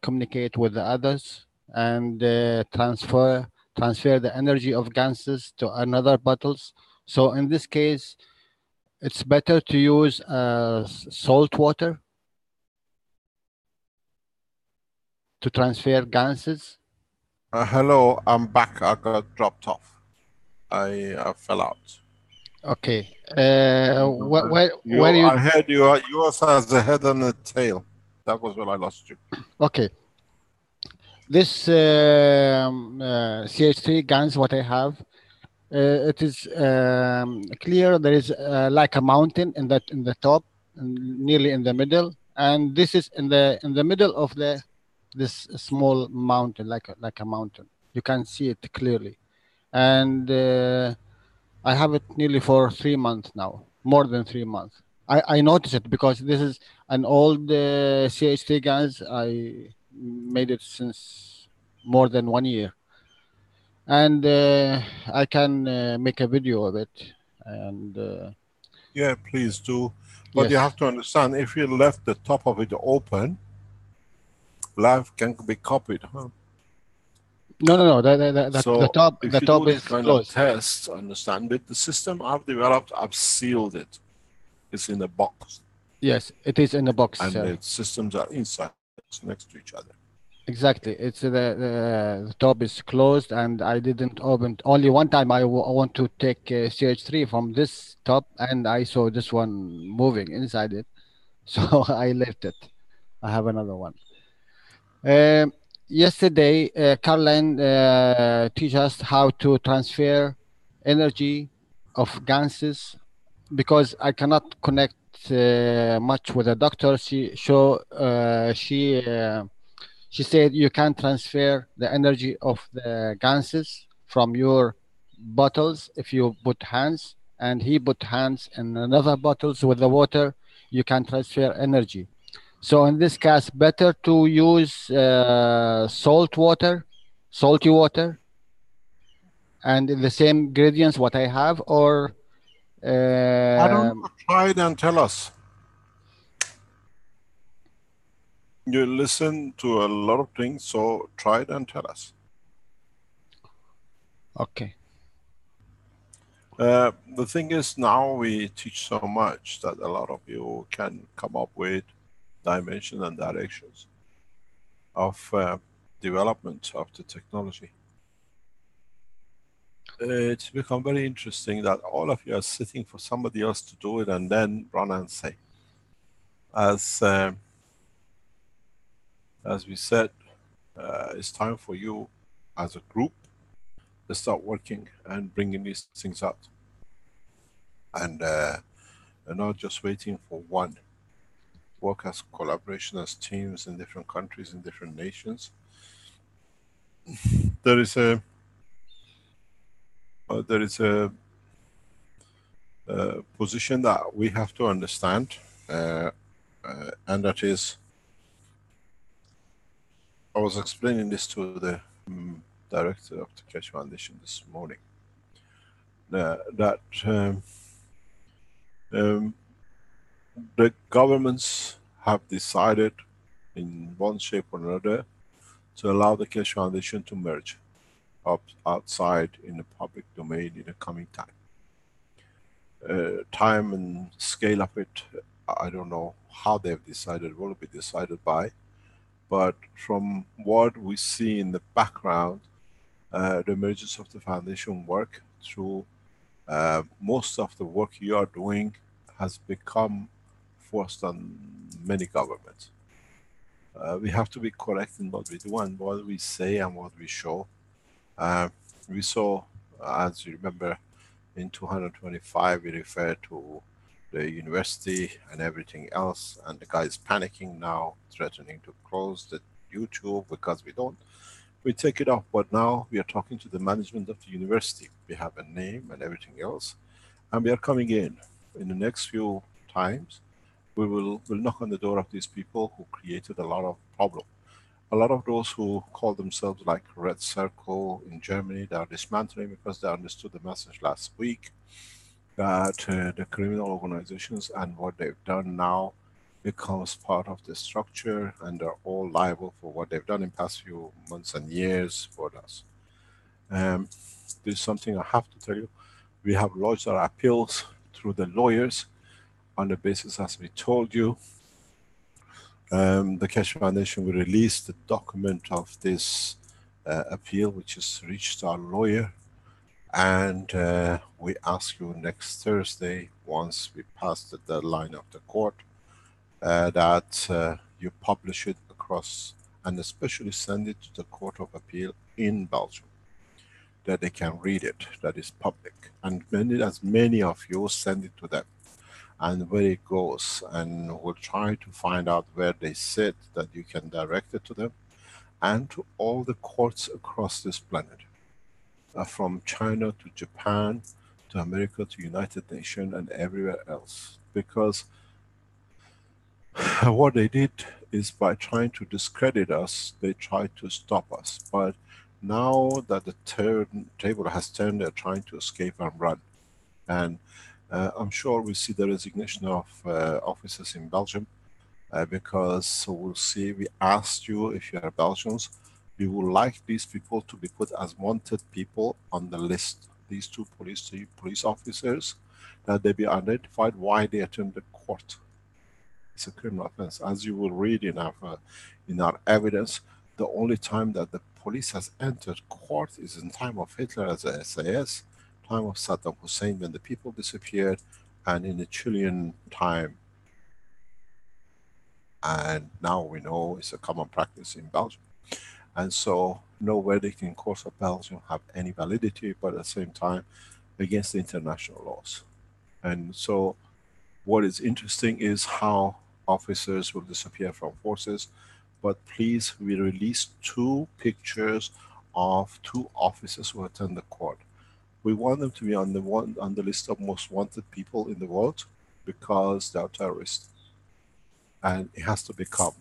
communicate with the others and transfer the energy of ganses to another bottles. So in this case, it's better to use salt water to transfer ganses. Hello, I'm back. I got dropped off. I fell out. Okay. Where you? I heard yours has a head and a tail. That was where I lost you. Okay. This CH3 guns, what I have, it is clear. There is like a mountain in the top, nearly in the middle, and this is in the middle of this small mountain, like a mountain. You can see it clearly, and I have it nearly for 3 months now, more than 3 months. I noticed it because this is an old CH3 guns. I made it since more than 1 year, and I can make a video of it. And yeah, please do. But yes. you have to understand, if you left the top of it open, life can be copied, huh? No. So the top if you top do is this kind closed. of tests, understand it, the system I've developed, I've sealed it. It's in a box. Yes, it is in the box. And the systems are inside, next to each other. Exactly. It's the top is closed, and I didn't open. Only one time I want to take CH3 from this top, and I saw this one moving inside it, so I left it. I have another one. Yesterday, Caroline teach us how to transfer energy of ganses, because I cannot connect much with the doctor. She said you can transfer the energy of the ganses from your bottles if you put hands, and he put hands in another bottles with the water. You can transfer energy. So in this case, better to use salty water, and the same ingredients what I have, or I don't know. Try it and tell us. You listen to a lot of things, so try it and tell us. Okay. The thing is, now we teach so much that a lot of you can come up with dimensions and directions of development of the technology. It's become very interesting that all of you are sitting for somebody else to do it and then run and say. As we said, it's time for you as a group to start working and bringing these things out. And not just waiting for one. work as collaboration, as teams in different countries, in different nations. There is a position that we have to understand, and that is, I was explaining this to the director of the Keshe Foundation this morning, that the governments have decided in one shape or another to allow the Keshe Foundation to merge up outside in the public domain in the coming time. Time and scale of it, I don't know how they've decided, will be decided by, but from what we see in the background, the emergence of the foundation work through most of the work you are doing has become forced on many governments. We have to be correct in what we do and what we say and what we show. We saw, as you remember, in 225 we referred to the university and everything else, and the guy is panicking now, threatening to close the YouTube because we take it off. But now we are talking to the management of the university. We have a name and everything else, and we are coming in. In the next few times, we'll knock on the door of these people who created a lot of problem. A lot of those who call themselves like Red Circle in Germany, they are dismantling because they understood the message last week that the criminal organizations and what they've done now becomes part of the structure, and they're all liable for what they've done in past few months and years for us. There's something I have to tell you. We have lodged our appeals through the lawyers on the basis, as we told you. The Keshe Foundation will release the document of this appeal, which has reached our lawyer, and we ask you next Thursday, once we pass the deadline of the court, that you publish it across, and especially send it to the Court of Appeal in Belgium, that they can read it, that is public, and as many of you send it to them, and where it goes, and we'll try to find out where they sit, that you can direct it to them, and to all the courts across this planet, from China to Japan, to America, to United Nations, and everywhere else. Because what they did is, by trying to discredit us, they tried to stop us. But now that the table has turned, they're trying to escape and run. And I'm sure we'll see the resignation of officers in Belgium, because we'll see, we asked you, if you are Belgians, we would like these people to be put as wanted people on the list. These two police officers, that they be identified why they attended court. It's a criminal offense. As you will read in our evidence, the only time that the police has entered court is in time of Hitler as a SAS, time of Saddam Hussein when the people disappeared, and in the Chilean time. And now we know it's a common practice in Belgium. And so no verdict in courts of Belgium have any validity, but at the same time against the international laws. And so what is interesting is how officers will disappear from forces. But please, we released 2 pictures of 2 officers who attend the court. We want them to be on the list of most wanted people in the world, because they are terrorists. And it has to become,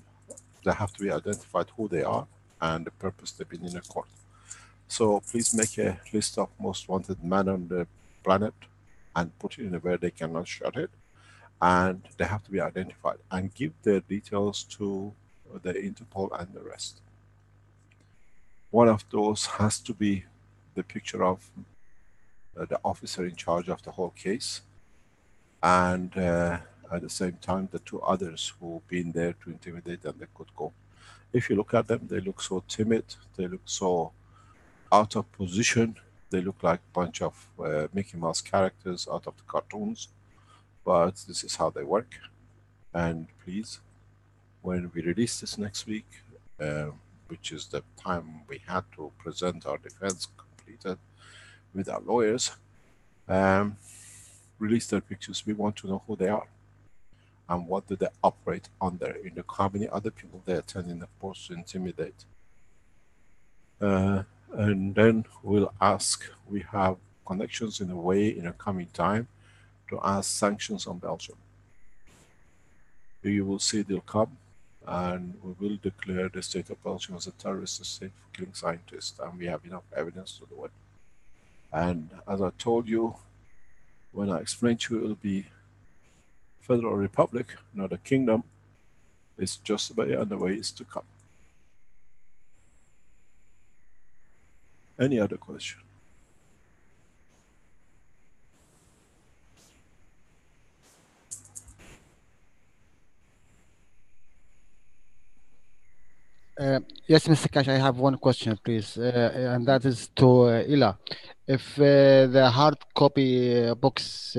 they have to be identified who they are and the purpose they've been in a court. So please make a list of most wanted men on the planet and put it in a way they cannot shut it. And they have to be identified, and give their details to the Interpol and the rest. One of those has to be the picture of the officer in charge of the whole case, and at the same time the 2 others who've been there to intimidate, and they could go. If you look at them, they look so timid, they look so out of position, they look like a bunch of Mickey Mouse characters out of the cartoons, but this is how they work. And please, when we release this next week, which is the time we had to present our defense completed with our lawyers, release their pictures. We want to know who they are. and what do they operate under, you know, how many other people they attend in the post to intimidate. And then we'll ask, we have connections in a way in a coming time to ask sanctions on Belgium. You will see they'll come, and we will declare the state of Belgium as a terrorist state for killing scientists, and we have enough evidence to do it. And as I told you, when I explained to you, it will be Federal Republic, not a kingdom. It's just about on the way is to come. Any other question? Yes, Mr. Keshe, I have one question, please, and that is to Ila. If the hard copy books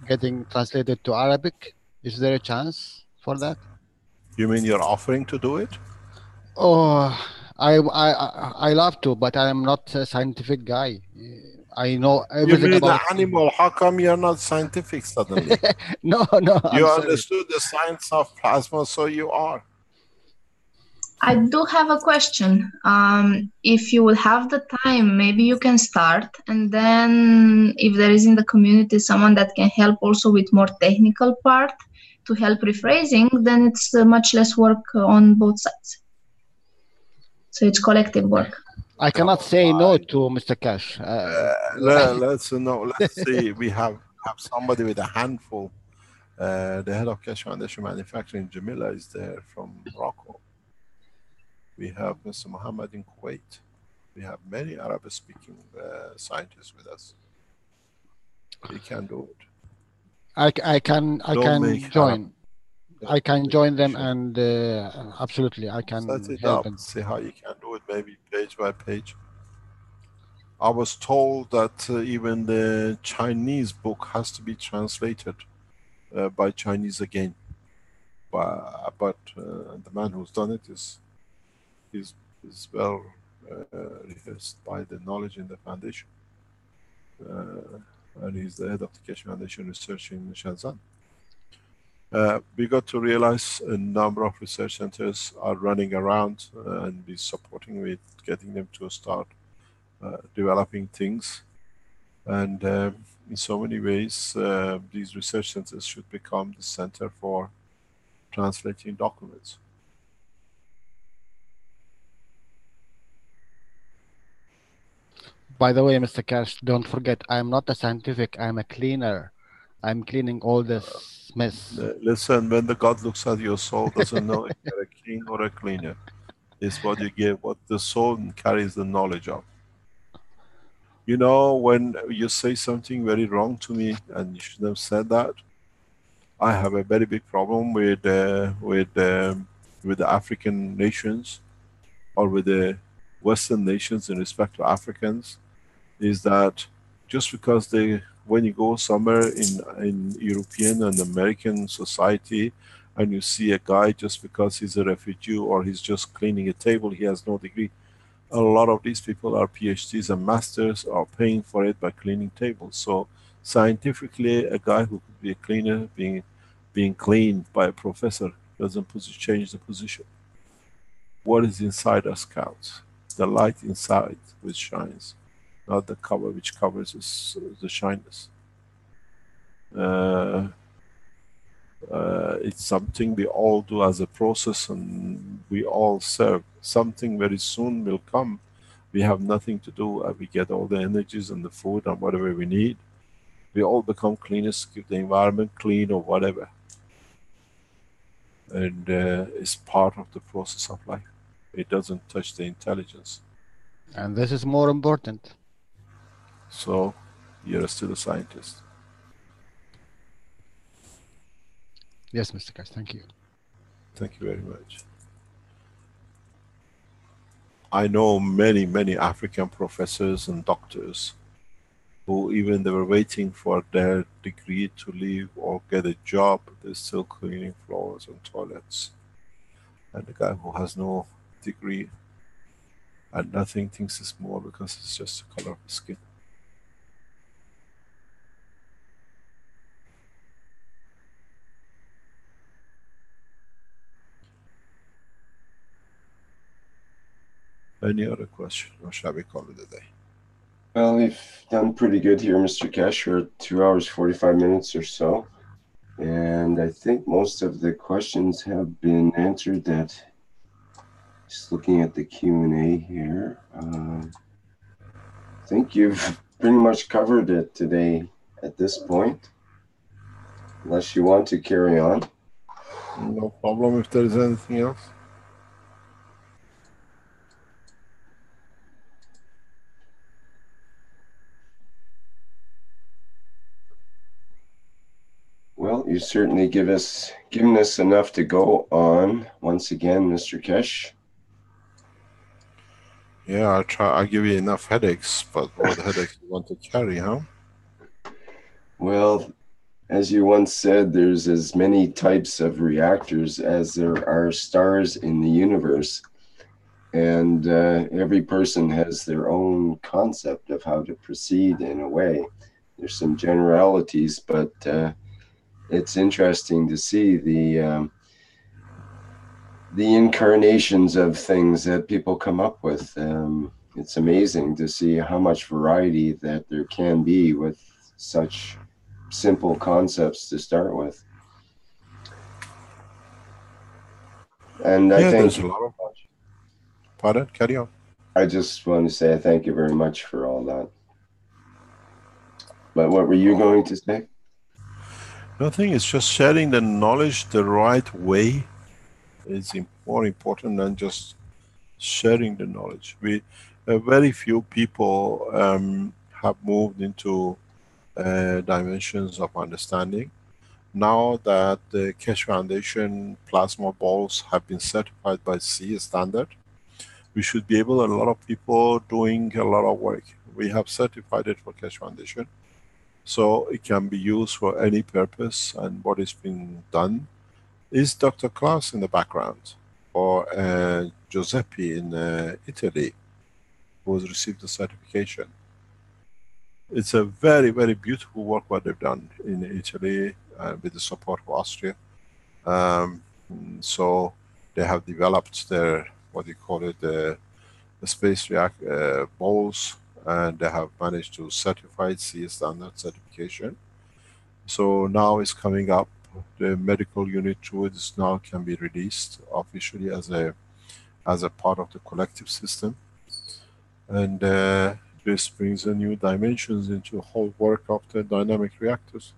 getting translated to Arabic, is there a chance for that? You mean you're offering to do it? Oh, I love to, but I am not a scientific guy. I know You everything mean the about animal? How come you're not scientific suddenly? no, I'm You sorry. understood the science of plasma, so you are. I do have a question. If you will have the time, maybe you can start, and then if there is in the community someone that can help also with more technical part to help rephrasing, then it's much less work on both sides. So it's collective work. I cannot say no to Mr. Keshe. Let's see. We have somebody with a handful. The head of Keshe Foundation Manufacturing, Jamila, is there from Morocco. We have Mr. Muhammad in Kuwait. We have many Arabic-speaking scientists with us. We can do it. I can join. I can join them, and absolutely I can Set it help up. them. See how you can do it, maybe page by page. I was told that even the Chinese book has to be translated by Chinese again. But the man who's done it is well rehearsed by the knowledge in the foundation. And he's the head of the Keshe Foundation Research in Shenzhen. We got to realize a number of research centers are running around and be supporting with getting them to start developing things. And in so many ways, these research centers should become the center for translating documents. By the way, Mr. Keshe, don't forget, I'm not a scientific, I'm a cleaner. I'm cleaning all this mess. Listen, when the God looks at your soul, doesn't know if you're a king or a cleaner. It's what you give, what the soul carries the knowledge of. You know, when you say something very wrong to me, and you shouldn't have said that, I have a very big problem with the African nations, or with the Western nations in respect to Africans, is that just because they, when you go somewhere in European and American society, and you see a guy just because he's a refugee or he's just cleaning a table, he has no degree. A lot of these people are PhDs and masters, are paying for it by cleaning tables. So scientifically, a guy who could be a cleaner being cleaned by a professor doesn't change the position. What is inside us counts. The light inside which shines, not the cover which covers the shyness. It's something we all do as a process, and we all serve. Something very soon will come. We have nothing to do. We get all the energies and the food and whatever we need. We all become cleaners, keep the environment clean or whatever. And it's part of the process of life. It doesn't touch the intelligence. And this is more important. So you're still a scientist. Yes, Mr. Keshe, thank you. Thank you very much. I know many, many African professors and doctors who, even they were waiting for their degree to leave or get a job, they're still cleaning floors and toilets. And the guy who has no degree and nothing thinks it's more because it's just the color of his skin. Any other question, or shall we call it a day? Well, we've done pretty good here, Mr. Keshe. We're at 2 hours, 45 minutes or so. And I think most of the questions have been answered. That just looking at the Q&A here, I think you've pretty much covered it today at this point, unless you want to carry on. No problem if there is anything else. Well, you certainly given us enough to go on. Once again, Mr. Keshe. Yeah, I'll give you enough headaches, but what headaches you want to carry, huh? Well, as you once said, there's as many types of reactors as there are stars in the universe. And every person has their own concept of how to proceed in a way. There's some generalities, but it's interesting to see the incarnations of things that people come up with. It's amazing to see how much variety that there can be with such simple concepts to start with. And I think there's a lot of much. Pardon? Carry on. I just want to say thank you very much for all that. But what were you going to say? Nothing, it's just sharing the knowledge the right way is more important than just sharing the knowledge. Very few people have moved into dimensions of understanding. Now that the Keshe Foundation plasma balls have been certified by CE standard, we should be able, a lot of people doing a lot of work. We have certified it for Keshe Foundation, so it can be used for any purpose. And what is being done is Dr. Klaus in the background, or Giuseppe in Italy, who has received the certification. It's a very, very beautiful work what they've done in Italy with the support of Austria. So they have developed their, what do you call it, the space balls, and they have managed to certify CE standard certification. So now it's coming up, the medical unit through it now can be released officially as a part of the collective system. And this brings a new dimensions into the whole work of the dynamic reactors.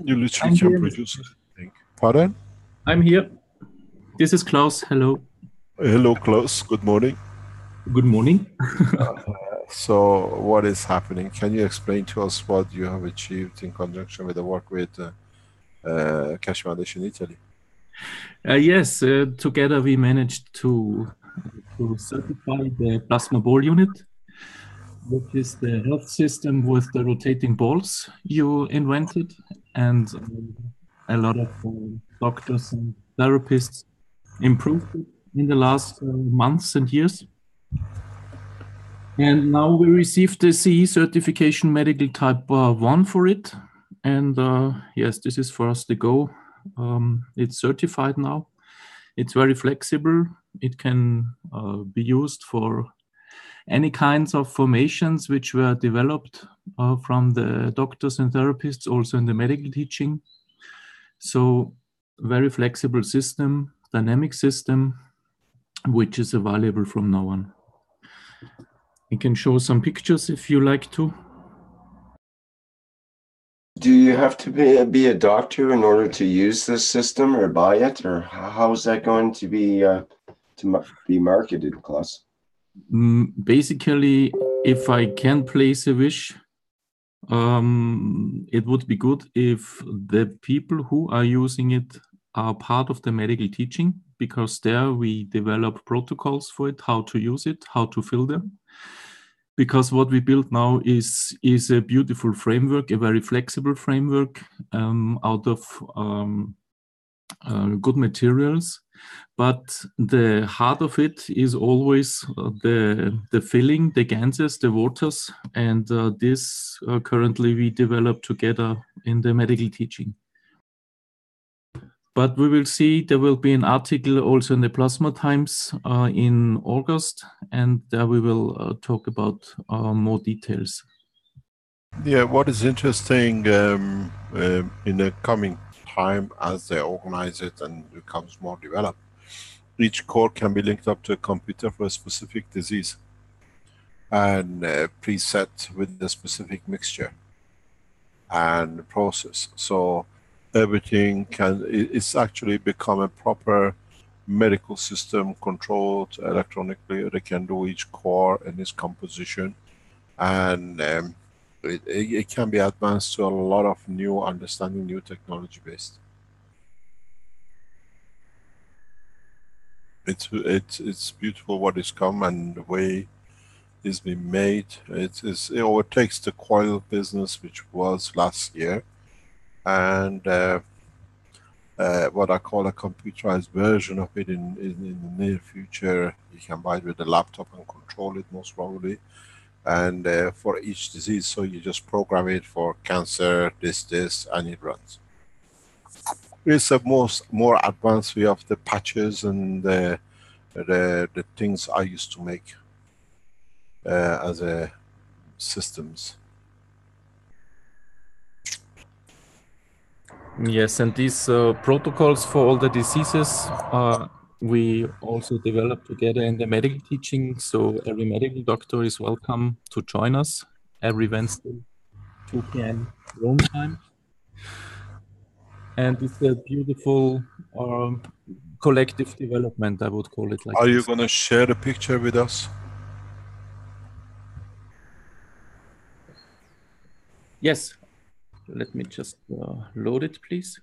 You literally can produce anything. Pardon? I'm here. This is Klaus. Hello. Hello, Klaus. Good morning. Good morning. So what is happening? Can you explain to us what you have achieved in conjunction with the work with Keshe Foundation Italy? Yes, together we managed to certify the plasma ball unit, which is the health system with the rotating balls you invented, and a lot of doctors and therapists improved it in the last months and years. And now we received the CE certification medical type 1 for it. And yes, this is for us to go. It's certified now. It's very flexible. It can be used for any kinds of formations which were developed from the doctors and therapists, also in the medical teaching. So very flexible system, dynamic system, which is available from now on. I can show some pictures if you like to. Do you have to be a doctor in order to use this system or buy it, or how is that going to be marketed, Klaus? Basically, if I can place a wish, it would be good if the people who are using it are part of the medical teaching, because there we develop protocols for it, how to use it, how to fill them. Because what we build now is a beautiful framework, a very flexible framework out of good materials. But the heart of it is always the filling, the ganses, the waters, and this currently we develop together in the medical teaching. But we will see, there will be an article also in the Plasma Times in August, and there we will talk about more details. Yeah, what is interesting in the coming time as they organize it and becomes more developed, each core can be linked up to a computer for a specific disease and preset with a specific mixture and process. So everything can, it's actually become a proper medical system controlled electronically. They can do each core and its composition, and it can be advanced to a lot of new understanding, new technology based. It's beautiful what is come and the way it's been made. It overtakes the coil business which was last year, and what I call a computerized version of it in the near future. You can buy it with a laptop and control it most probably, and for each disease, so you just program it for cancer, this, and it runs. It's a more advanced way of the patches and the things I used to make as a systems. Yes, and these protocols for all the diseases we also developed together in the medical teaching. So every medical doctor is welcome to join us every Wednesday, 2 p.m. Rome time. And it's a beautiful collective development, I would call it like Are this. you going to share the picture with us? Yes. Let me just load it, please.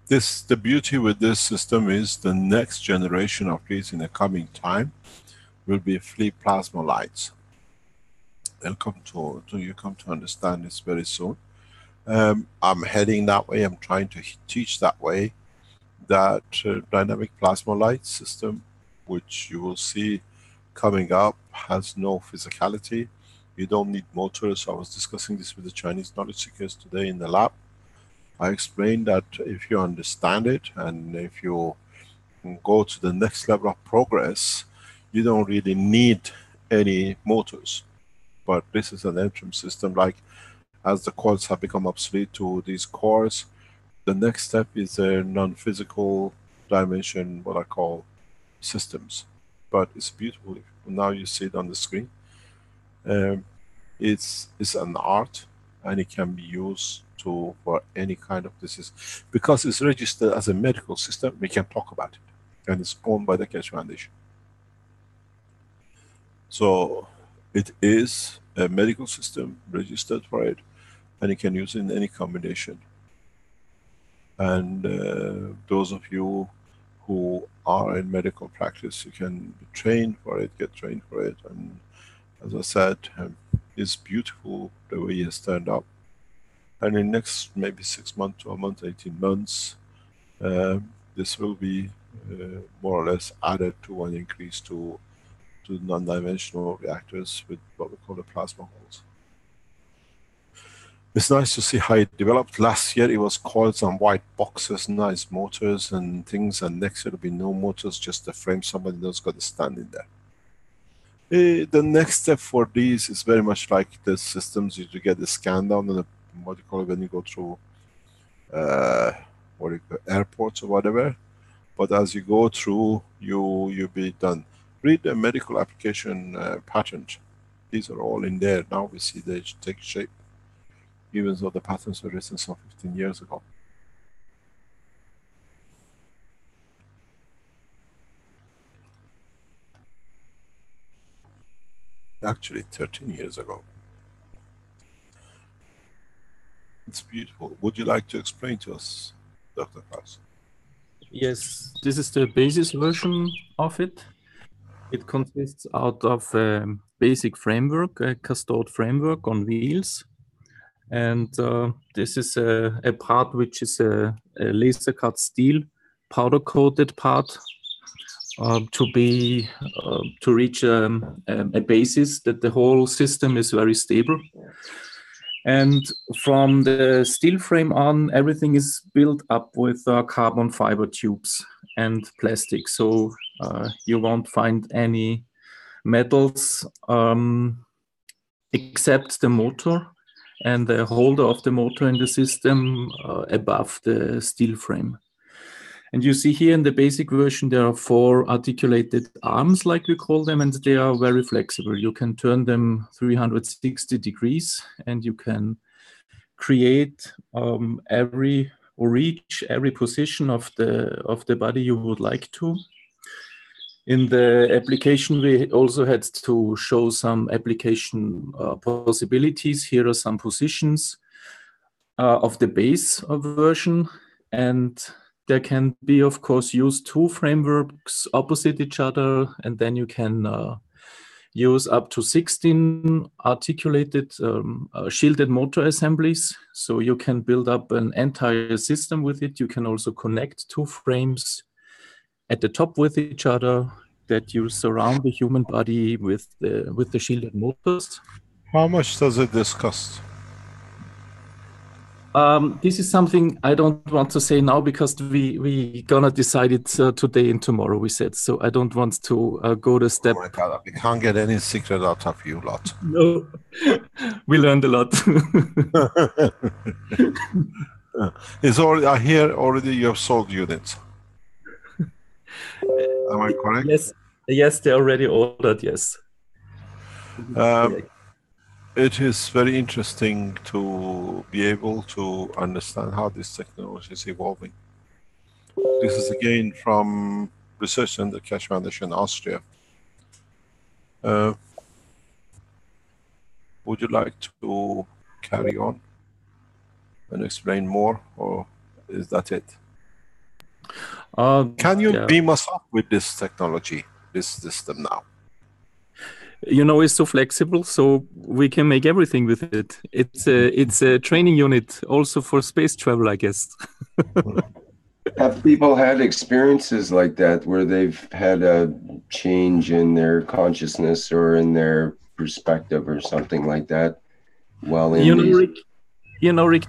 The beauty with this system is the next generation of these in the coming time will be flip plasma lights. They'll come to you come to understand this very soon. I'm heading that way. I'm trying to teach that way. That dynamic plasma light system, which you will see coming up, has no physicality. You don't need motors. I was discussing this with the Chinese knowledge seekers today in the lab. I explained that if you understand it and if you go to the next level of progress, you don't really need any motors. But this is an entrance system, like as the coils have become obsolete to these cores, the next step is a non-physical dimension, what I call systems. But it's beautiful. Now you see it on the screen. It's an art, and it can be used for any kind of disease. Because it's registered as a medical system, we can talk about it. And it's owned by the Keshe Foundation. So it is a medical system registered for it, and you can use it in any combination. And those of you who are in medical practice, you can be trained for it, get trained for it. And as I said, it's beautiful the way it has turned up. And in next maybe 6 months to a month, 18 months, this will be more or less added to and increased to non-dimensional reactors with what we call the plasma holes. It's nice to see how it developed. Last year it was coils and white boxes, nice motors and things, and next year there'll be no motors, just the frame, somebody knows got to stand in there. The next step for these is very much like the systems you get the scan down and what you call it when you go through airports or whatever. But as you go through, you'll be done. Read the medical application patent. These are all in there. Now we see they take shape, even though the patents were written some 15 years ago. Actually, 13 years ago. It's beautiful. Would you like to explain to us, Dr. Klaus? Yes, this is the basis version of it. It consists out of a basic framework, a custode framework on wheels. And this is a part which is a laser cut steel powder coated part to reach a basis that the whole system is very stable. And from the steel frame on, everything is built up with carbon fiber tubes and plastic. So you won't find any metals except the motor and the holder of the motor in the system above the steel frame. And you see here in the basic version, there are 4 articulated arms, like we call them, and they are very flexible. You can turn them 360 degrees, and you can create reach every position of the body you would like to. In the application, we also had to show some application possibilities. Here are some positions of the base version, and there can be, of course, use 2 frameworks opposite each other, and then you can use up to 16 articulated shielded motor assemblies. So you can build up an entire system with it. You can also connect 2 frames at the top with each other that you surround the human body with the shielded motors. How much does it cost? This is something I don't want to say now because we gonna decide it today and tomorrow, we said. So I don't want to go the step. Oh my God, we can't get any secret out of you lot. No, we learned a lot. It's already, I hear already you have sold units. Am I correct? Yes, they're already ordered, yes. It is very interesting to be able to understand how this technology is evolving. This is again from research in the Keshe Foundation, Austria. Would you like to carry on and explain more, or is that it? Can you beam us up with this technology, this system now? You know, it's so flexible, so we can make everything with it. It's a training unit also for space travel, I guess. Have people had experiences like that where they've had a change in their consciousness or in their perspective or something like that? Well, Rick,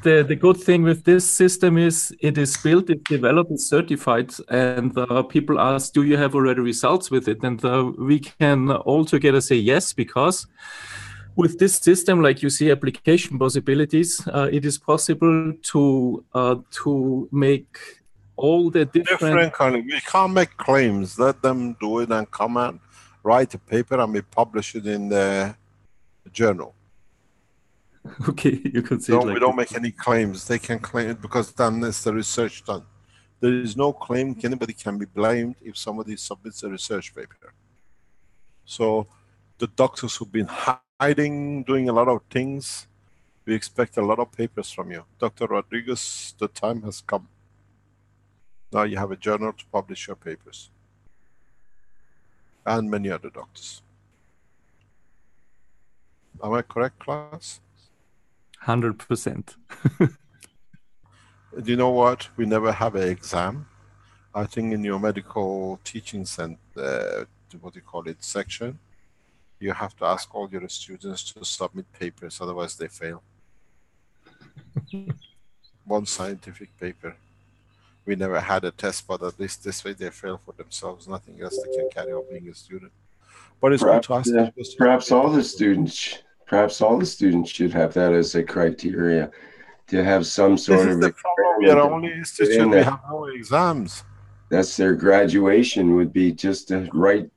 the good thing with this system is it is built, it's developed, it's certified, and people ask, do you have already results with it? And we can all together say yes, because with this system, like you see application possibilities, it is possible to make all the different kind of, we can't make claims. Let them do it and come and write a paper and we publish it in the journal. Okay, you can say no, it like we don't make any claims. They can claim it because then it's the research done. There is no claim. Anybody can be blamed if somebody submits a research paper. So the doctors who've been hiding, doing a lot of things, we expect a lot of papers from you. Dr. Rodriguez, the time has come. Now you have a journal to publish your papers. And many other doctors. Am I correct, class? 100%. Do you know what? We never have an exam. I think in your medical teaching center, what do you call it, section, you have to ask all your students to submit papers, otherwise they fail. One scientific paper. We never had a test, but at least this way they fail for themselves. Nothing else they can carry on being a student. But it's good to ask. Perhaps all the students should have that as a criteria, to have some sort of. This is the problem. We are only institute. We have no exams. That's their graduation, would be just to write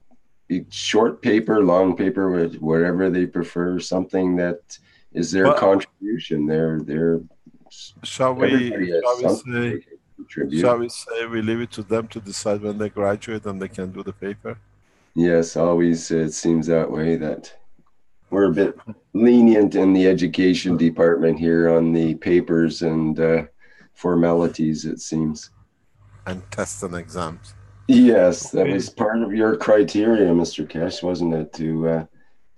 a short paper, long paper, whatever they prefer, something that is their contribution. Shall we say we leave it to them to decide when they graduate and they can do the paper? Yes, always it seems that way, that we're a bit lenient in the education department here on the papers and formalities, it seems. And tests and exams. Yes, that was part of your criteria, Mr. Keshe, wasn't it? To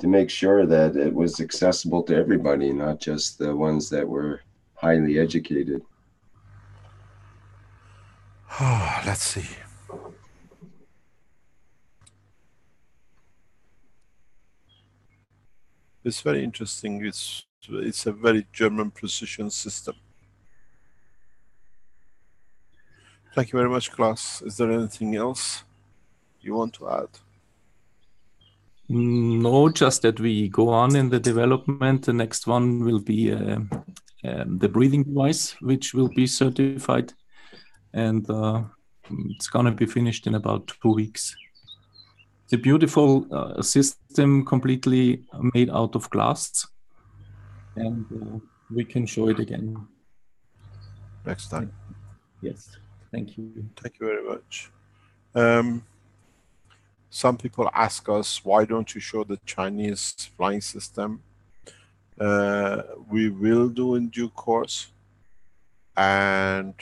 make sure that it was accessible to everybody, not just the ones that were highly educated. Let's see. It's very interesting. It's it's a very German precision system. Thank you very much, Klaus. Is there anything else you want to add? No, just that we go on in the development. The next one will be the breathing device, which will be certified, and it's going to be finished in about 2 weeks. It's a beautiful system, completely made out of glass, and we can show it again Next time. Yes, thank you. Thank you very much. Some people ask us, why don't you show the Chinese flying system? We will do in due course, and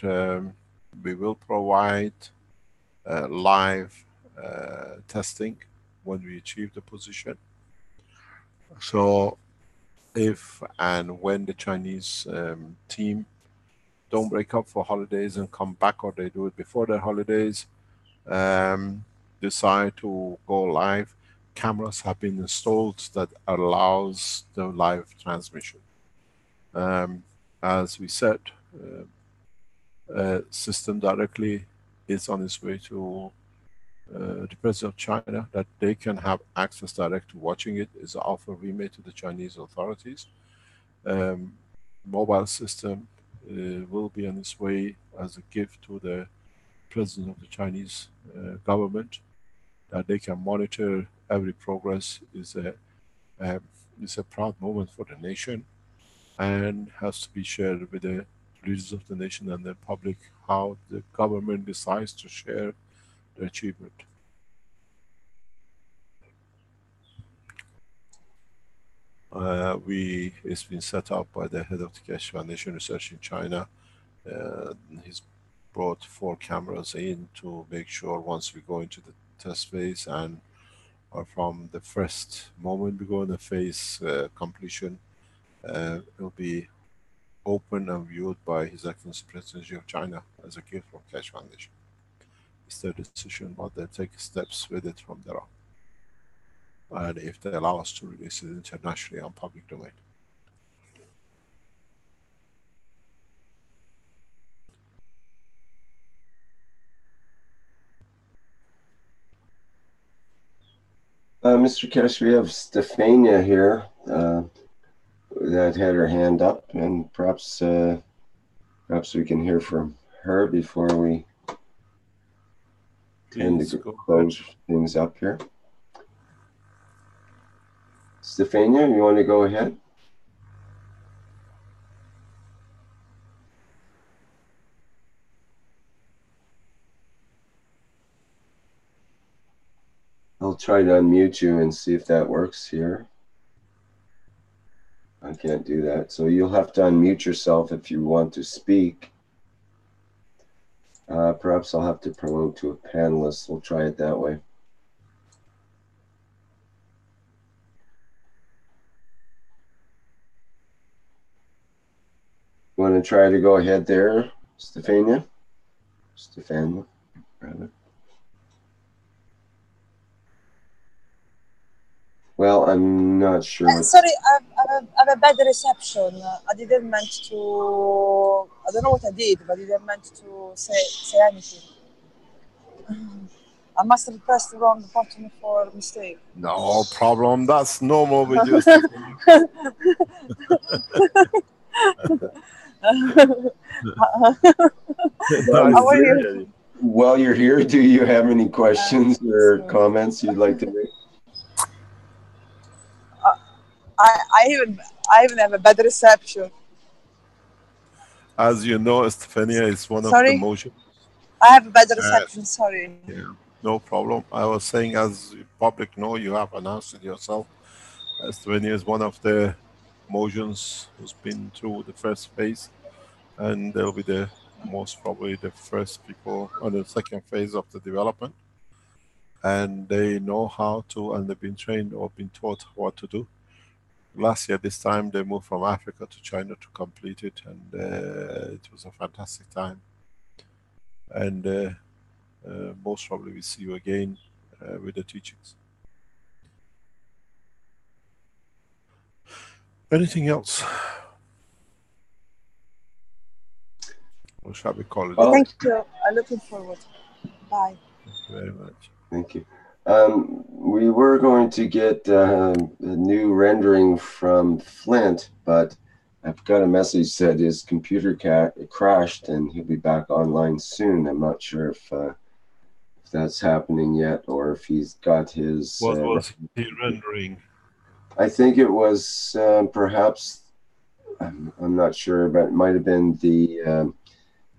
we will provide live testing when we achieve the position. So if and when the Chinese team don't break up for holidays and come back, or they do it before their holidays, decide to go live, cameras have been installed that allows the live transmission. As we said, system directly is on its way to the President of China, that they can have access direct to watching it, is an offer we made to the Chinese authorities. Mobile system will be on its way as a gift to the President of the Chinese government, that they can monitor every progress. Is a proud moment for the nation, and has to be shared with the leaders of the nation and the public, how the government decides to share the achievement. It's been set up by the head of the Keshe Foundation Research in China. He's brought 4 cameras in to make sure once we go into the test phase, and from the first moment we go in the phase completion, it will be open and viewed by His Excellency President of China as a gift from Keshe Foundation. It's their decision, but they take steps with it from there on. And if they allow us to release it internationally on public domain. Mr. Keshe, we have Stefania here that had her hand up, and perhaps we can hear from her before we tend to close things up here. Stefania, you want to go ahead? I'll try to unmute you and see if that works here. I can't do that. So you'll have to unmute yourself if you want to speak. Perhaps I'll have to promote to a panelist. We'll try it that way. You want to try to go ahead there, Stefania? Stefania, rather. Well, I'm not sure. Sorry, I have a bad reception. I didn't meant to. I don't know what I did, but I didn't meant to say anything. I must have pressed the wrong button for mistake. No problem. That's normal with you. How are you? While you're here, do you have any questions or comments you'd like to make? I even have a bad reception. As you know, Estefania is one of the motions. I have a bad reception, sorry. Yeah, no problem. I was saying, as the public know, you have announced it yourself. Estefania is one of the motions who's been through the first phase, and they'll be the most probably the first people on the second phase of the development. And they know how to, and they've been trained or been taught what to do. Last year, this time, they moved from Africa to China to complete it, and it was a fantastic time. And most probably we see you again with the teachings. Anything else? Or shall we call it? Well, Thank you. I'm looking forward. Bye. Thank you very much. Thank you. We were going to get a new rendering from Flint, but I've got a message that his computer crashed and he'll be back online soon. I'm not sure if that's happening yet or if he's got his... What was he rendering? I think it was perhaps, I'm not sure, but it might have been the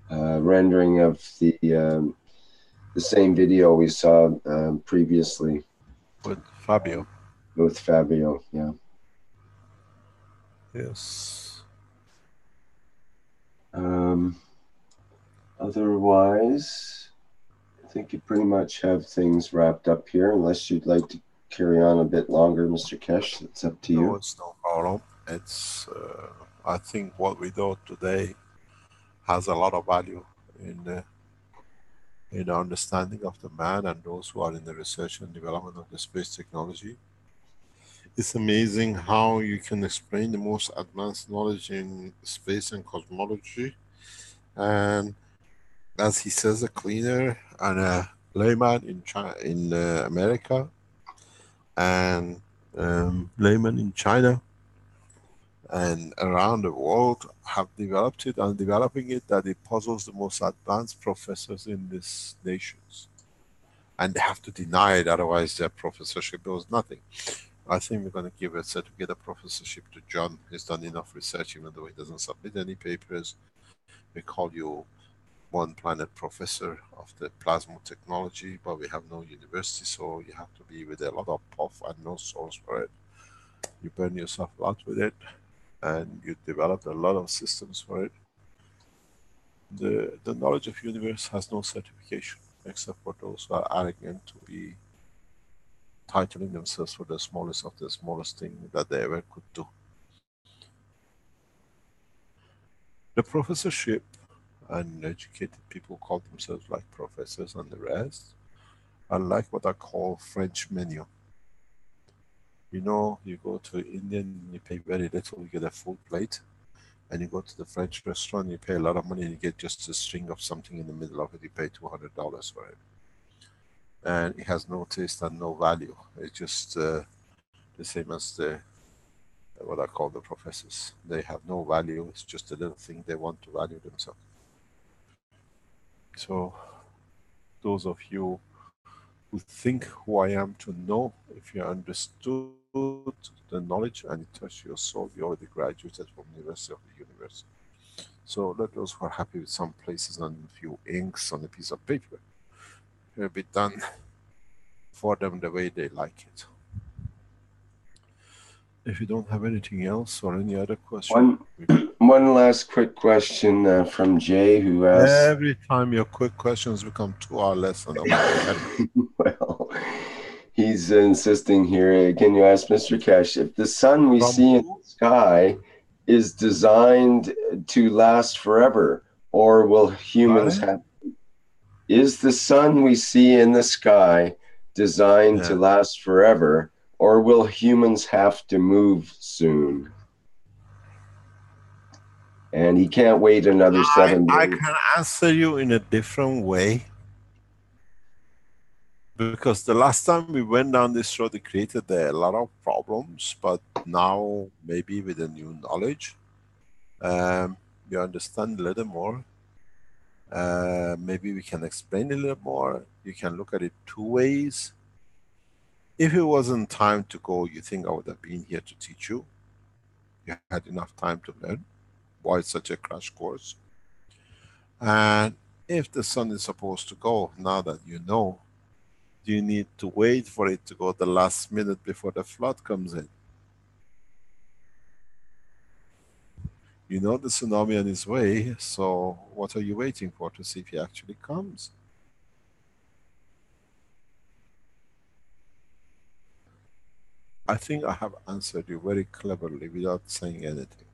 rendering of the same video we saw previously. With Fabio. With Fabio, yeah. Yes. Otherwise, I think you pretty much have things wrapped up here, unless you'd like to carry on a bit longer, Mr. Keshe. It's up to you. No, it's no problem. It's, I think what we do today has a lot of value in the understanding of the man and those who are in the research and development of the space technology. It's amazing how you can explain the most advanced knowledge in space and cosmology, and as he says, a cleaner and a layman in America, and layman in China and around the world have developed it and developing it, that it puzzles the most advanced professors in these nations. And they have to deny it, otherwise their professorship does nothing. I think we're going to give a certificate of professorship to John. He's done enough research, even though he doesn't submit any papers. We call you one planet professor of the plasma technology, but we have no university, so you have to be with a lot of puff and no source for it. You burn yourself out with it, and you develop a lot of systems for it. The knowledge of universe has no certification, except for those who are arrogant to be titling themselves for the smallest of the smallest thing that they ever could do. The professorship and educated people call themselves like professors and the rest are like what I call French menu. You know, you go to Indian, you pay very little, you get a full plate. And you go to the French restaurant, you pay a lot of money and you get just a string of something in the middle of it, you pay $200 for it. And it has no taste and no value. It's just the same as what I call the professors. They have no value, it's just a little thing they want to value themselves. So, those of you who think who I am to know, if you understood the knowledge and it touched your soul, you already graduated from the University of the Universe. So let those who are happy with some places and a few inks on a piece of paper, it will be done for them the way they like it. If you don't have anything else or any other question. One last quick question from Jay, who asks... Every time your quick questions become 2 hour lesson. Well, he's insisting here. Can you ask Mr. Keshe, if the sun we see in the sky is designed to last forever, or will humans have... Is the sun we see in the sky designed to last forever, or will humans have to move soon? And he can't wait another 7 days. I can answer you in a different way. Because the last time we went down this road, it created a lot of problems. But now, maybe with the new knowledge, you understand a little more. Maybe we can explain a little more. You can look at it 2 ways. If it wasn't time to go, you think I would have been here to teach you? You had enough time to learn. Why such a crash course? And if the sun is supposed to go, now that you know, do you need to wait for it to go the last minute before the flood comes in? You know the tsunami on its way, so what are you waiting for to see if he actually comes? I think I have answered you very cleverly without saying anything.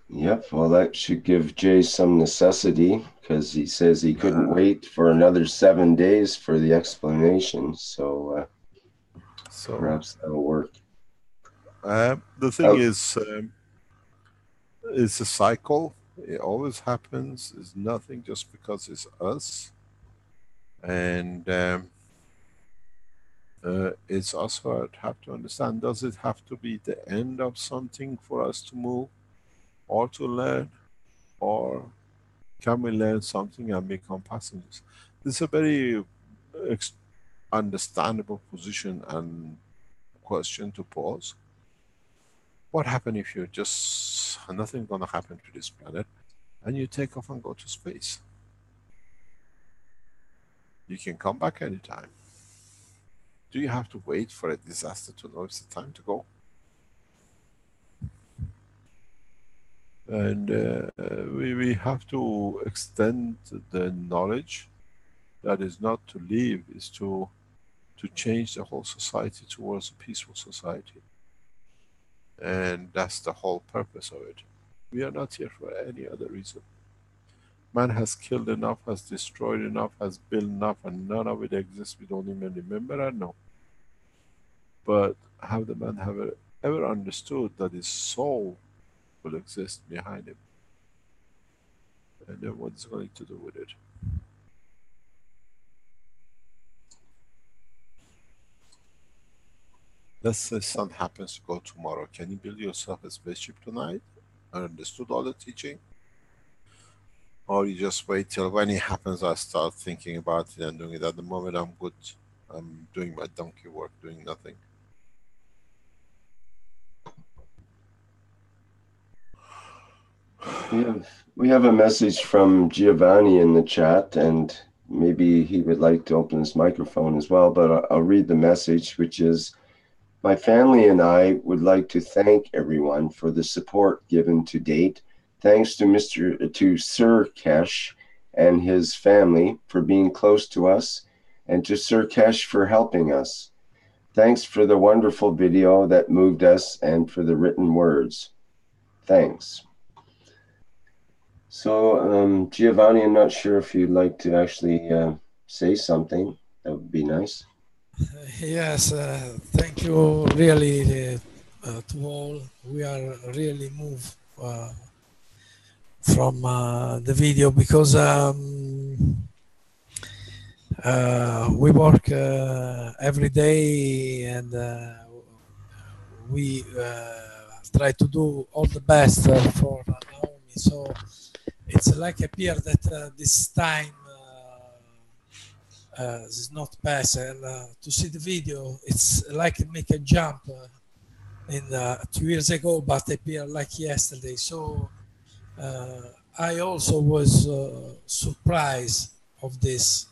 Yep, well that should give Jay some necessity, because he says he couldn't wait for another 7 days for the explanation, so... So perhaps that'll work. The thing is, it's a cycle. It always happens. It's nothing just because it's us. And it's also have to understand, does it have to be the end of something for us to move or to learn? Or can we learn something and become passengers? This is a very understandable position and question to pose. What happens if you're just, nothing's gonna happen to this planet, and you take off and go to space? You can come back anytime. Do you have to wait for a disaster to know it's the time to go? And we have to extend the knowledge that is not to leave, is to change the whole society towards a peaceful society. And that's the whole purpose of it. We are not here for any other reason. Man has killed enough, has destroyed enough, has built enough, and none of it exists. We don't even remember or know. But have the man ever understood that his soul will exist behind him? And then what is going to do with it? Let's say sun happens to go tomorrow. Can you build yourself a spaceship tonight? I understood all the teaching? Or you just wait till when it happens, I start thinking about it and doing it. At the moment, I'm good. I'm doing my donkey work, doing nothing. We have a message from Giovanni in the chat, and maybe he would like to open his microphone as well, but I'll read the message, which is, my family and I would like to thank everyone for the support given to date. Thanks to Sir Keshe and his family for being close to us, and to Sir Keshe for helping us. Thanks for the wonderful video that moved us and for the written words. Thanks. So, Giovanni, I'm not sure if you'd like to actually say something. That would be nice. Yes, thank you really to all. We are really moved from the video because we work every day, and we try to do all the best for Naomi. So it's like appear that this time is not past, and to see the video, it's like make a jump in 2 years ago, but appear like yesterday. So I also was surprised of this,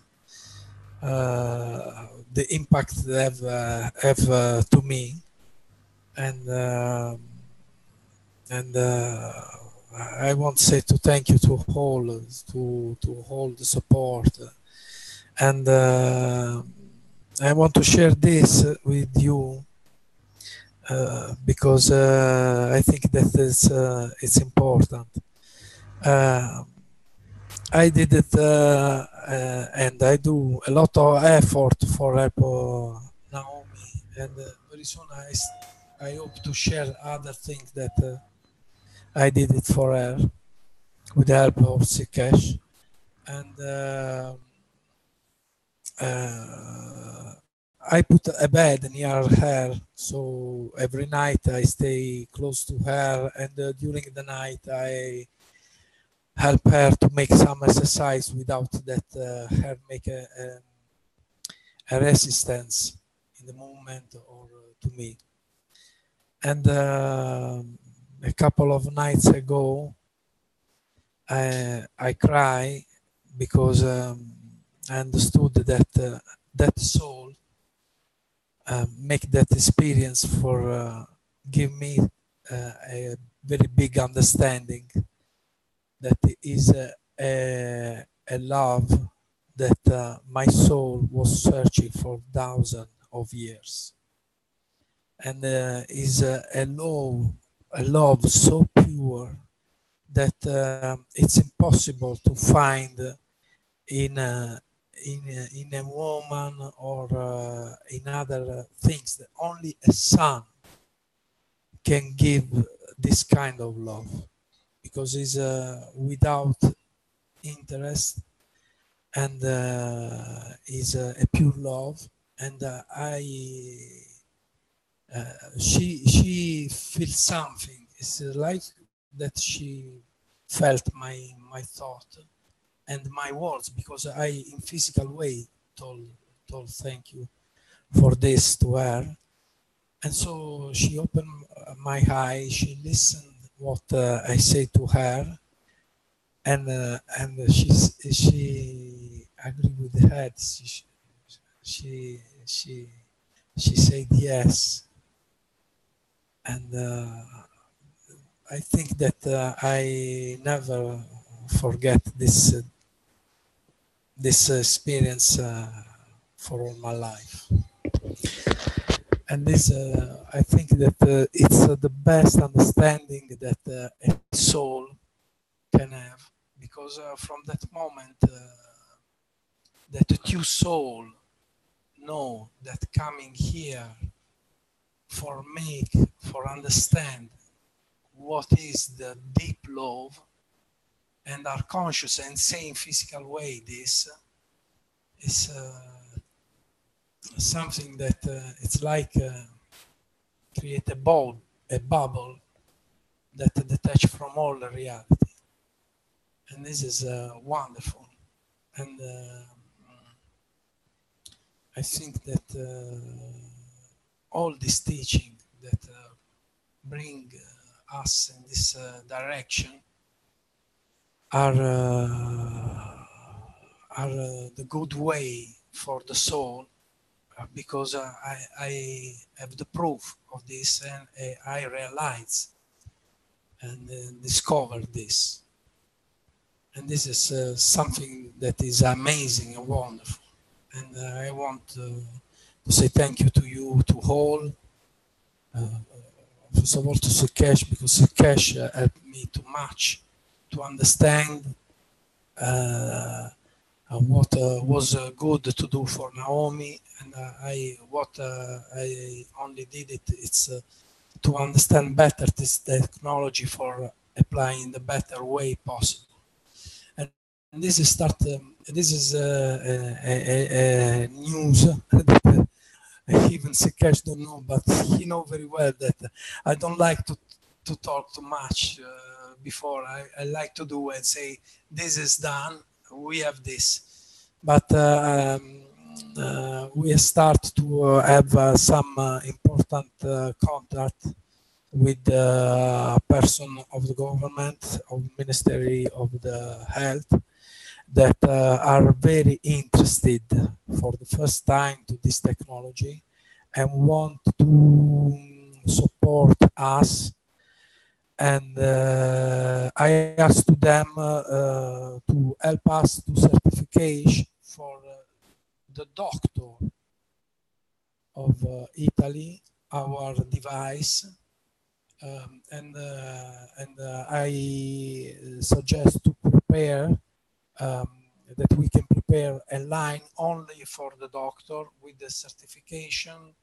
the impact they have to me, and I want to say to thank you to all the support, and I want to share this with you because I think that it's important. I did it, and I do a lot of effort for help Naomi, and very soon I hope to share other things that I did it for her with the help of Keshe, and I put a bed near her, so every night I stay close to her, and during the night I help her to make some exercise without that her make a resistance in the movement or to me. And a couple of nights ago, I cry because I understood that that soul make that experience for give me a very big understanding that is a love that my soul was searching for thousands of years, and is a love so pure that it's impossible to find in in a woman or in other things. That only a son can give this kind of love, because it's without interest, and is a pure love. And she feels something. It's like that she felt my thought and my words, because I in physical way told thank you for this to her. And so she opened my eyes, she listened what I say to her, and she agreed with the head. She said yes. And I think that I never forget this experience for all my life. And this, I think that it's the best understanding that a soul can have, because from that moment, that the two soul know that coming here for understand what is the deep love, and are conscious and say in physical way this is something that it's like create a bubble that detach from all the reality. And this is wonderful. And I think that all this teaching that bring us in this direction are the good way for the soul, because I have the proof of this, and I realize and discover this. And this is something that is amazing and wonderful. And I want to say thank you to you, to all. First of all, to Keshe, because Keshe helped me too much to understand what was good to do for Naomi, and what I only did it's to understand better this technology for applying the better way possible. And this is this is news that even Keshe don't know, but he know very well that I don't like to talk too much before. I like to do and say, this is done, we have this. But we start to have some important contact with the person of the government, of Ministry of the Health, that are very interested for the first time to this technology and want to support us. And I asked them to help us to certification for the doctor of Italy, our device. And I suggest to prepare that we can prepare a line only for the doctor with the certification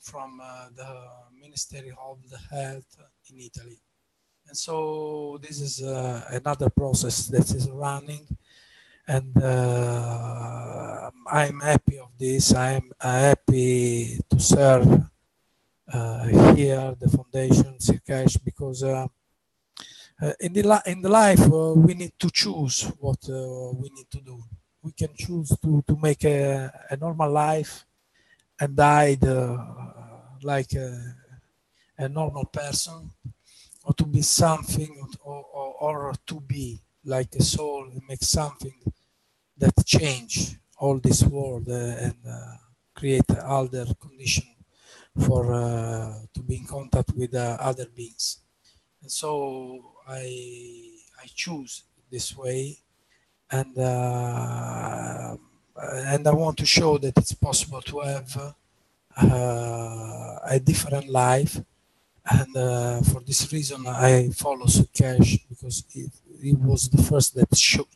from the Ministry of the Health in Italy. And so this is another process that is running, and I'm happy of this. I'm happy to serve here the foundation Keshe, because in the life we need to choose what we need to do. We can choose to make a normal life and die like a normal person, or to be something, or to be like a soul and make something that change all this world and create other condition for to be in contact with other beings. And so I choose this way, and I want to show that it's possible to have a different life. And for this reason, I follow Keshe, because he was the first that show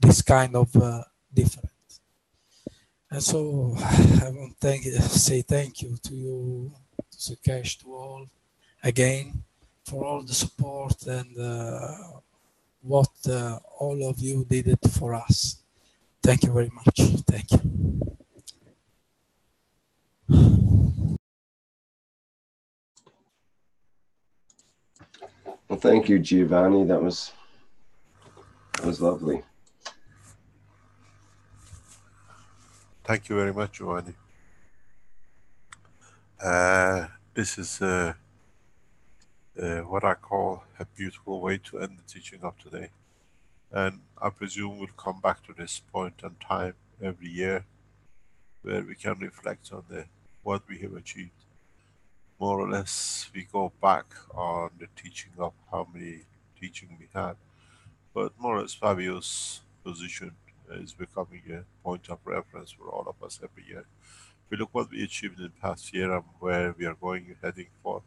this kind of difference. And so I want to say thank you to you, to Keshe, to all, again, for all the support and what all of you did it for us. Thank you very much. Thank you. Well, thank you, Giovanni. That was lovely. Thank you very much, Giovanni. This is what I call a beautiful way to end the teaching of today. And I presume we'll come back to this point in time every year where we can reflect on what we have achieved. More or less, we go back on the teaching of how many teaching we had. But more or less, Fabio's position is becoming a point of reference for all of us every year. We look what we achieved in the past year and where we are going and heading for.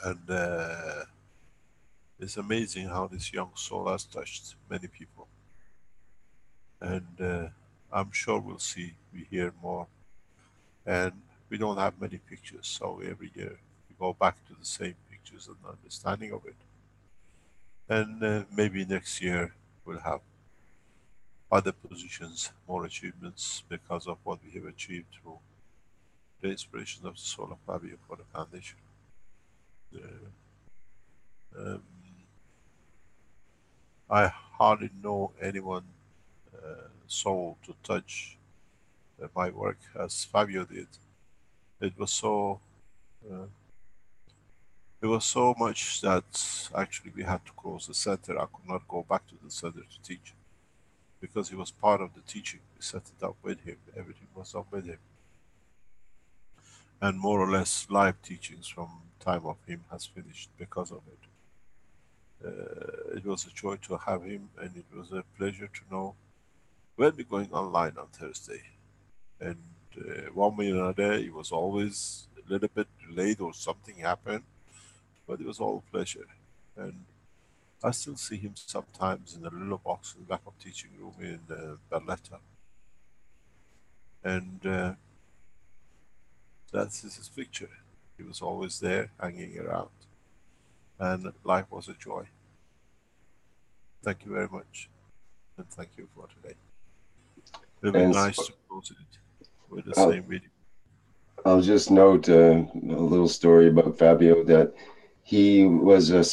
And it's amazing how this young soul has touched many people. And I'm sure we hear more. And we don't have many pictures, so every year we go back to the same pictures and understanding of it. And maybe next year we'll have other positions, more achievements because of what we have achieved through the inspiration of the soul of Fabio for the foundation. I hardly know anyone soul to touch my work as Fabio did. It was so much that actually we had to close the center. I could not go back to the center to teach because he was part of the teaching. We set it up with him. Everything was up with him. And more or less live teachings from time of him has finished because of it. It was a joy to have him, and it was a pleasure to know when we're going online on Thursday. And one way or another, it was always a little bit delayed or something happened, but it was all a pleasure. And I still see him sometimes in a little box in the back of teaching room in Barletta. And that's his picture. He was always there, hanging around. And life was a joy. Thank you very much. And thank you for today. It would be nice to close it with the same video. I'll just note a little story about Fabio, that he was a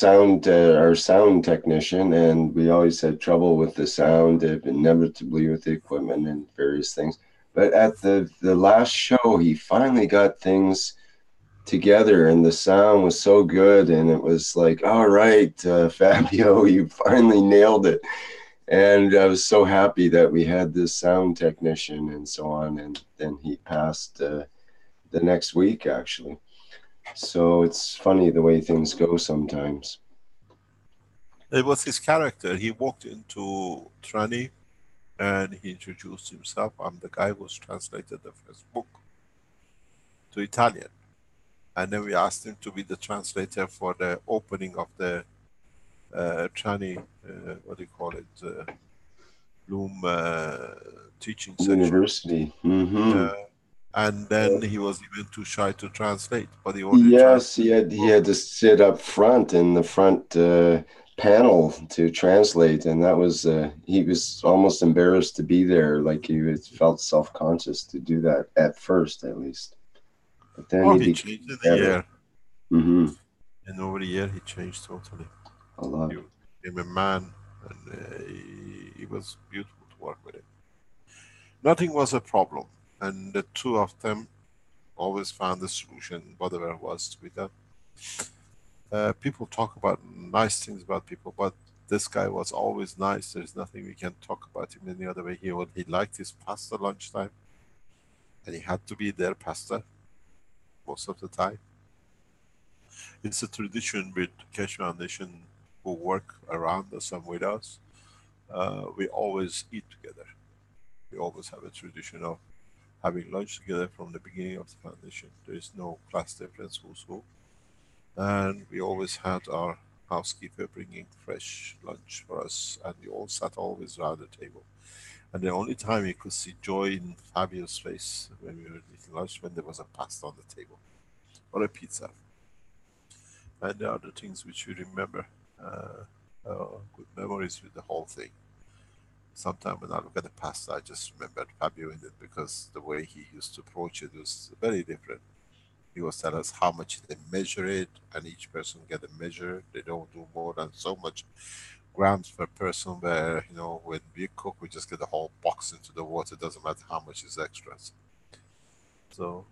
our sound technician, and we always had trouble with the sound, inevitably with the equipment and various things. But at the last show, he finally got things together, and the sound was so good, and it was like, all right, Fabio, you finally nailed it. And I was so happy that we had this sound technician and so on, and then he passed the next week, actually. So it's funny the way things go sometimes. It was his character. He walked into Trani and he introduced himself. I'm the guy who's translated the first book to Italian. And then we asked him to be the translator for the opening of the Trani, what do you call it, Bloom teaching section. University. Mm-hmm. And then he was even too shy to translate, but he yes, he had to sit up front in the front panel to translate, and that was he was almost embarrassed to be there. Like he felt self-conscious to do that at first, at least. But then he changed in a year. Mm-hmm. And over a year, he changed totally. A lot. He became a man, and he was beautiful to work with him. Nothing was a problem, and the two of them always found the solution, whatever was to be done. People talk about nice things about people, but this guy was always nice. There's nothing we can talk about him any other way. He liked his pasta lunchtime, and he had to be there, pasta, most of the time. It's a tradition with Keshe Foundation who work around us and with us. We always eat together. We always have a tradition of having lunch together from the beginning of the foundation. There is no class difference who's who. And we always had our housekeeper bringing fresh lunch for us, and we all sat always around the table. And the only time you could see joy in Fabio's face when we were eating lunch, when there was a pasta on the table or a pizza. And the other things which we remember, good memories with the whole thing. Sometimes when I look at the pasta, I just remembered Fabio in it, because the way he used to approach it was very different. He was telling us how much they measure it, and each person get a measure. They don't do more than so much grams per person, where, you know, when we cook, we just get the whole box into the water. It doesn't matter how much is extras. So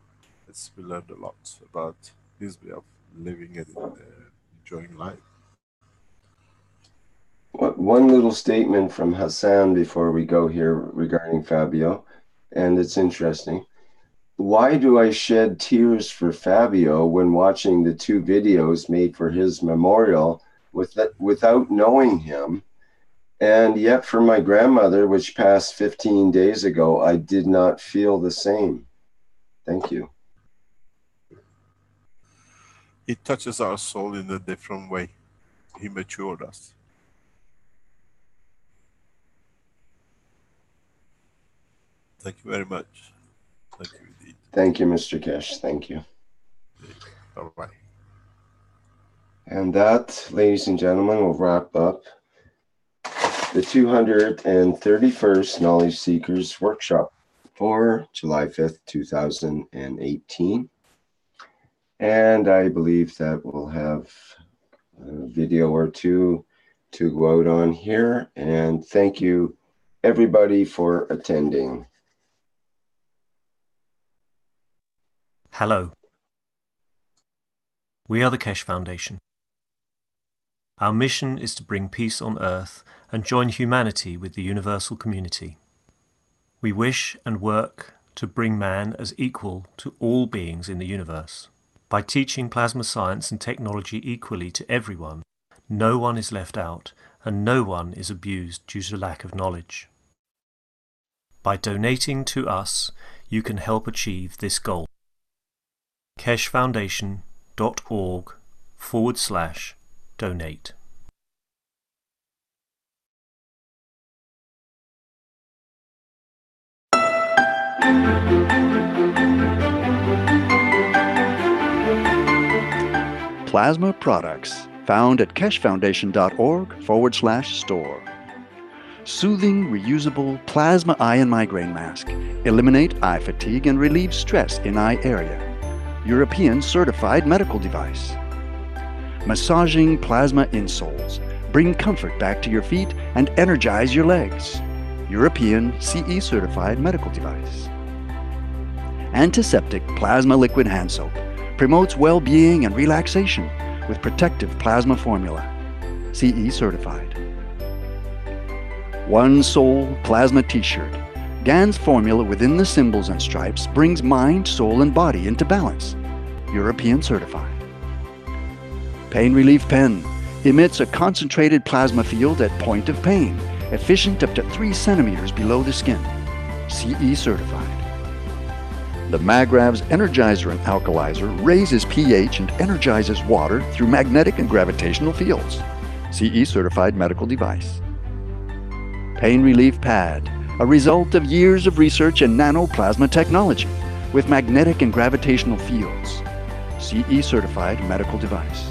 we learned a lot about his way of living and enjoying life. One little statement from Hassan before we go here regarding Fabio, and it's interesting. Why do I shed tears for Fabio when watching the 2 videos made for his memorial without knowing him? And yet for my grandmother, which passed 15 days ago, I did not feel the same. Thank you. It touches our soul in a different way. He matured us. Thank you very much. Thank you indeed. Thank you, Mr. Keshe. Thank you. Bye-bye. And that, ladies and gentlemen, will wrap up the 231st Knowledge Seekers Workshop for July 5th, 2018. And I believe that we'll have a video or two to go out on here. And thank you, everybody, for attending. Hello. We are the Keshe Foundation. Our mission is to bring peace on Earth and join humanity with the universal community. We wish and work to bring man as equal to all beings in the universe. By teaching plasma science and technology equally to everyone, no one is left out and no one is abused due to lack of knowledge. By donating to us, you can help achieve this goal. keshefoundation.org/donate. Plasma products found at keshefoundation.org/store. Soothing, reusable plasma eye and migraine mask. Eliminate eye fatigue and relieve stress in eye area. European certified medical device. Massaging plasma insoles. Bring comfort back to your feet and energize your legs. European CE certified medical device. Antiseptic plasma liquid hand soap. Promotes well-being and relaxation with protective plasma formula. CE certified. One Soul Plasma T-shirt. GAN's formula within the symbols and stripes brings mind, soul, and body into balance. European certified. Pain Relief Pen. Emits a concentrated plasma field at point of pain, efficient up to 3 centimeters below the skin. CE certified. The Magrav's Energizer and Alkalizer raises pH and energizes water through magnetic and gravitational fields. CE certified medical device. Pain Relief Pad, a result of years of research in nanoplasma technology with magnetic and gravitational fields. CE certified medical device.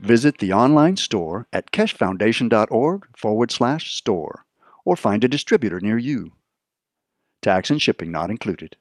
Visit the online store at keshefoundation.org/store or find a distributor near you. Tax and shipping not included.